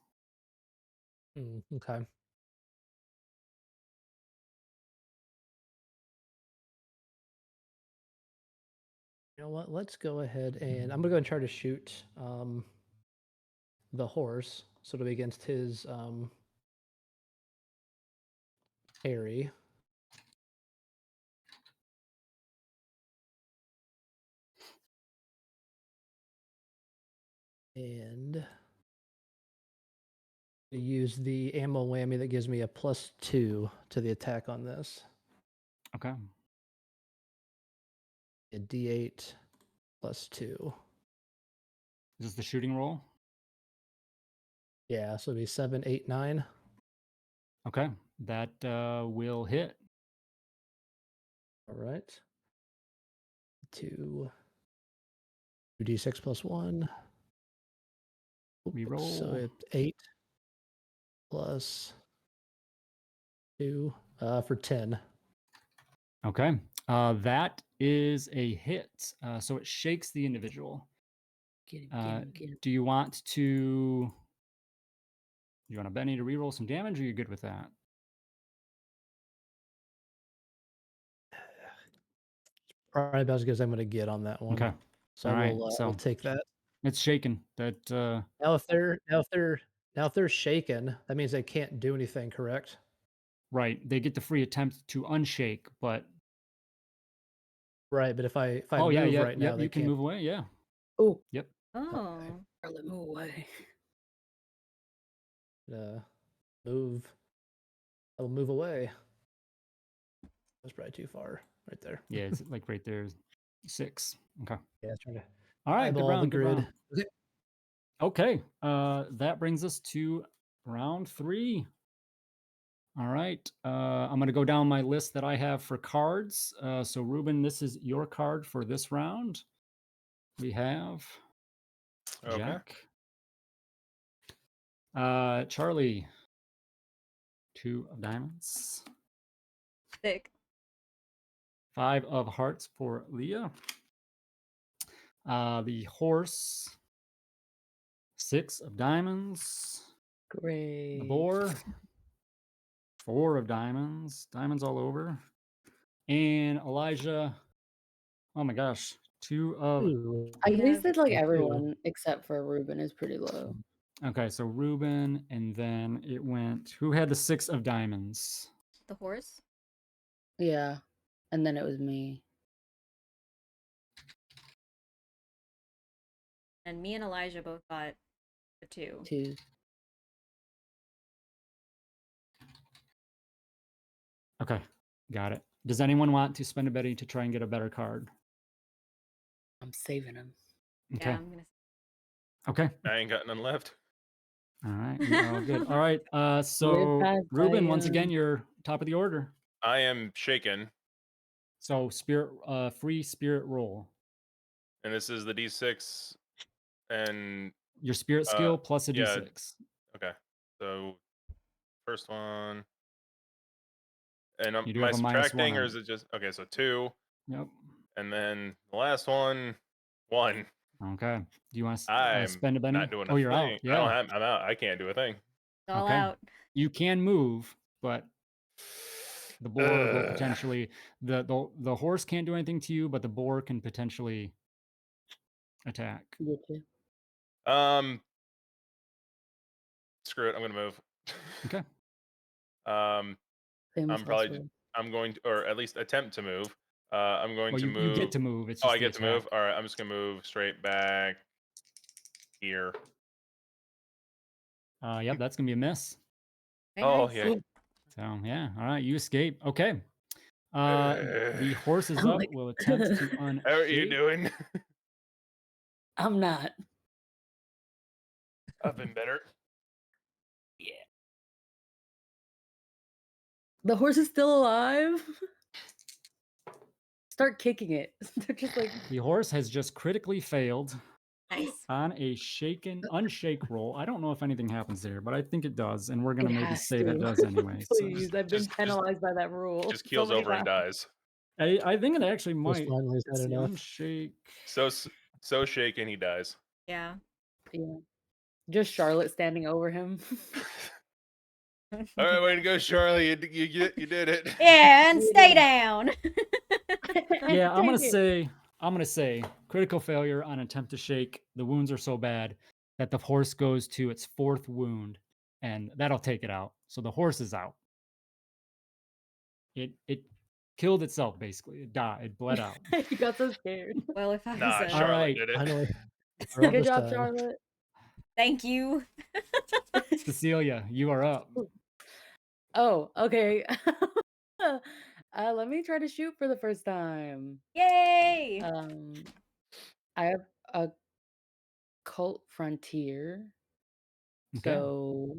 Okay. You know what? Let's go ahead and I'm gonna go and try to shoot the horse, so it'll be against his parry. And use the ammo whammy that gives me a +2 to the attack on this. Okay. A D8 +2. Is this the shooting roll? Yeah, so it'll be 7, 8, 9. Okay. That will hit. All right. 2d6 +1. Reroll. So it's 8 +2 for 10. Okay. That is a hit. So it shakes the individual. Get him. Do you want to? You want Benny to reroll some damage, or are you good with that? Probably about as good as I'm going to get on that one. Okay. So All right. we'll take that. It's shaken. That Now if they're shaken, that means they can't do anything, correct? right. They get the free attempt to unshake, but Right, but if I oh move yeah, right now, they you can can't move away. Yeah. Oh, Yep. Oh, let me away. move. I'll move away. That's probably too far right there. Yeah, it's like right there. 6. Okay. Yeah, it's trying to All right. Good eyeball the round. Good grid. round. Okay. That brings us to round 3. All right. I'm going to go down my list that I have for cards. So, Ruben, this is your card for this round. We have Jack. Charlie, 2 of diamonds. sick. 5 of hearts for Leah. The horse, 6 of diamonds. Great. The boar, 4 of diamonds. Diamonds all over. And Elijah, Oh my gosh. 2 of Ooh. I We wasted like Two. everyone except for Ruben is pretty low. Okay, so Ruben, and then it went. Who had the 6 of diamonds? The horse. Yeah. And then it was me. And me and Elijah both got the 2. 2. Okay, got it. Does anyone want to spend a betty to try and get a better card? I'm saving him. Okay. Yeah, I'm gonna. Okay. I ain't got none left. All right. We are all good. All right. We're So past Ruben, once again, Zion. you're top of the order. I am shaken, So free spirit roll. and this is the D6, and Your spirit skill plus a yeah. D6. Okay. So first one, and You do am I have a -1 subtracting, or on is it just okay? So 2, Yep. and then the last one, 1. Okay. Do you want to I'm spend a betty? not doing a Oh, you're thing. out. Yeah. I'm out. I can't do a thing. All Okay. out. You can move, but the boar will Ugh. potentially the horse can't do anything to you, but the boar can potentially attack. Get you. Screw it. I'm gonna move. Okay. Famous I'm last probably word. I'm going to, or at least attempt to move. I'm going Well, to you move. get to move. It's Oh, just I the get to move. attack. All right, I'm just gonna move straight back here. Yep, that's gonna be a miss. Very Oh nice. yeah. So yeah, all right, you escape. Okay. The horse is I'm up. like- Will attempt to unshake. How are you doing? I'm not. I've been better. The horse is still alive. Start kicking it. They're just like The horse has just critically failed Nice. on a unshake roll. I don't know if anything happens there, but I think it does, and we're gonna it maybe has say to. that does anyway. So Please, I've been just- penalized by that rule. Just keels so many over and times. dies. I think it actually Just might. finally is Let's that see, enough? unshake. So shaken he dies. Yeah. Yeah. Just Charlotte standing over him. All right, way to go, Charlie. You did it. Yeah, and You stay did. down. Yeah, I'm Take it. gonna say critical failure on attempt to shake. The wounds are so bad that the horse goes to its 4th wound, and that'll take it out. So the horse is out. It killed itself basically. It died. It bled out. You got so scared. Well, if I was Nah, a... Charlotte right. did it. Finally. We're up Good this job, time. Charlotte. Thank you. Cecelia, you are up. Oh, okay. Let me try to shoot for the first time. Yay! I have a cult frontier. Okay. So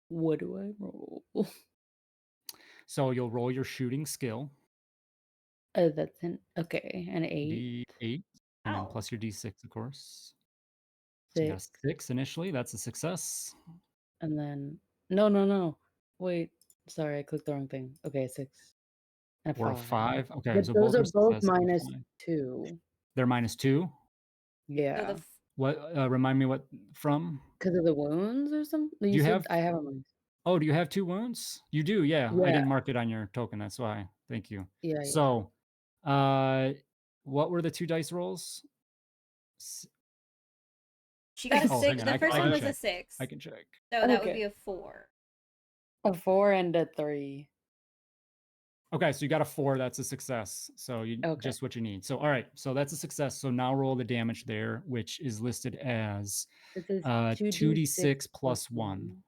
what do I roll? So you'll roll your shooting skill, That's an 8, D8, and then Ow. plus your D6, of course. So you got 6, a 6 initially. That's a success. and then no. Wait, sorry, I clicked the wrong thing. Okay, 6 and a Or a 5. 5. Okay, But so those both are are both successes. -2. They're -2. So Yeah, the What? Remind me what from? because of the wounds or something. Do you said have? I have them. Oh, do you have 2 wounds? You do. Yeah, I Yeah, didn't mark it on your token. That's why. Thank you. yeah. So, what were the 2 dice rolls? she got a Oh, 6. hang on, The first I one can was a check. 6. I can check. So that would Okay. be a 4. A 4 and a 3. Okay, so you got a 4. That's a success. So you Okay. just what you need. So all right, so that's a success. So now roll the damage there, which is listed as This is 2d6 plus 1.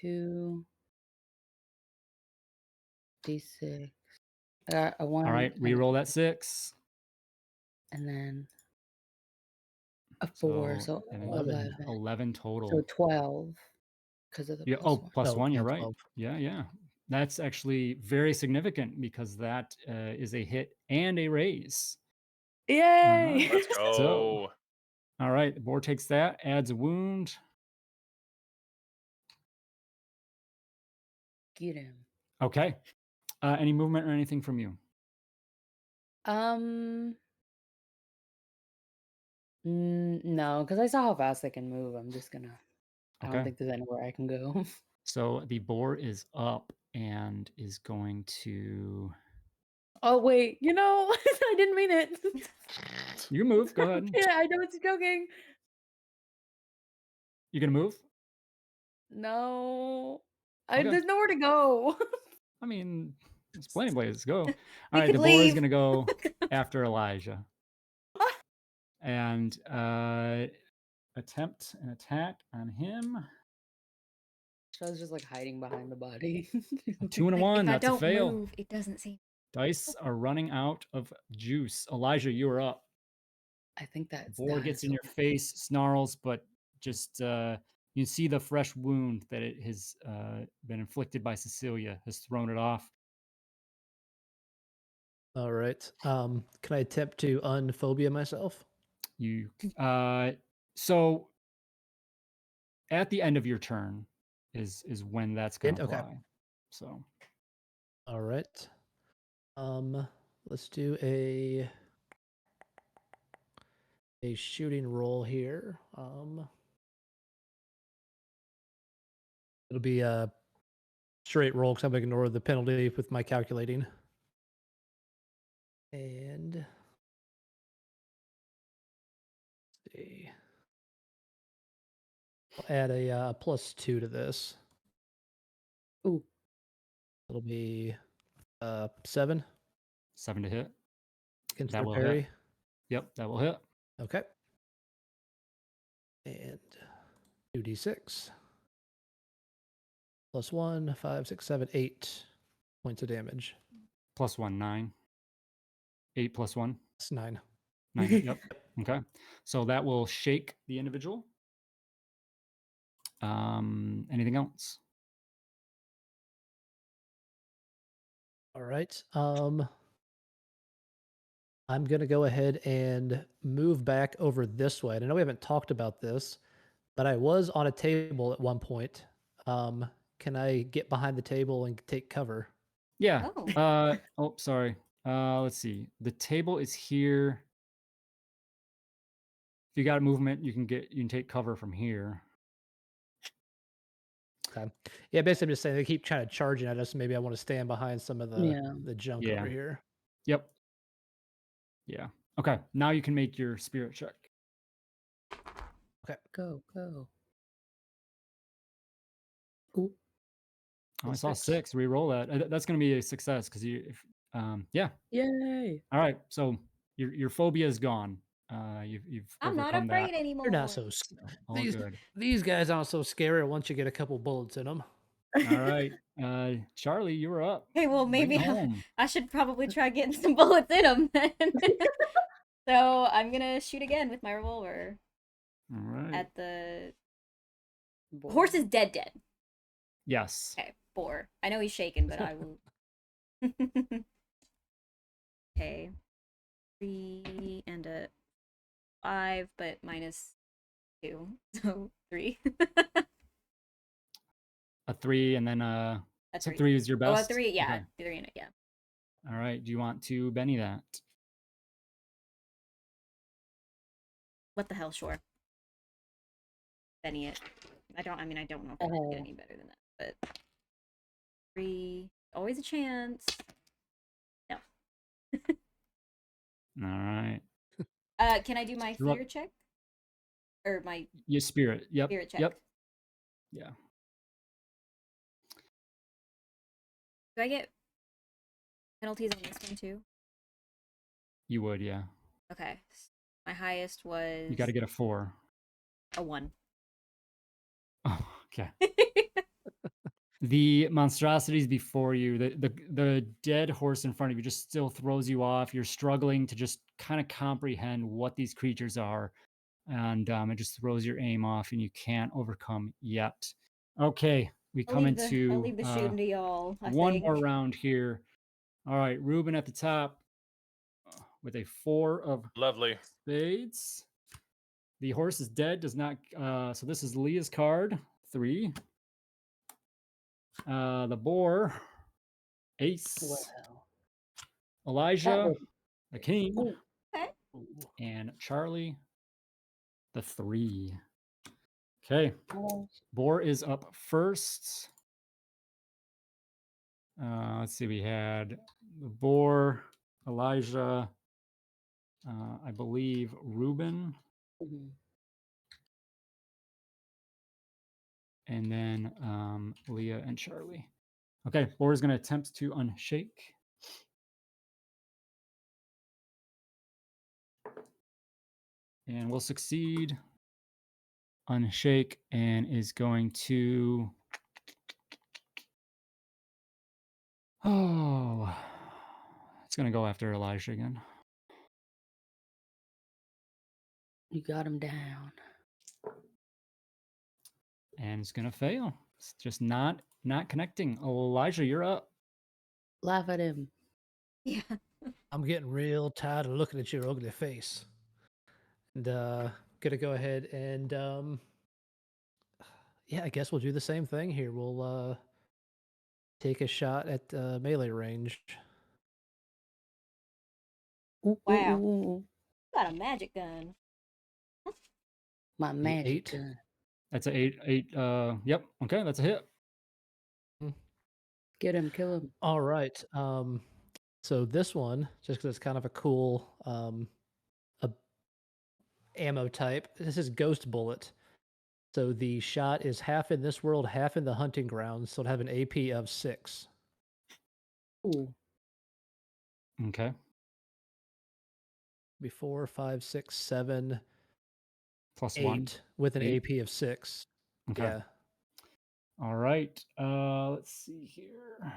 2d6. I got a 1. All right, and re-roll that 6. And then a 4, so and then 11. 11 total. So 12 because of the Yeah. plus Oh, 1. plus 1. You're Yeah, right. 12. Yeah. That's actually very significant because that is a hit and a raise. Yay! Let's go. So, all right, the boar takes that, adds a wound. Get him. Okay. Any movement or anything from you? No, because I saw how fast I can move. I'm just gonna. I don't Okay. think there's anywhere I can go. So the boar is up and is going to Oh wait, I didn't mean it. You move. Go ahead. Yeah, I know it's joking. You gonna move? No, Okay. there's nowhere to go. I mean, there's plenty of places to go. All We right, could the boar is leave. gonna go after Elijah and attempt an attack on him. I was just like hiding behind the body. A 2 and a 1. If I That's a don't fail. move, it doesn't seem. Dice are running out of juice. Elijah, you are up. I think that's Boar gets in your face, snarls, but just you see the fresh wound that it has been inflicted by Cecelia has thrown it off. All right. Can I attempt to unphobia myself? You so at the end of your turn is when that's going to Okay. apply. So All right. Let's do a shooting roll here. It'll be a straight roll because I'm going to ignore the penalty with my calculating. And let's see. I'll add a +2 to this. Ooh. It'll be 7 7 to hit. against That their will parry. hit. Yep, that will hit. Okay. And 2d6. +1, 5, 6, 7, 8 points of damage. +1, 9. 8 + 1. That's 9. 9. Yep. Okay. So that will shake the individual. Anything else? All right. I'm going to go ahead and move back over this way. And I know we haven't talked about this, but I was on a table at one point. Can I get behind the table and take cover? Yeah. Oh. Sorry. Let's see. The table is here. If you got movement, you can take cover from here. Okay. Yeah, basically I'm just saying they keep trying to charging at us. Maybe I want to stand behind some of the junk Yeah. over here. Yep. Yeah. Okay. Now you can make your spirit check. Okay. Go. Ooh. Oh, I saw 6. Re-roll that. That's going to be a success because yeah. Yay. All right. So your phobia is gone. You've I'm not overcome afraid that. anymore. You're not so All these, good. These guys aren't so scary once you get a couple bullets in them. All right. Charlie, you were up. Okay, well, Bring maybe it home. I should probably try getting some bullets in him then. So I'm gonna shoot again with my revolver All right. at the Boy. horse is dead. Yes. Okay, 4. I know he's shaken, but I will. Okay, 3 and a 5, but -2, so 3. A 3 and then A so 3. 3 is your Oh, a best. 3, yeah, Okay. 3 in it, yeah. All right. Do you want to Benny that? What the hell, sure. Benny it. I don't know if I can get any better than that, but 3, always a chance. No. All right. Can I do my You're up. fear check? Or my Your spirit. Yep. spirit check? Yep. Yeah. Do I get penalties on this one too? You would, yeah. Okay. My highest was You got to get a 4. a 1. Oh, okay. The monstrosities before you, the dead horse in front of you just still throws you off. You're struggling to just kind of comprehend what these creatures are. And it just throws your aim off and you can't overcome yet. Okay. We come I'll into leave the shooting to y'all, I one think. more round here. All right. Ruben at the top with a 4 of Lovely. spades. The horse is dead, does not so this is Leah's card, 3. The boar, ace. Wow. Elijah, the king. Ooh. Okay. And Charlie, the 3. Okay. Oh. Boar is up first. Let's see, we had the boar, Elijah, I believe Reuben, Mhm. and then Leah and Charlie. Okay, boar is going to attempt to unshake. And will succeed. Unshake and is going to. Oh, it's going to go after Elijah again. You got him down. And it's going to fail. It's just not connecting. Elijah, you're up. Laugh at him. Yeah. I'm getting real tired of looking at your ugly face. And gonna go ahead and yeah, I guess we'll do the same thing here. We'll take a shot at melee range. Wow. Ooh. Got a magic gun. My The magic 8. gun. That's an 8. Yep. Okay, that's a hit. Get him, kill him. All right. So this one, just because it's kind of a cool a ammo type. This is Ghost Bullet. So the shot is half in this world, half in the hunting grounds. So it'll have an AP of 6. Ooh. Okay. Be 4, 5, 6, 7, Plus 8 1. with an 8. AP of 6. Okay. Yeah. All right. Let's see here.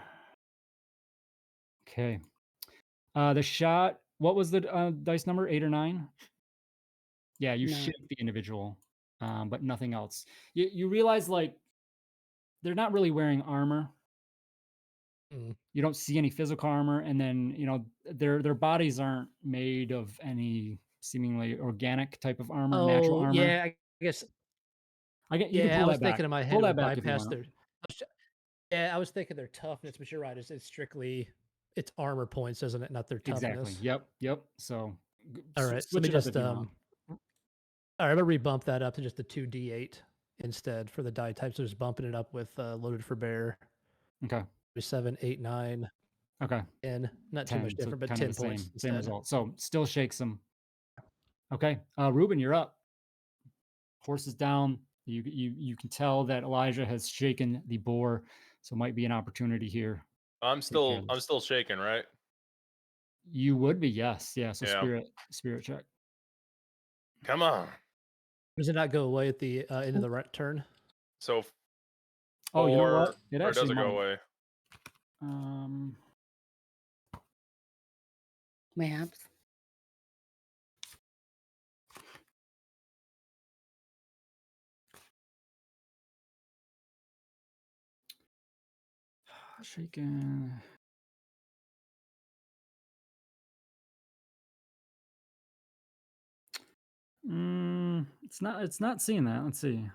Okay. The shot, what was the dice number? 8 or 9? Yeah, you 9. shake the individual, but nothing else. You realize, like, they're not really wearing armor. Mm. You don't see any physical armor, and then, you know, their bodies aren't made of any seemingly organic type of armor, natural Oh, armor. yeah. I guess. You can Yeah, pull I was that back. thinking in my head Pull it that would back if you bypass want. Yeah, I was thinking their toughness, but you're right. It's strictly it's armor points, isn't it? Not their Exactly. toughness. Yep. So All right. So let switch me it up just if you want. all right, I'm gonna rebump that up to just the 2d8 instead for the die type. So just bumping it up with loaded for bear. Okay. 7, 8, 9, Okay. 10. Not too 10. much So different, but kind of 10 the points same instead. result. So still shakes them. Okay. Ruben, you're up. Horse is down. You can tell that Elijah has shaken the boar, so might be an opportunity here. I'm still shaking, right? You would be, yes, yeah. So Yeah. spirit check. Come on. Does it not go away at the end of the turn? So Oh, you know what? It or actually does it might. go away? Mayhaps. Shaken. It's not seeing that. Let's see.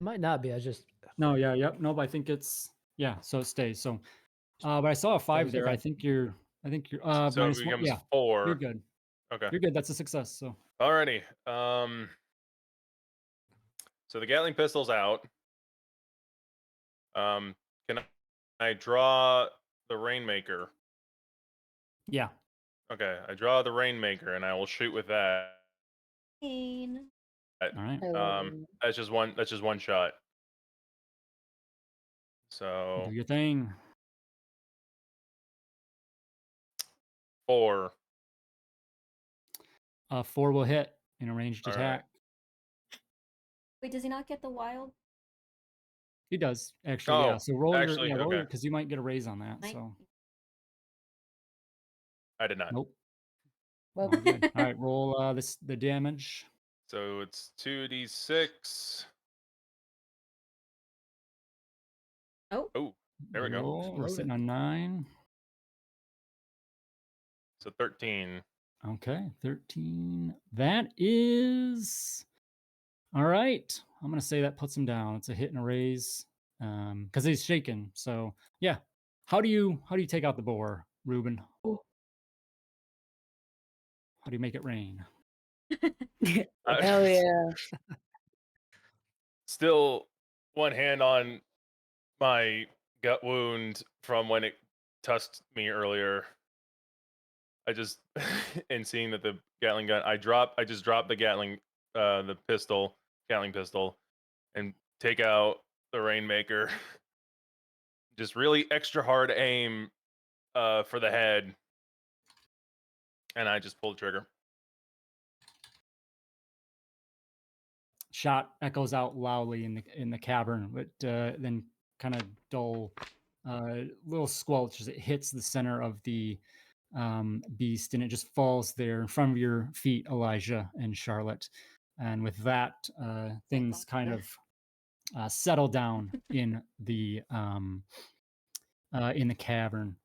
Might not be. I just No, yeah, yep. Nope. I think it's so it stays. So but I saw a 5 there. okay. I think you're So it -1. becomes Yeah, 4. you're good. Okay. You're good. That's a success. So Alrighty. So the Gatling pistol's out. Can I draw the Rainmaker? yeah. Okay, I draw the Rainmaker and I will shoot with that. Pain. All right. That's just one shot. So Do your thing. 4. 4 will hit in a ranged All right. attack. Wait, does he not get the wild? He does actually. Yeah. So roll actually, your okay. because you might get a raise on that. Might- So I did not. nope. Well, All good. All right. Roll the damage. So it's 2d6. Oh, there we go. Roll. We're Load sitting it. on 9. So 13. Okay, 13. That is all right. I'm gonna say that puts him down. It's a hit and a raise, because he's shaken. So yeah. How do you take out the boar, Ruben? Ooh. How do you make it rain? hell yeah. Still one hand on my gut wound from when it tusked me earlier, I just in seeing that the Gatling gun, I just dropped the Gatling Gatling pistol, and take out the Rainmaker. Just really extra hard aim for the head, and I just pulled the trigger. Shot echoes out loudly in the cavern, but then kind of dull, little squelch as it hits the center of the beast, and it just falls there in front of your feet, Elijah and Charlotte. And with that, things kind of settle down in the cavern.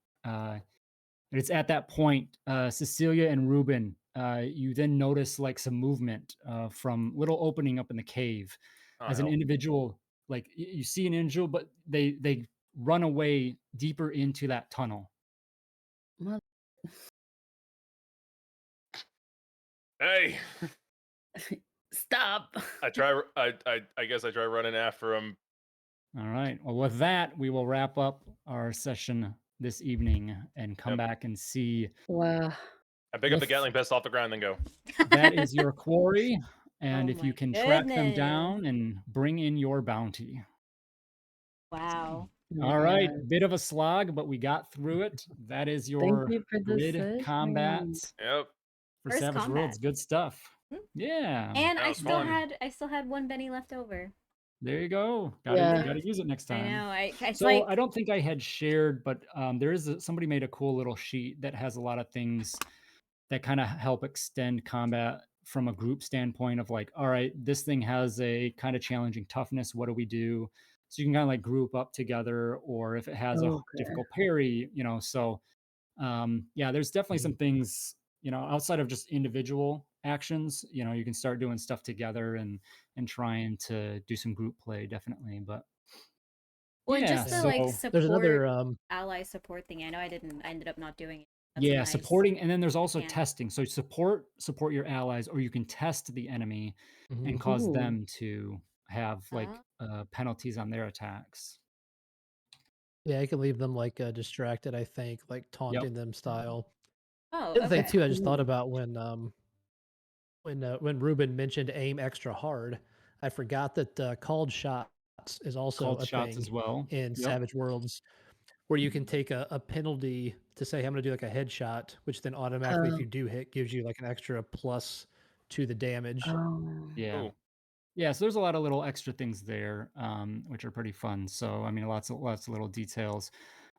It's at that point, Cecelia and Reuben, you then notice like some movement from little opening up in the cave. Oh, As an hell. individual, like you see an individual, but they run away deeper into that tunnel. Mother- Hey, Stop. I guess I try running after him. All right. Well, with that, we will wrap up our session this evening and come Yep. back and see. Wow. I pick up the If- Gatling pistol off the ground and then go. That is your quarry, and Oh if you my can track them goodness. down and bring in your bounty. Wow. All right, Yeah. bit of a slog, but we got through it. That is your you for the grid session. combat Yep. for First Savage combat. Worlds. Good stuff. Hmm. Yeah. And That I was still fun. had one Benny left over. There you go. Yeah. Gotta use it next time. I know. It's So like I don't think I had shared, but there is somebody made a cool little sheet that has a lot of things that kind of help extend combat from a group standpoint of like, all right, this thing has a kind of challenging toughness. What do we do? So you can kind of like group up together, or if it has a Okay. difficult parry, so yeah, there's definitely some things, outside of just individual actions, you can start doing stuff together and trying to do some group play, definitely. But well, and yeah, just the so like There's support another ally support thing. I ended up not doing it. That's yeah, nice. supporting, and then there's also Yeah. testing. So support your allies, or you can test the enemy and Mhm. cause Ooh. them to have like Oh. penalties on their attacks. Yeah, I can leave them like distracted, I think, like taunting them style. Oh, The other thing okay. too, I just thought Ooh. about when Ruben mentioned aim extra hard, I forgot that called shots is also Called a shots thing as well. in Yep. Savage Worlds, where you can take a penalty to say I'm going to do like a headshot, which then automatically, if Oh. you do hit, gives you like an extra plus to the damage. Oh. Yeah. Ooh. Yeah, so there's a lot of little extra things there, which are pretty fun. So I mean, lots of little details.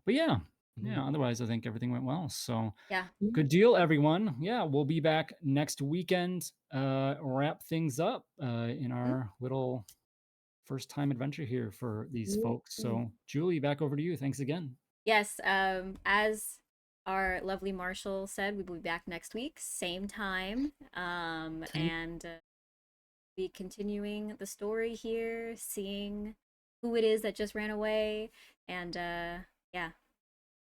But yeah, Mhm. otherwise I think everything went well. So Yeah. good deal, everyone. Yeah, we'll be back next weekend, wrap things up in our little first time adventure here for these folks. So Julie, back over to you. Thanks again. Yes. As our lovely Marshall said, we will be back next week, same time. And be continuing the story here, seeing who it is that just ran away, and yeah,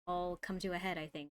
all come to a head, I think.